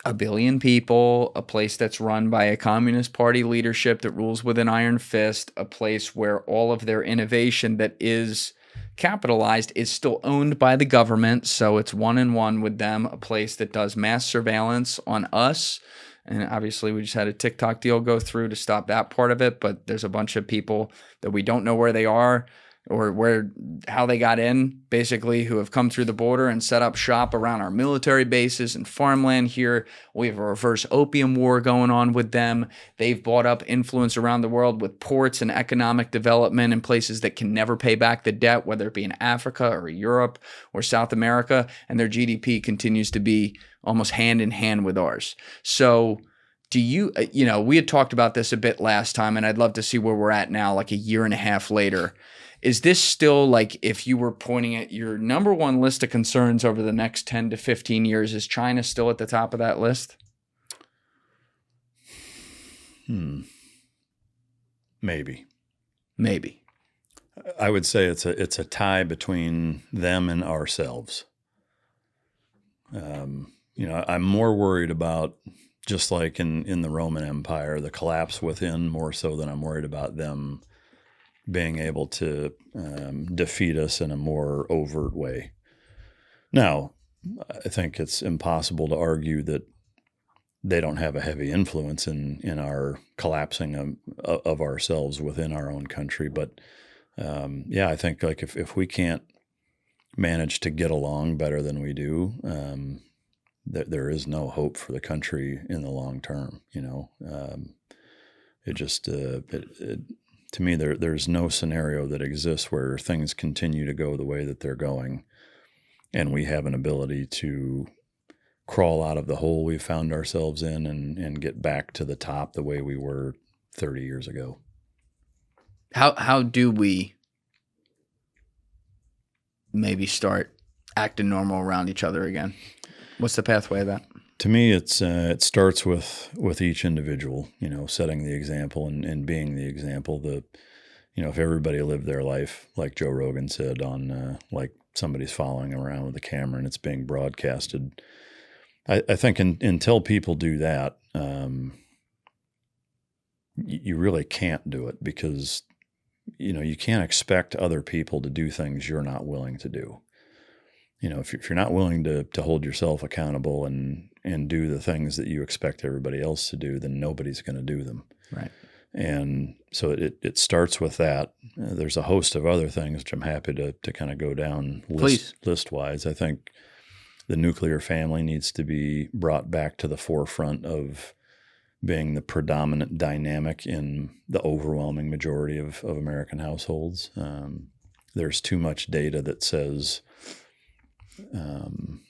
1 billion people, a place that's run by a communist party leadership that rules with an iron fist, a place where all of their innovation that is capitalized is still owned by the government, so it's 1-on-1 with them, a place that does mass surveillance on us. And obviously we just had a TikTok deal go through to stop that part of it, but there's a bunch of people that we don't know where they are or how they got in, basically, who have come through the border and set up shop around our military bases and farmland here. We have a reverse opium war going on with them. They've bought up influence around the world with ports and economic development in places that can never pay back the debt, whether it be in Africa or Europe or South America, and their GDP continues to be almost hand in hand with ours. So do you, we had talked about this a bit last time, and I'd love to see where we're at now, like a year and a half later. Is this still, like, if you were pointing at your number one list of concerns over the next 10 to 15 years, is China still at the top of that list? Maybe. Maybe. I would say it's a tie between them and ourselves. I'm more worried about, just like in the Roman Empire, the collapse within, more so than I'm worried about them being able to defeat us in a more overt way. Now, I think it's impossible to argue that they don't have a heavy influence in our collapsing of ourselves within our own country. But I think like if we can't manage to get along better than we do, there is no hope for the country in the long term. To me, there's no scenario that exists where things continue to go the way that they're going, and we have an ability to crawl out of the hole we found ourselves in and get back to the top the way we were 30 years ago. How do we maybe start acting normal around each other again? What's the pathway of that? To me, it starts with each individual, setting the example and being the example. If everybody lived their life, like Joe Rogan said, on like somebody's following around with a camera and it's being broadcasted, I think until people do that, you really can't do it, because you can't expect other people to do things you're not willing to do. If you're not willing to hold yourself accountable and do the things that you expect everybody else to do, then nobody's going to do them. Right. And so it starts with that. There's a host of other things which I'm happy to kind of go down list-wise. I think the nuclear family needs to be brought back to the forefront of being the predominant dynamic in the overwhelming majority of American households. There's too much data that says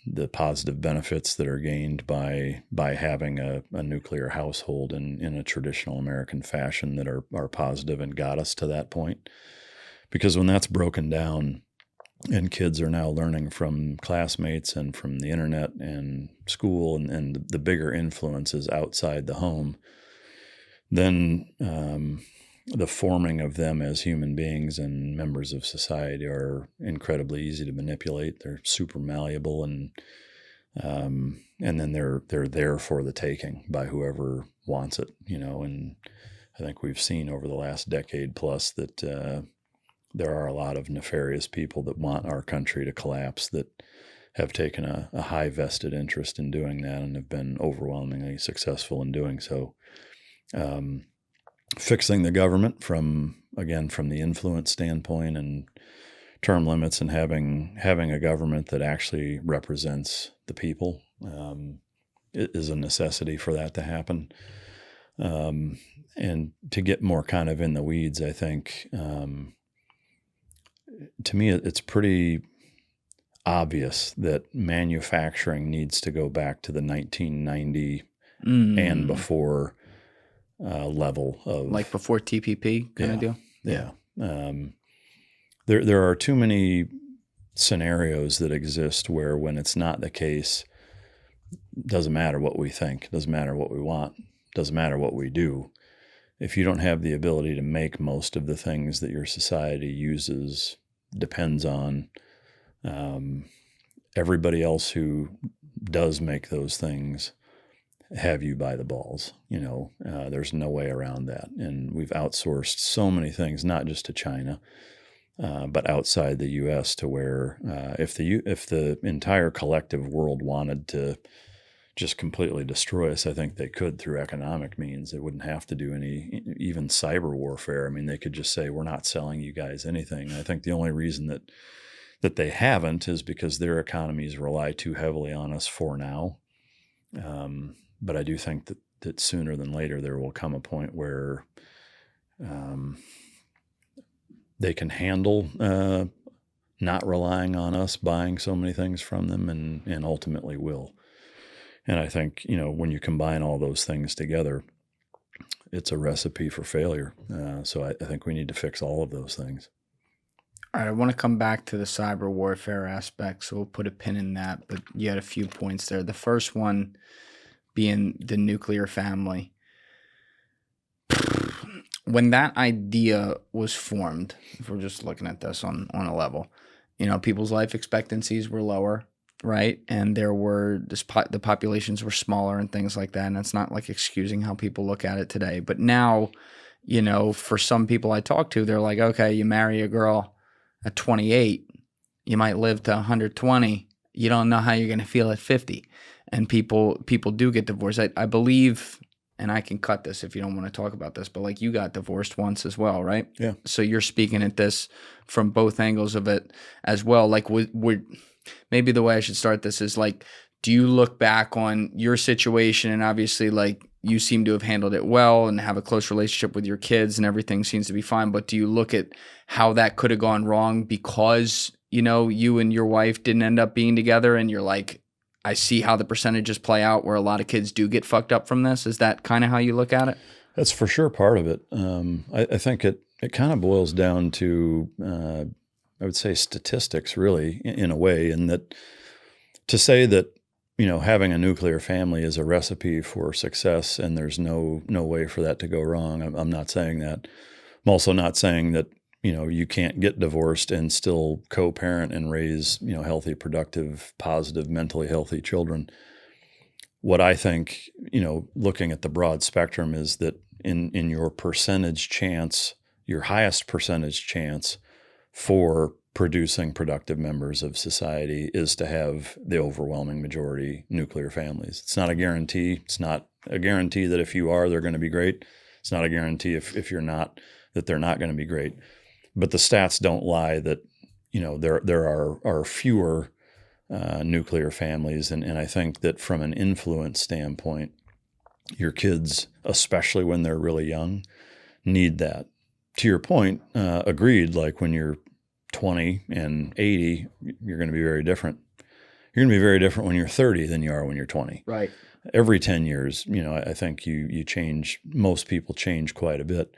the positive benefits that are gained by having a nuclear household in a traditional American fashion that are positive and got us to that point. Because when that's broken down and kids are now learning from classmates and from the internet and school and the bigger influences outside the home, then the forming of them as human beings and members of society are incredibly easy to manipulate. They're super malleable, and then they're there for the taking by whoever wants it, And I think we've seen over the last decade plus that there are a lot of nefarious people that want our country to collapse that have taken a high vested interest in doing that and have been overwhelmingly successful in doing so. Fixing the government from the influence standpoint and term limits, and having a government that actually represents the people is a necessity for that to happen. And to get more kind of in the weeds, I think, to me, it's pretty obvious that manufacturing needs to go back to the 1990 and before level of, like before TPP kind of deal. Yeah. There are too many scenarios that exist where, when it's not the case, doesn't matter what we think, doesn't matter what we want, doesn't matter what we do. If you don't have the ability to make most of the things that your society depends on, everybody else who does make those things have you by the balls. There's no way around that. And we've outsourced so many things, not just to China, but outside the U.S., to where if the entire collective world wanted to just completely destroy us, I think they could through economic means. They wouldn't have to do any, even cyber warfare. I mean, they could just say, we're not selling you guys anything. And I think the only reason that they haven't is because their economies rely too heavily on us for now. But I do think that sooner than later there will come a point where they can handle not relying on us buying so many things from them, and ultimately will. And I think, when you combine all those things together, it's a recipe for failure. So I think we need to fix all of those things. All right, I want to come back to the cyber warfare aspect, so we'll put a pin in that. But you had a few points there. The first one being the nuclear family. When that idea was formed, if we're just looking at this on a level, people's life expectancies were lower, right? And there were the populations were smaller and things like that. And it's not like excusing how people look at it today. But now, for some people I talk to, they're like, okay, you marry a girl at 28, you might live to 120. You don't know how you're going to feel at 50. And people do get divorced. I believe, and I can cut this if you don't want to talk about this, but like, you got divorced once as well, right? Yeah. So you're speaking at this from both angles of it as well. Like, maybe the way I should start this is like, do you look back on your situation, and obviously like you seem to have handled it well and have a close relationship with your kids and everything seems to be fine, but do you look at how that could have gone wrong because, you and your wife didn't end up being together, and you're like, I see how the percentages play out where a lot of kids do get fucked up from this? Is that kind of how you look at it? That's for sure part of it. I think it kind of boils down to, I would say, statistics, really, in a way, and that to say that, having a nuclear family is a recipe for success and there's no way for that to go wrong. I'm not saying that. I'm also not saying that, you can't get divorced and still co-parent and raise, healthy, productive, positive, mentally healthy children. what I think, looking at the broad spectrum, is that in your percentage chance, your highest percentage chance for producing productive members of society is to have the overwhelming majority nuclear families. It's not a guarantee. It's not a guarantee that if you are, they're going to be great. It's not a guarantee if you're not, that they're not going to be great. But the stats don't lie that, there are fewer nuclear families. And I think that from an influence standpoint, your kids, especially when they're really young, need that. To your point, agreed, like when you're 20 and 80, you're going to be very different. You're going to be very different when you're 30 than you are when you're 20. Right. Every 10 years, I think you change, most people change quite a bit.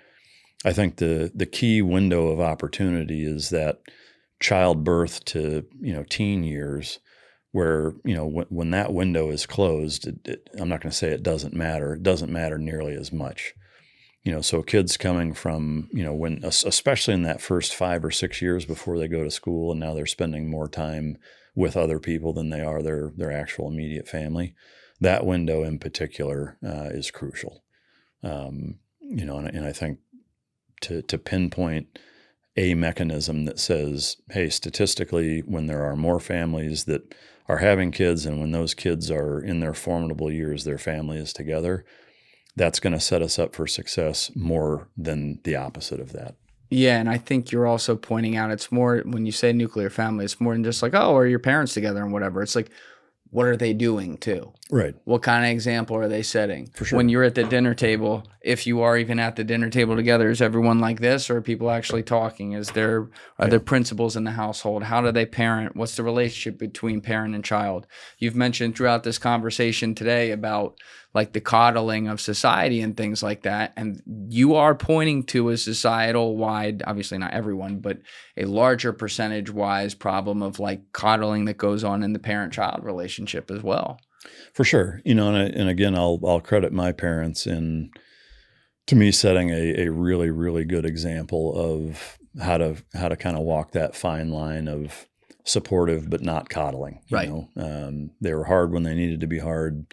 I think the key window of opportunity is that childbirth to, teen years, where, when that window is closed, I'm not going to say it doesn't matter. It doesn't matter nearly as much. So kids coming from, when, especially in that first 5 or 6 years before they go to school, and now they're spending more time with other people than they are their actual immediate family, that window in particular is crucial. And I think to pinpoint a mechanism that says, hey, statistically, when there are more families that are having kids, and when those kids are in their formidable years, their family is together, that's going to set us up for success more than the opposite of that. Yeah, and I think you're also pointing out, it's more, when you say nuclear family, it's more than just like, oh, are your parents together and whatever. It's like, what are they doing too? Right. What kind of example are they setting? For sure. When you're at the dinner table, if you are even at the dinner table together, is everyone like this, or are people actually talking? Are there principals in the household? How do they parent? What's the relationship between parent and child? You've mentioned throughout this conversation today about like the coddling of society and things like that. And you are pointing to a societal wide, obviously not everyone, but a larger percentage wise problem of like coddling that goes on in the parent-child relationship as well. For sure. And again, I'll credit my parents in, to me, setting a really, really good example of how to kind of walk that fine line of supportive but not coddling. Right. They were hard when they needed to be hard.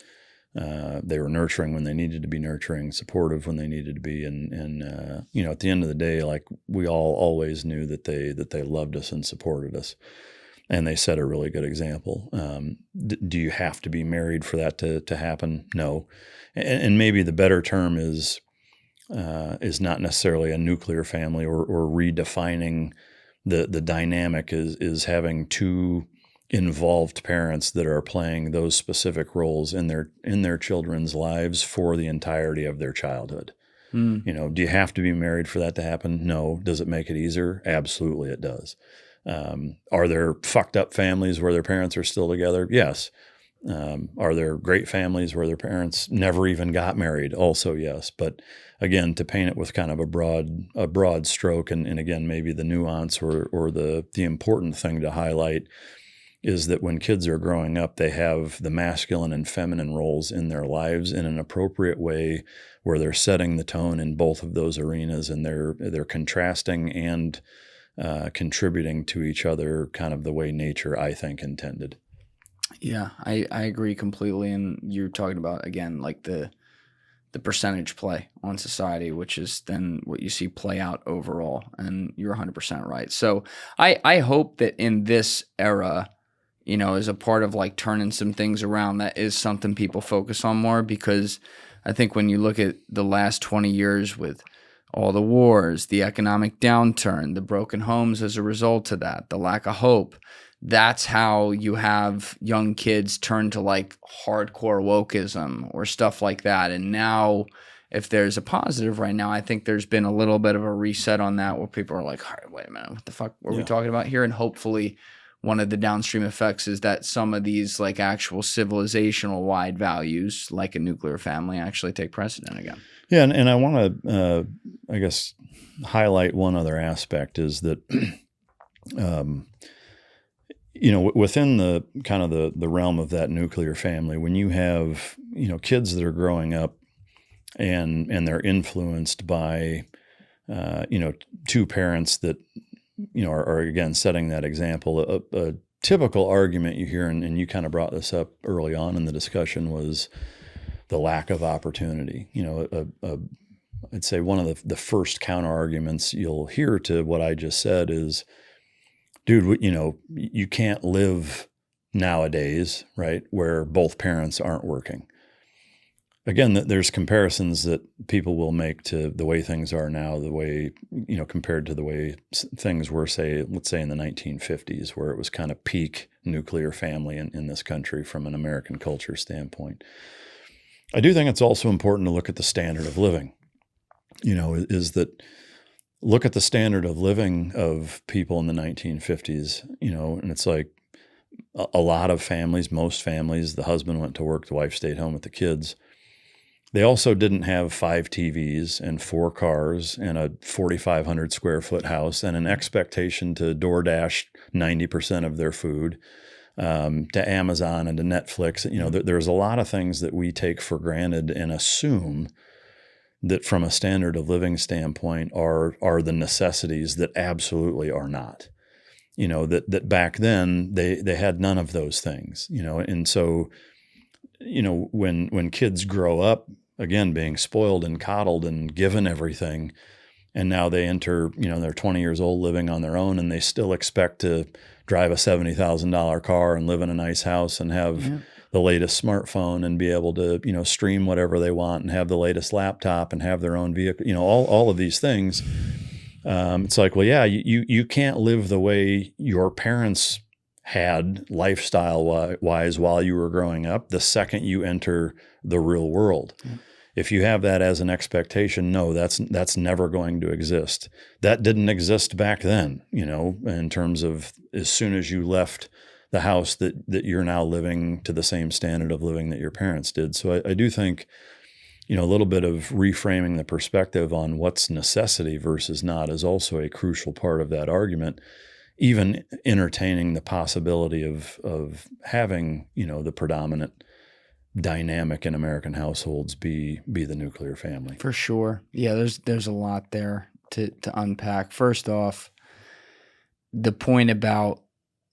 They were nurturing when they needed to be nurturing, supportive when they needed to be, and at the end of the day, like, we all always knew that they loved us and supported us, and they set a really good example. Do you have to be married for that to happen? No, and maybe the better term is not necessarily a nuclear family, or redefining the dynamic is having two involved parents that are playing those specific roles in their children's lives for the entirety of their childhood. Do you have to be married for that to happen? No. Does it make it easier? Absolutely it does. Are there fucked up families where their parents are still together? Yes. Are there great families where their parents never even got married? Also yes. But again, to paint it with kind of a broad stroke, and again, maybe the nuance or the important thing to highlight is that when kids are growing up, they have the masculine and feminine roles in their lives in an appropriate way, where they're setting the tone in both of those arenas, and they're contrasting and contributing to each other kind of the way nature, I think, intended. Yeah, I agree completely. And you're talking about, again, like the percentage play on society, which is then what you see play out overall. And you're 100% right. So I hope that in this era, as a part of like turning some things around, that is something people focus on more, because I think when you look at the last 20 years with all the wars, the economic downturn, the broken homes as a result of that, the lack of hope, that's how you have young kids turn to like hardcore wokeism or stuff like that. And now, if there's a positive right now, I think there's been a little bit of a reset on that, where people are like, all right, wait a minute, what the fuck were we talking about here? And hopefully one of the downstream effects is that some of these like actual civilizational wide values, like a nuclear family, actually take precedent again. Yeah. And I want to, I guess, highlight one other aspect is that, within the kind of the realm of that nuclear family, when you have, kids that are growing up and they're influenced by, two parents that, are again setting that example. A typical argument you hear, and you kind of brought this up early on in the discussion, was the lack of opportunity. I'd say one of the first counter arguments you'll hear to what I just said is, dude, you can't live nowadays, right, where both parents aren't working. Again, there's comparisons that people will make to the way things are now, the way, compared to the way things were, let's say in the 1950s, where it was kind of peak nuclear family in this country from an American culture standpoint. I do think it's also important to look at the standard of living. Look at the standard of living of people in the 1950s, and it's like a lot of families, most families, the husband went to work, the wife stayed home with the kids. They also didn't have 5 TVs and 4 cars and a 4,500 square foot house and an expectation to DoorDash 90% of their food, to Amazon and to Netflix. There's a lot of things that we take for granted and assume that from a standard of living standpoint are the necessities that absolutely are not. That back then they had none of those things, and so, when kids grow up, again, being spoiled and coddled and given everything, and now they enter, they're 20 years old living on their own, and they still expect to drive a $70,000 car and live in a nice house and have the latest smartphone and be able to, stream whatever they want and have the latest laptop and have their own vehicle, all of these things. It's like, well, yeah, you can't live the way your parents had lifestyle wise while you were growing up the second you enter the real world. Yeah. If you have that as an expectation, no, that's never going to exist. That didn't exist back then, in terms of as soon as you left the house that you're now living to the same standard of living that your parents did. So I do think, a little bit of reframing the perspective on what's necessity versus not is also a crucial part of that argument. Even entertaining the possibility of having, the predominant dynamic in American households be the nuclear family. For sure. Yeah, there's a lot there to unpack. First off, the point about,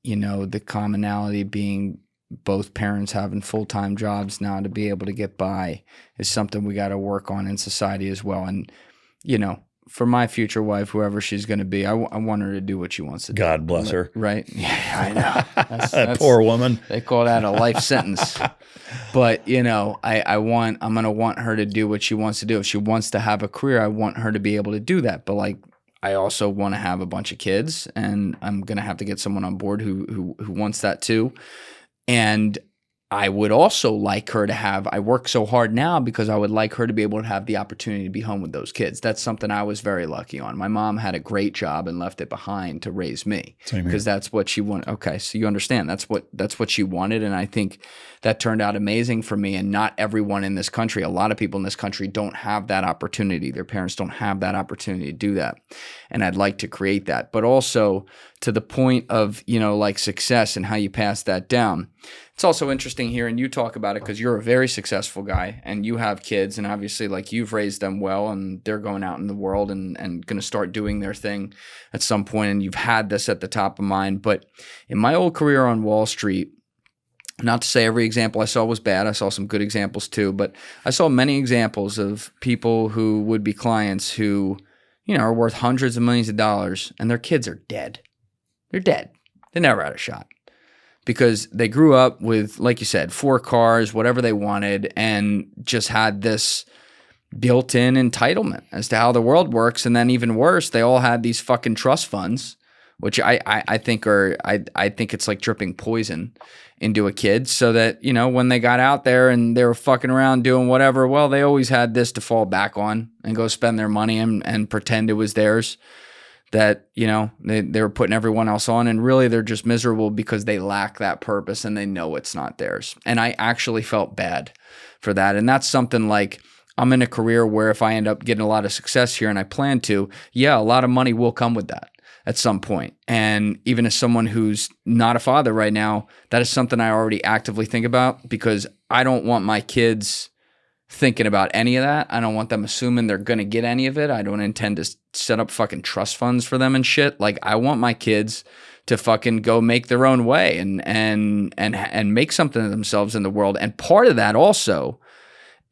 the commonality being both parents having full-time jobs now to be able to get by is something we got to work on in society as well. And, for my future wife, whoever she's going to be, I want her to do what she wants to do. God bless her. Right? Yeah, I know. That poor woman. They call that a life sentence. But, I'm going to want her to do what she wants to do. If she wants to have a career, I want her to be able to do that. But I also want to have a bunch of kids, and I'm going to have to get someone on board who wants that too. And I would also like her to have, I work so hard now because I would like her to be able to have the opportunity to be home with those kids. That's something I was very lucky on. My mom had a great job and left it behind to raise me because that's what she wanted. Okay, so you understand that's what she wanted, and I think that turned out amazing for me. And not everyone in this country, a lot of people in this country don't have that opportunity. Their parents don't have that opportunity to do that, and I'd like to create that. But also to the point of success and how you pass that down. It's also interesting hearing you talk about it because you're a very successful guy and you have kids, and obviously you've raised them well and they're going out in the world and going to start doing their thing at some point, and you've had this at the top of mind. But in my old career on Wall Street, not to say every example I saw was bad, I saw some good examples too, but I saw many examples of people who would be clients who, are worth hundreds of millions of dollars and their kids are dead. They're dead. They never had a shot. Because they grew up with, like you said, 4 cars, whatever they wanted, and just had this built-in entitlement as to how the world works. And then even worse, they all had these fucking trust funds, which I think it's like dripping poison into a kid, so that, when they got out there and they were fucking around doing whatever, well, they always had this to fall back on and go spend their money and pretend it was theirs. That, they were putting everyone else on, and really they're just miserable because they lack that purpose and they know it's not theirs. And I actually felt bad for that. And that's something I'm in a career where if I end up getting a lot of success here, and I plan to, a lot of money will come with that at some point. And even as someone who's not a father right now, that is something I already actively think about, because I don't want my kids thinking about any of that. I don't want them assuming they're going to get any of it. I don't intend to set up fucking trust funds for them and shit. I want my kids to fucking go make their own way and make something of themselves in the world. And part of that also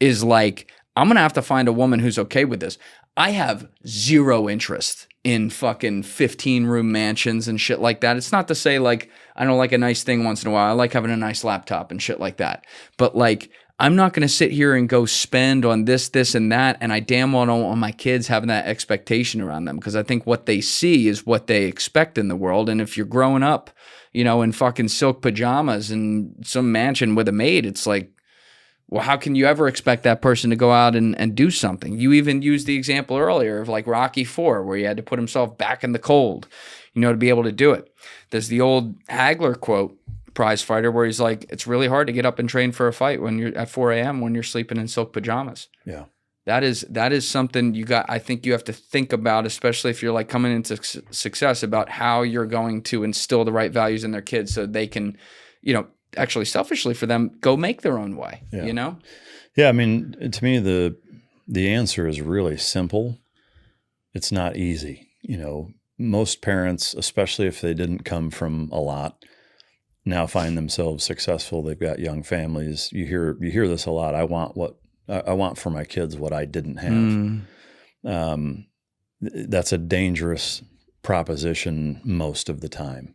is like, I'm going to have to find a woman who's okay with this. I have zero interest in fucking 15-room mansions and shit like that. It's not to say like I don't like a nice thing once in a while. I like having a nice laptop and shit like that. But like, I'm not going to sit here and go spend on this, and that. And I damn well don't want my kids having that expectation around them, because I think what they see is what they expect in the world. And if you're growing up, you know, in fucking silk pajamas in some mansion with a maid, it's like, well, how can you ever expect that person to go out and do something? You even used the example earlier of like Rocky IV, where he had to put himself back in the cold, you know, to be able to do it. There's the old Hagler quote, prize fighter, where he's like, it's really hard to get up and train for a fight when you're at 4 a.m. when you're sleeping in silk pajamas. Yeah. That is something I think you have to think about, especially if you're like coming into success, about how you're going to instill the right values in their kids so they can, you know, actually selfishly for them, go make their own way, you know? Yeah. I mean, to me, the answer is really simple. It's not easy. You know, most parents, especially if they didn't come from a lot, now find themselves successful. They've got young families. You hear this a lot. I want for my kids what I didn't have. That's a dangerous proposition most of the time.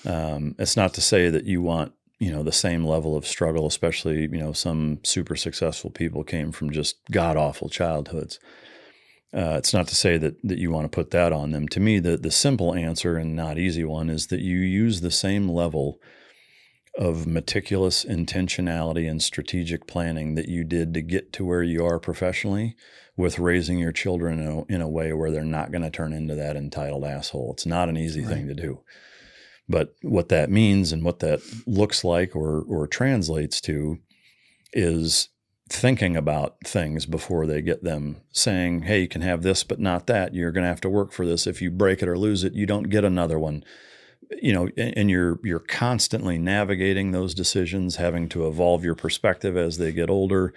It's not to say that you want, you know, the same level of struggle, especially, you know, some super successful people came from just god-awful childhoods. It's not to say that you want to put that on them. To me, the simple answer, and not easy one, is that you use the same level of meticulous intentionality and strategic planning that you did to get to where you are professionally with raising your children in a way where they're not going to turn into that entitled asshole. It's not an easy thing to do. But what that means and what that looks like or translates to is thinking about things before they get them, saying, hey, you can have this, but not that. You're going to have to work for this. If you break it or lose it, you don't get another one. You know, and you're constantly navigating those decisions, having to evolve your perspective as they get older,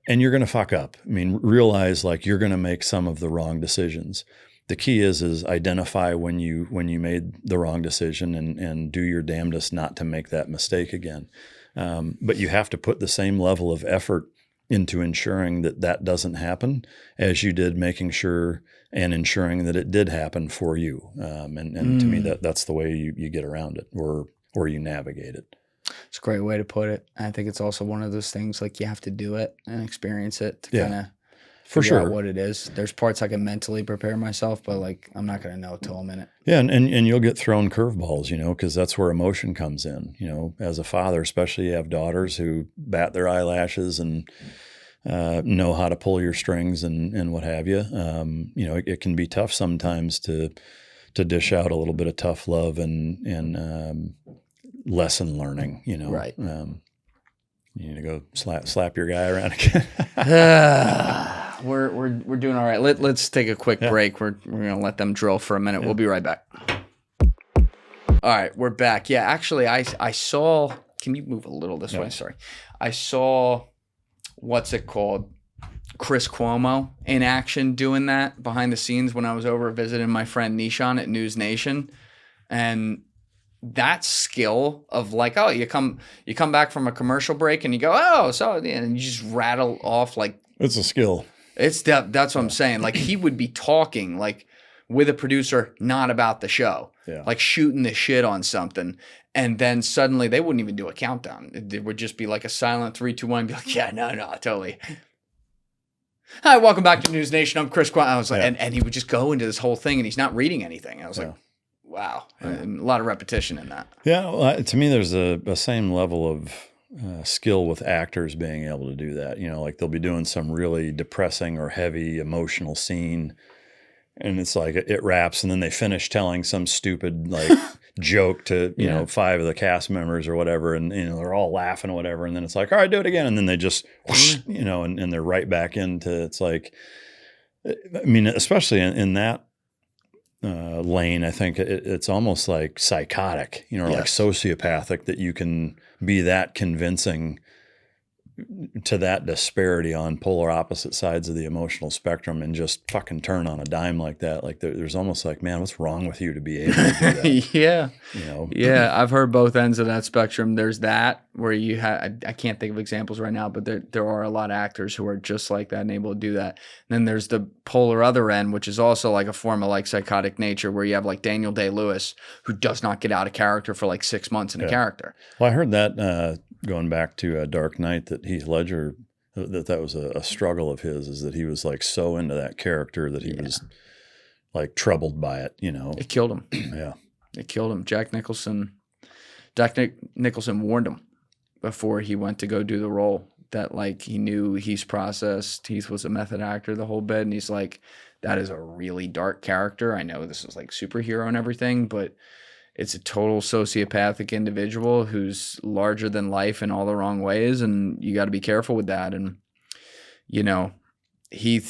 and you're going to fuck up. I mean, realize like you're going to make some of the wrong decisions. The key is identify when you made the wrong decision and do your damnedest not to make that mistake again. But you have to put the same level of effort into ensuring that doesn't happen as you did making sure and ensuring that it did happen for you. And to me, that's the way you get around it or you navigate it. It's a great way to put it. I think it's also one of those things like you have to do it and experience it to kind of figure out what it is. There's parts I can mentally prepare myself, but like I'm not going to know till I'm in it. Yeah, and you'll get thrown curveballs, you know, because that's where emotion comes in. You know, as a father, especially, you have daughters who bat their eyelashes and know how to pull your strings and what have you. You know, it can be tough sometimes to dish out a little bit of tough love and lesson learning. You know, right. You need to go slap your guy around again. We're doing all right. Let's take a quick break. We're gonna let them drill for a minute. We'll be right back. All right, we're back. Yeah, actually, I saw. Can you move a little this way? Sorry, I saw. What's it called? Chris Cuomo in action doing that behind the scenes when I was over visiting my friend Nishan at News Nation, and that skill of like, oh, you come back from a commercial break and you go, oh, so, and you just rattle off like. It's a skill. It's that's what I'm saying. Like he would be talking like with a producer, not about the show, like shooting the shit on something. And then suddenly they wouldn't even do a countdown. It would just be like a silent 3, 2, 1 and be like, yeah, no, totally. Hi, welcome back to News Nation. I'm Chris Quan. I was like, and he would just go into this whole thing and he's not reading anything. I was like, wow, a lot of repetition in that. Yeah, well, to me, there's a same level of skill with actors being able to do that. You know, like they'll be doing some really depressing or heavy emotional scene, and it's like it wraps, and then they finish telling some stupid like joke to you know 5 of the cast members or whatever, and you know they're all laughing or whatever, and then it's like, all right, do it again, and then they just whoosh, you know, and they're right back into it's like, I mean, especially in that lane, I think it's almost like psychotic, you know, like sociopathic that you can be that convincing to that disparity on polar opposite sides of the emotional spectrum and just fucking turn on a dime like that. Like there's almost like, man, what's wrong with you to be able to do that? Yeah. You know? Yeah. I've heard both ends of that spectrum. There's that where you have, I can't think of examples right now, but there are a lot of actors who are just like that and able to do that. And then there's the polar other end, which is also like a form of like psychotic nature where you have like Daniel Day-Lewis, who does not get out of character for like 6 months in a character. Well, I heard that, going back to Dark Knight, that Heath Ledger, that was a struggle of his, is that he was like so into that character that he was like troubled by it, you know. It killed him. Yeah. It killed him. Jack Nicholson warned him before he went to go do the role that like he knew Heath's process. Heath was a method actor the whole bit, and he's like, that is a really dark character. I know this is like superhero and everything, but it's a total sociopathic individual who's larger than life in all the wrong ways, and you got to be careful with that. And, you know, he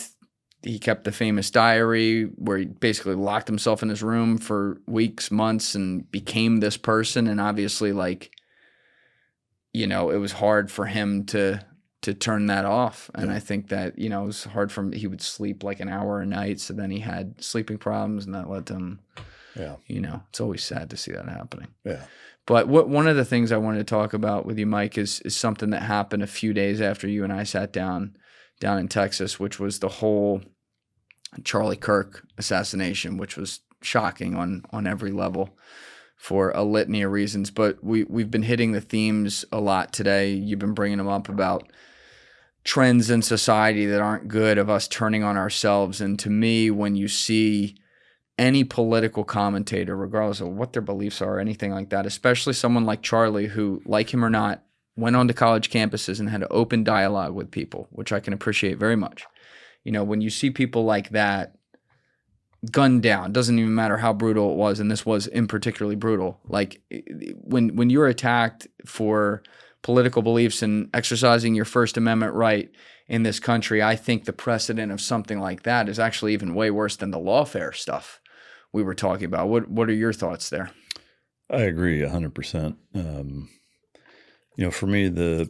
kept the famous diary where he basically locked himself in his room for weeks, months, and became this person. And obviously, like, you know, it was hard for him to turn that off. And I think that, you know, it was hard for him. He would sleep like an hour a night, so then he had sleeping problems, and that led to him. Yeah. You know, it's always sad to see that happening. Yeah. But one of the things I wanted to talk about with you, Mike, is something that happened a few days after you and I sat down in Texas, which was the whole Charlie Kirk assassination, which was shocking on every level for a litany of reasons. But we've been hitting the themes a lot today. You've been bringing them up about trends in society that aren't good, of us turning on ourselves. And to me, when you see any political commentator, regardless of what their beliefs are or anything like that, especially someone like Charlie, who, like him or not, went onto college campuses and had an open dialogue with people, which I can appreciate very much. You know, when you see people like that gunned down, doesn't even matter how brutal it was, and this was in particularly brutal. Like when you're attacked for political beliefs and exercising your First Amendment right in this country, I think the precedent of something like that is actually even way worse than the lawfare stuff we were talking about. What are your thoughts there? I agree 100%. You know, for me, the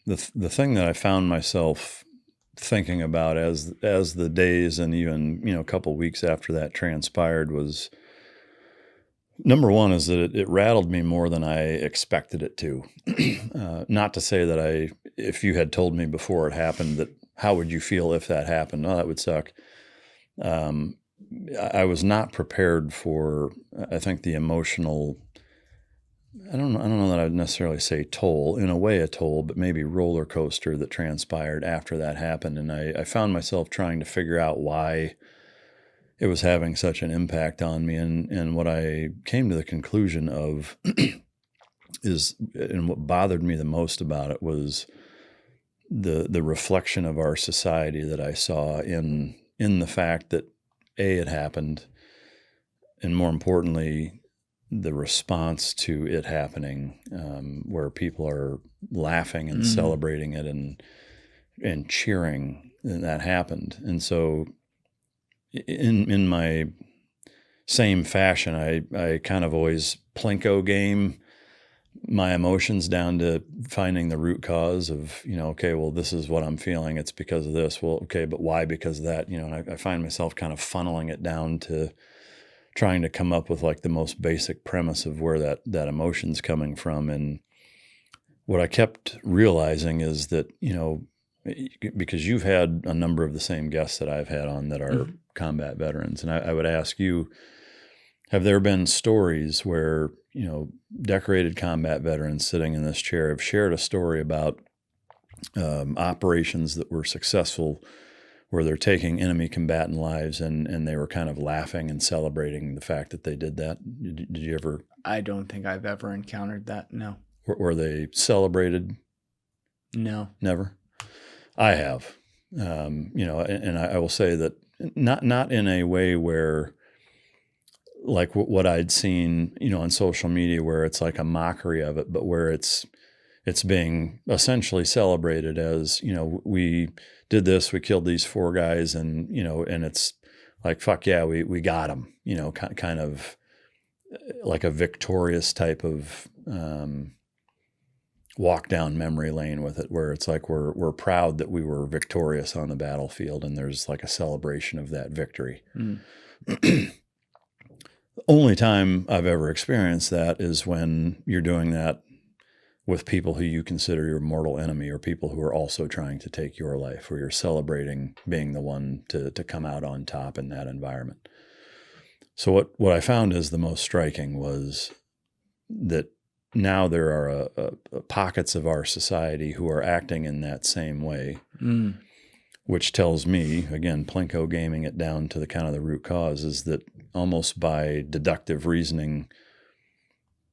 thing that I found myself thinking about as the days and even, you know, a couple of weeks after that transpired was, number one, is that it rattled me more than I expected it to. Not to say that if you had told me before it happened that how would you feel if that happened? Oh, that would suck. I was not prepared for, I think, the emotional, I don't know that I'd necessarily say toll, in a way a toll, but maybe roller coaster that transpired after that happened. And I found myself trying to figure out why it was having such an impact on me. And what I came to the conclusion of is, and what bothered me the most about it was the reflection of our society that I saw in the fact that it happened, and more importantly, the response to it happening, where people are laughing and celebrating it and cheering that happened. And so in my same fashion, I kind of always Plinko game my emotions down to finding the root cause of, you know, okay, well, this is what I'm feeling. It's because of this. Well, okay, but why? Because of that, you know, and I find myself kind of funneling it down to trying to come up with like the most basic premise of where that emotion's coming from. And what I kept realizing is that, you know, because you've had a number of the same guests that I've had on that are combat veterans, and I would ask you, have there been stories where, you know, decorated combat veterans sitting in this chair have shared a story about operations that were successful, where they're taking enemy combatant lives and they were kind of laughing and celebrating the fact that they did that? Did you ever? I don't think I've ever encountered that. No. Were they celebrated? No. Never. I have. You know, and I will say that not in a way where, like what I'd seen, you know, on social media, where it's like a mockery of it, but where it's being essentially celebrated as, you know, we did this, we killed these 4 guys, and, you know, and it's like, fuck yeah, we got them, you know, kind of like a victorious type of walk down memory lane with it, where it's like we're proud that we were victorious on the battlefield, and there's like a celebration of that victory. The only time I've ever experienced that is when you're doing that with people who you consider your mortal enemy, or people who are also trying to take your life, where you're celebrating being the one to come out on top in that environment. So what I found is the most striking was that now there are pockets of our society who are acting in that same way, which tells me, again, Plinko gaming it down to the kind of the root cause, is that almost by deductive reasoning,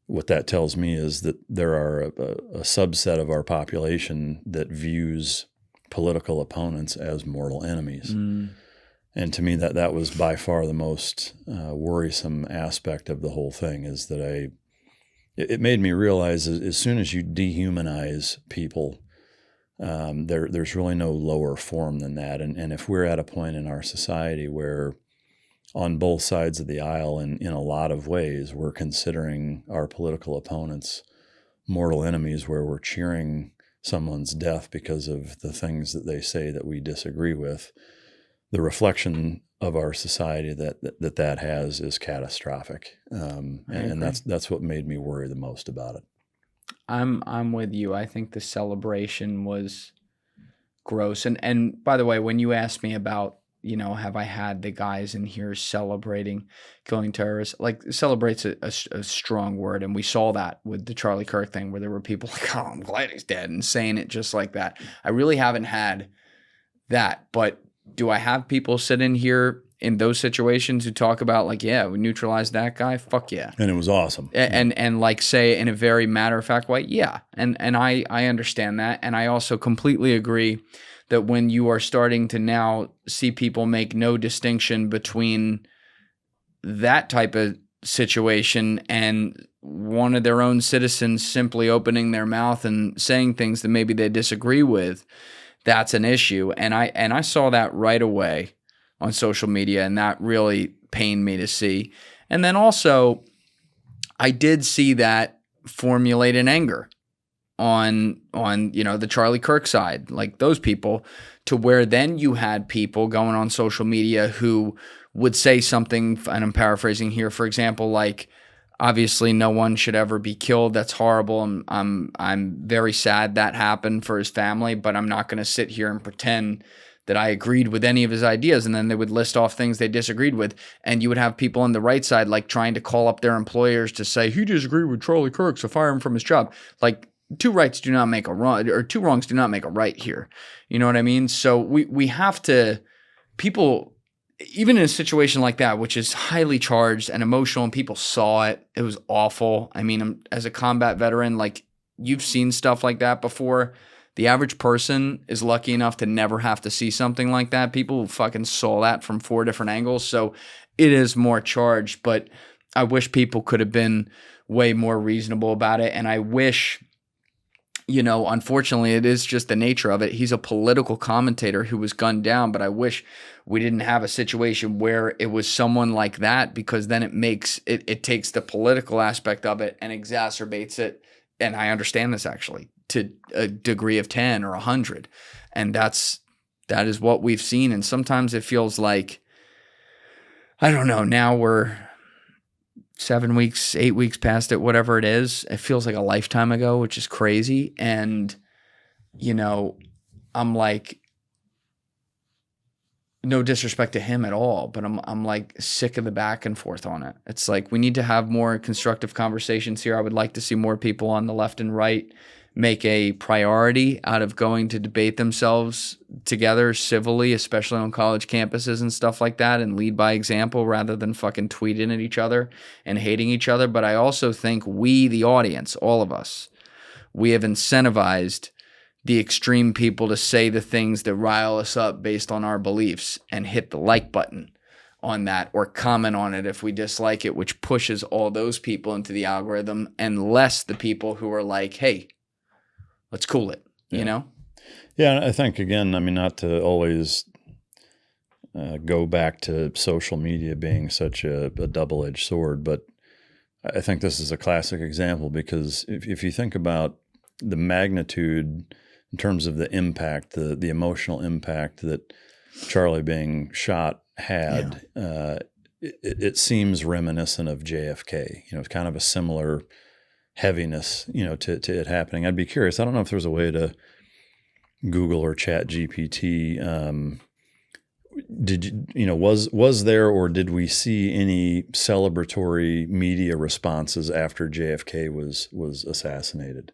what that tells me is that there are a subset of our population that views political opponents as mortal enemies. And to me, that was by far the most worrisome aspect of the whole thing, is that it made me realize as soon as you dehumanize people, there's really no lower form than that. And if we're at a point in our society where on both sides of the aisle, and in a lot of ways, we're considering our political opponents mortal enemies, where we're cheering someone's death because of the things that they say that we disagree with, the reflection of our society that has is catastrophic. And that's what made me worry the most about it. I'm with you. I think the celebration was gross. And by the way, when you asked me about, have I had the guys in here celebrating killing terrorists? Like, celebrate's a strong word. And we saw that with the Charlie Kirk thing, where there were people like, oh, I'm glad he's dead, and saying it just like that. I really haven't had that. But do I have people sit in here in those situations who talk about, like, yeah, we neutralized that guy? Fuck yeah. And it was awesome. And like, say in a very matter-of-fact way, yeah. And I understand that. And I also completely agree that when you are starting to now see people make no distinction between that type of situation and one of their own citizens simply opening their mouth and saying things that maybe they disagree with, that's an issue. And I saw that right away on social media, and that really pained me to see. And then also, I did see that formulate an anger on the Charlie Kirk side, like those people, to where then you had people going on social media who would say something, and I'm paraphrasing here, for example, like, obviously no one should ever be killed. That's horrible. I'm very sad that happened for his family, but I'm not going to sit here and pretend that I agreed with any of his ideas. And then they would list off things they disagreed with. And you would have people on the right side, like, trying to call up their employers to say, he disagreed with Charlie Kirk, so fire him from his job. Like, two rights do not make a wrong, or two wrongs do not make a right here. You know what I mean? So we have to, people, even in a situation like that, which is highly charged and emotional, and people saw it, it was awful. I mean, as a combat veteran, like, you've seen stuff like that before. The average person is lucky enough to never have to see something like that. People fucking saw that from 4 different angles. So it is more charged, but I wish people could have been way more reasonable about it. And I wish, unfortunately, it is just the nature of it. He's a political commentator who was gunned down, but I wish we didn't have a situation where it was someone like that, because then it takes the political aspect of it and exacerbates it. And I understand this, actually, to a degree of 10 or 100. And that is what we've seen. And sometimes it feels like, I don't know, now we're 7 weeks, 8 weeks past it, whatever it is. It feels like a lifetime ago, which is crazy. And, I'm like, no disrespect to him at all, but I'm like sick of the back and forth on it. It's like, we need to have more constructive conversations here. I would like to see more people on the left and right make a priority out of going to debate themselves together civilly, especially on college campuses and stuff like that, and lead by example rather than fucking tweeting at each other and hating each other. But I also think we, the audience, all of us, we have incentivized the extreme people to say the things that rile us up based on our beliefs, and hit the like button on that or comment on it if we dislike it, which pushes all those people into the algorithm, and less the people who are like, hey, let's cool it, you know? Yeah, I think, again, I mean, not to always go back to social media being such a double-edged sword, but I think this is a classic example, because if you think about magnitude in terms of the impact, the emotional impact that Charlie being shot had, it seems reminiscent of JFK. It's kind of a similar heaviness, to it happening. I'd be curious. I don't know if there's a way to Google or Chat GPT. Was there, or did we see any celebratory media responses after JFK was assassinated?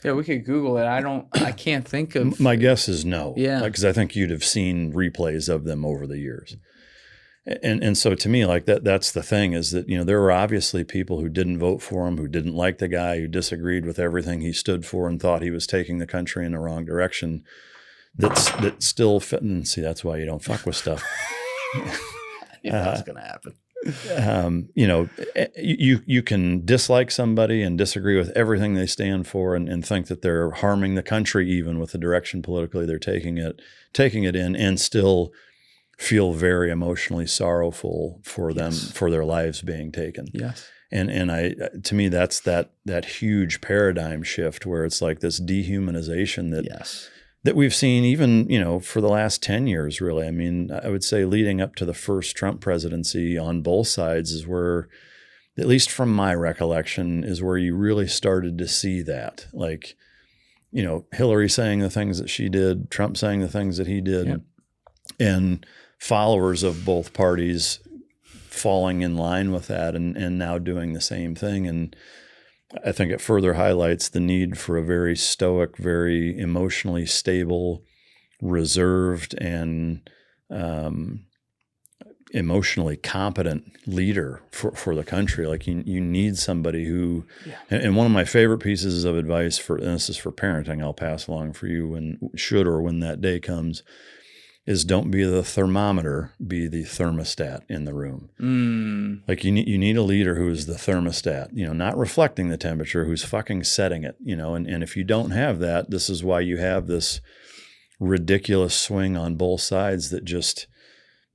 Yeah, we could Google it. I can't think of. My guess is no. Yeah. Because I think you'd have seen replays of them over the years. And so to me, like that's the thing, is that, there were obviously people who didn't vote for him, who didn't like the guy, who disagreed with everything he stood for and thought he was taking the country in the wrong direction. That still fit. And see, that's why you don't fuck with stuff. That's going to happen. You can dislike somebody and disagree with everything they stand for, and think that they're harming the country, even with the direction politically they're taking it in, and still feel very emotionally sorrowful for them, for their lives being taken. Yes. And to me, that's that huge paradigm shift where it's like this dehumanization that we've seen even, for the last 10 years, really. I mean, I would say leading up to the first Trump presidency on both sides is where, at least from my recollection, is where you really started to see that. Like, Hillary saying the things that she did, Trump saying the things that he did, and followers of both parties falling in line with that and now doing the same thing. And I think it further highlights the need for a very stoic, very emotionally stable, reserved, and emotionally competent leader for the country. Like you need somebody who, and one of my favorite pieces of advice and this is for parenting, I'll pass along for you when that day comes, is don't be the thermometer, be the thermostat in the room. Like you need a leader who is the thermostat, not reflecting the temperature, who's fucking setting it, and if you don't have that, this is why you have this ridiculous swing on both sides that just,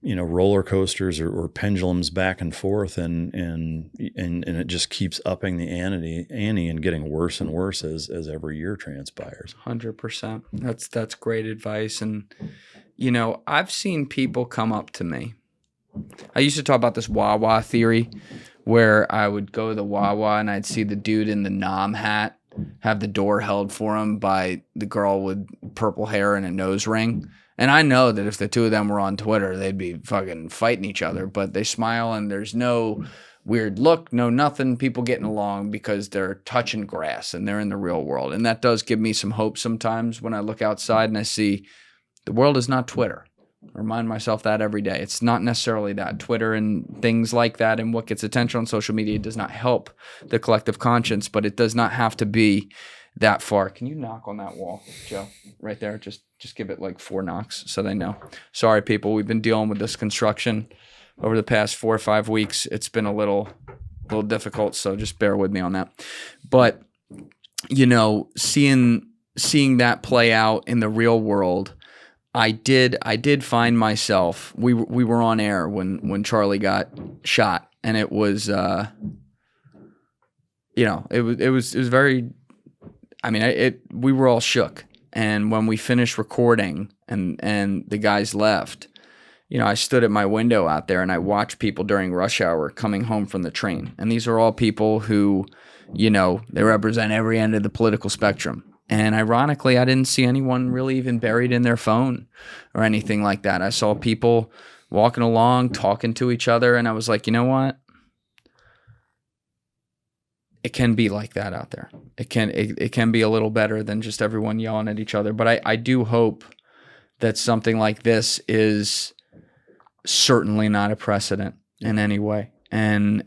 roller coasters or pendulums back and forth, and it just keeps upping the ante and getting worse and worse as every year transpires. 100%. That's great advice. And I've seen people come up to me. I used to talk about this Wawa theory, where I would go to the Wawa and I'd see the dude in the Nom hat have the door held for him by the girl with purple hair and a nose ring. And I know that if the two of them were on Twitter, they'd be fucking fighting each other. But they smile and there's no weird look, no nothing, people getting along because they're touching grass and they're in the real world. And that does give me some hope sometimes when I look outside and I see the world is not Twitter. I remind myself that every day. It's not necessarily that. Twitter and things like that and what gets attention on social media does not help the collective conscience, but it does not have to be that far. Can you knock on that wall, Joe? Right there. Just give it like 4 knocks so they know. Sorry, people. We've been dealing with this construction over the past 4 or 5 weeks. It's been a little difficult, so just bear with me on that. But, seeing that play out in the real world, I did find myself. We were on air when Charlie got shot, and it was it was very. I mean, we were all shook, and when we finished recording and the guys left, I stood at my window out there and I watched people during rush hour coming home from the train, and these are all people who, they represent every end of the political spectrum. And ironically, I didn't see anyone really even buried in their phone or anything like that. I saw people walking along, talking to each other, and I was like, you know what? It can be like that out there. It can be a little better than just everyone yelling at each other. But I do hope that something like this is certainly not a precedent in any way. And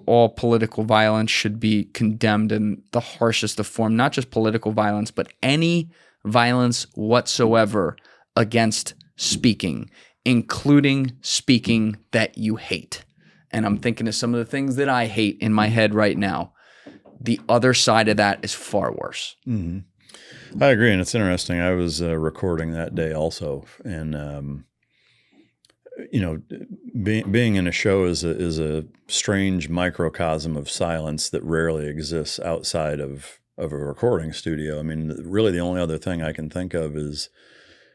all political violence should be condemned in the harshest of form, not just political violence, but any violence whatsoever against speaking, including speaking that you hate. And I'm thinking of some of the things that I hate in my head right now. The other side of that is far worse. Mm-hmm. I agree. And it's interesting. I was recording that day also. And, being in a show is a strange microcosm of silence that rarely exists outside of a recording studio. I mean, really the only other thing I can think of is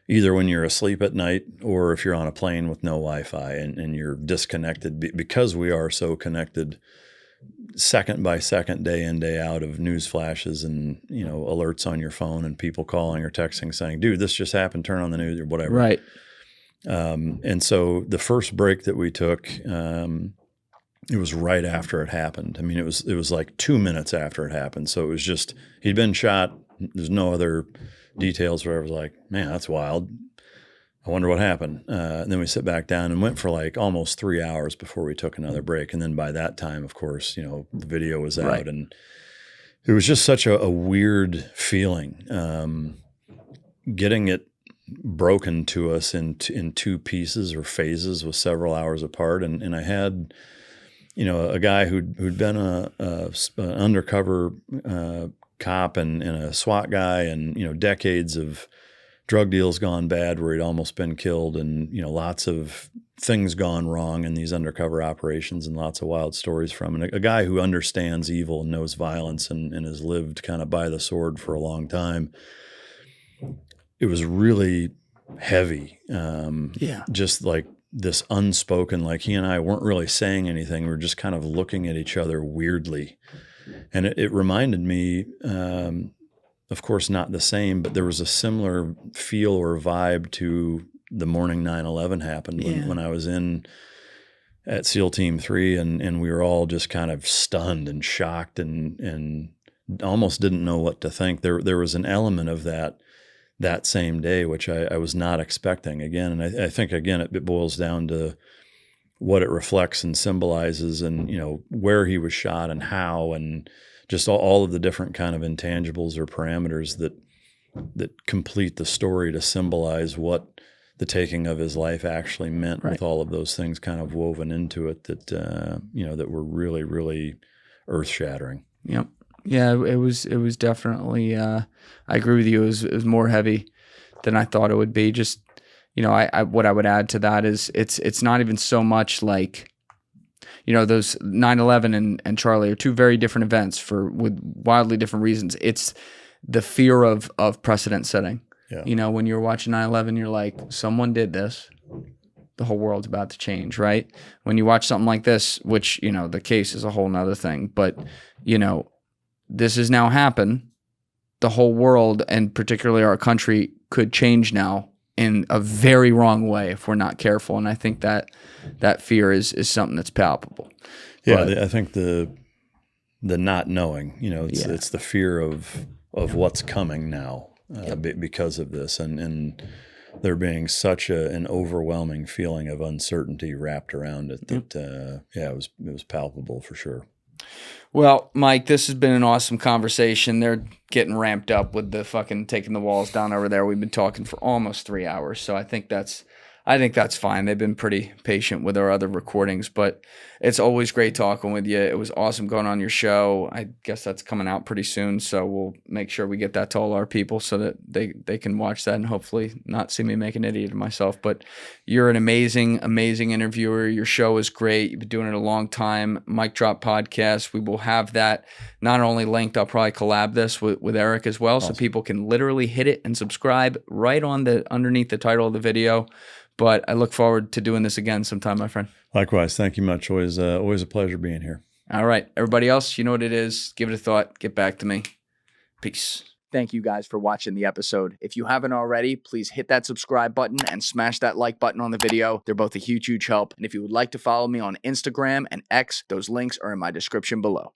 either when you're asleep at night or if you're on a plane with no Wi-Fi and you're disconnected because we are so connected second by second, day in, day out of news flashes and, alerts on your phone and people calling or texting saying, dude, this just happened, turn on the news or whatever. Right. And so the first break that we took, it was right after it happened. I mean, it was like 2 minutes after it happened. So it was just, he'd been shot. There's no other details where I was like, man, that's wild. I wonder what happened. And then we sit back down and went for like almost 3 hours before we took another break. And then by that time, of course, the video was out. Right. And it was just such a weird feeling, getting it broken to us in two pieces or phases with several hours apart. And I had, a guy who'd been an undercover cop and a SWAT guy and, decades of drug deals gone bad where he'd almost been killed and, lots of things gone wrong in these undercover operations and lots of wild stories from. And a guy who understands evil and knows violence and has lived kind of by the sword for a long time. It was really heavy. Just like this unspoken, like he and I weren't really saying anything. We were just kind of looking at each other weirdly. And it reminded me, of course, not the same, but there was a similar feel or vibe to the morning 9/11 happened when I was at SEAL Team 3 and we were all just kind of stunned and shocked and almost didn't know what to think. There was an element of that same day, which I was not expecting again. And I think, again, it boils down to what it reflects and symbolizes and, where he was shot and how, and just all of the different kind of intangibles or parameters that complete the story to symbolize what the taking of his life actually meant, right, with all of those things kind of woven into it that, that were really, really earth-shattering. Yep. Yeah, it was definitely, I agree with you. It was more heavy than I thought it would be. Just, what I would add to that is it's not even so much like, those 9/11 and Charlie are two very different events with wildly different reasons. It's the fear of precedent setting. Yeah. When you're watching 9/11, you're like, someone did this. The whole world's about to change, right? When you watch something like this, which, the case is a whole nother thing, but, this has now happened. The whole world, and particularly our country, could change now in a very wrong way if we're not careful. And I think that fear is something that's palpable. Yeah, I think the not knowing, it's the fear of what's coming now because of this, and there being such an overwhelming feeling of uncertainty wrapped around it that it was palpable for sure. Well, Mike, this has been an awesome conversation. They're getting ramped up with the fucking taking the walls down over there. We've been talking for almost 3 hours, so I think that's fine. They've been pretty patient with our other recordings, but it's always great talking with you. It was awesome going on your show. I guess that's coming out pretty soon, so we'll make sure we get that to all our people so that they can watch that and hopefully not see me make an idiot of myself. But you're an amazing, amazing interviewer. Your show is great. You've been doing it a long time. Mic Drop Podcast. We will have that not only linked, I'll probably collab this with Eric as well, awesome, so people can literally hit it and subscribe right on underneath the title of the video. But I look forward to doing this again sometime, my friend. Likewise. Thank you much. Always a pleasure being here. All right. Everybody else, you know what it is. Give it a thought. Get back to me. Peace. Thank you guys for watching the episode. If you haven't already, please hit that subscribe button and smash that like button on the video. They're both a huge, huge help. And if you would like to follow me on Instagram and X, those links are in my description below.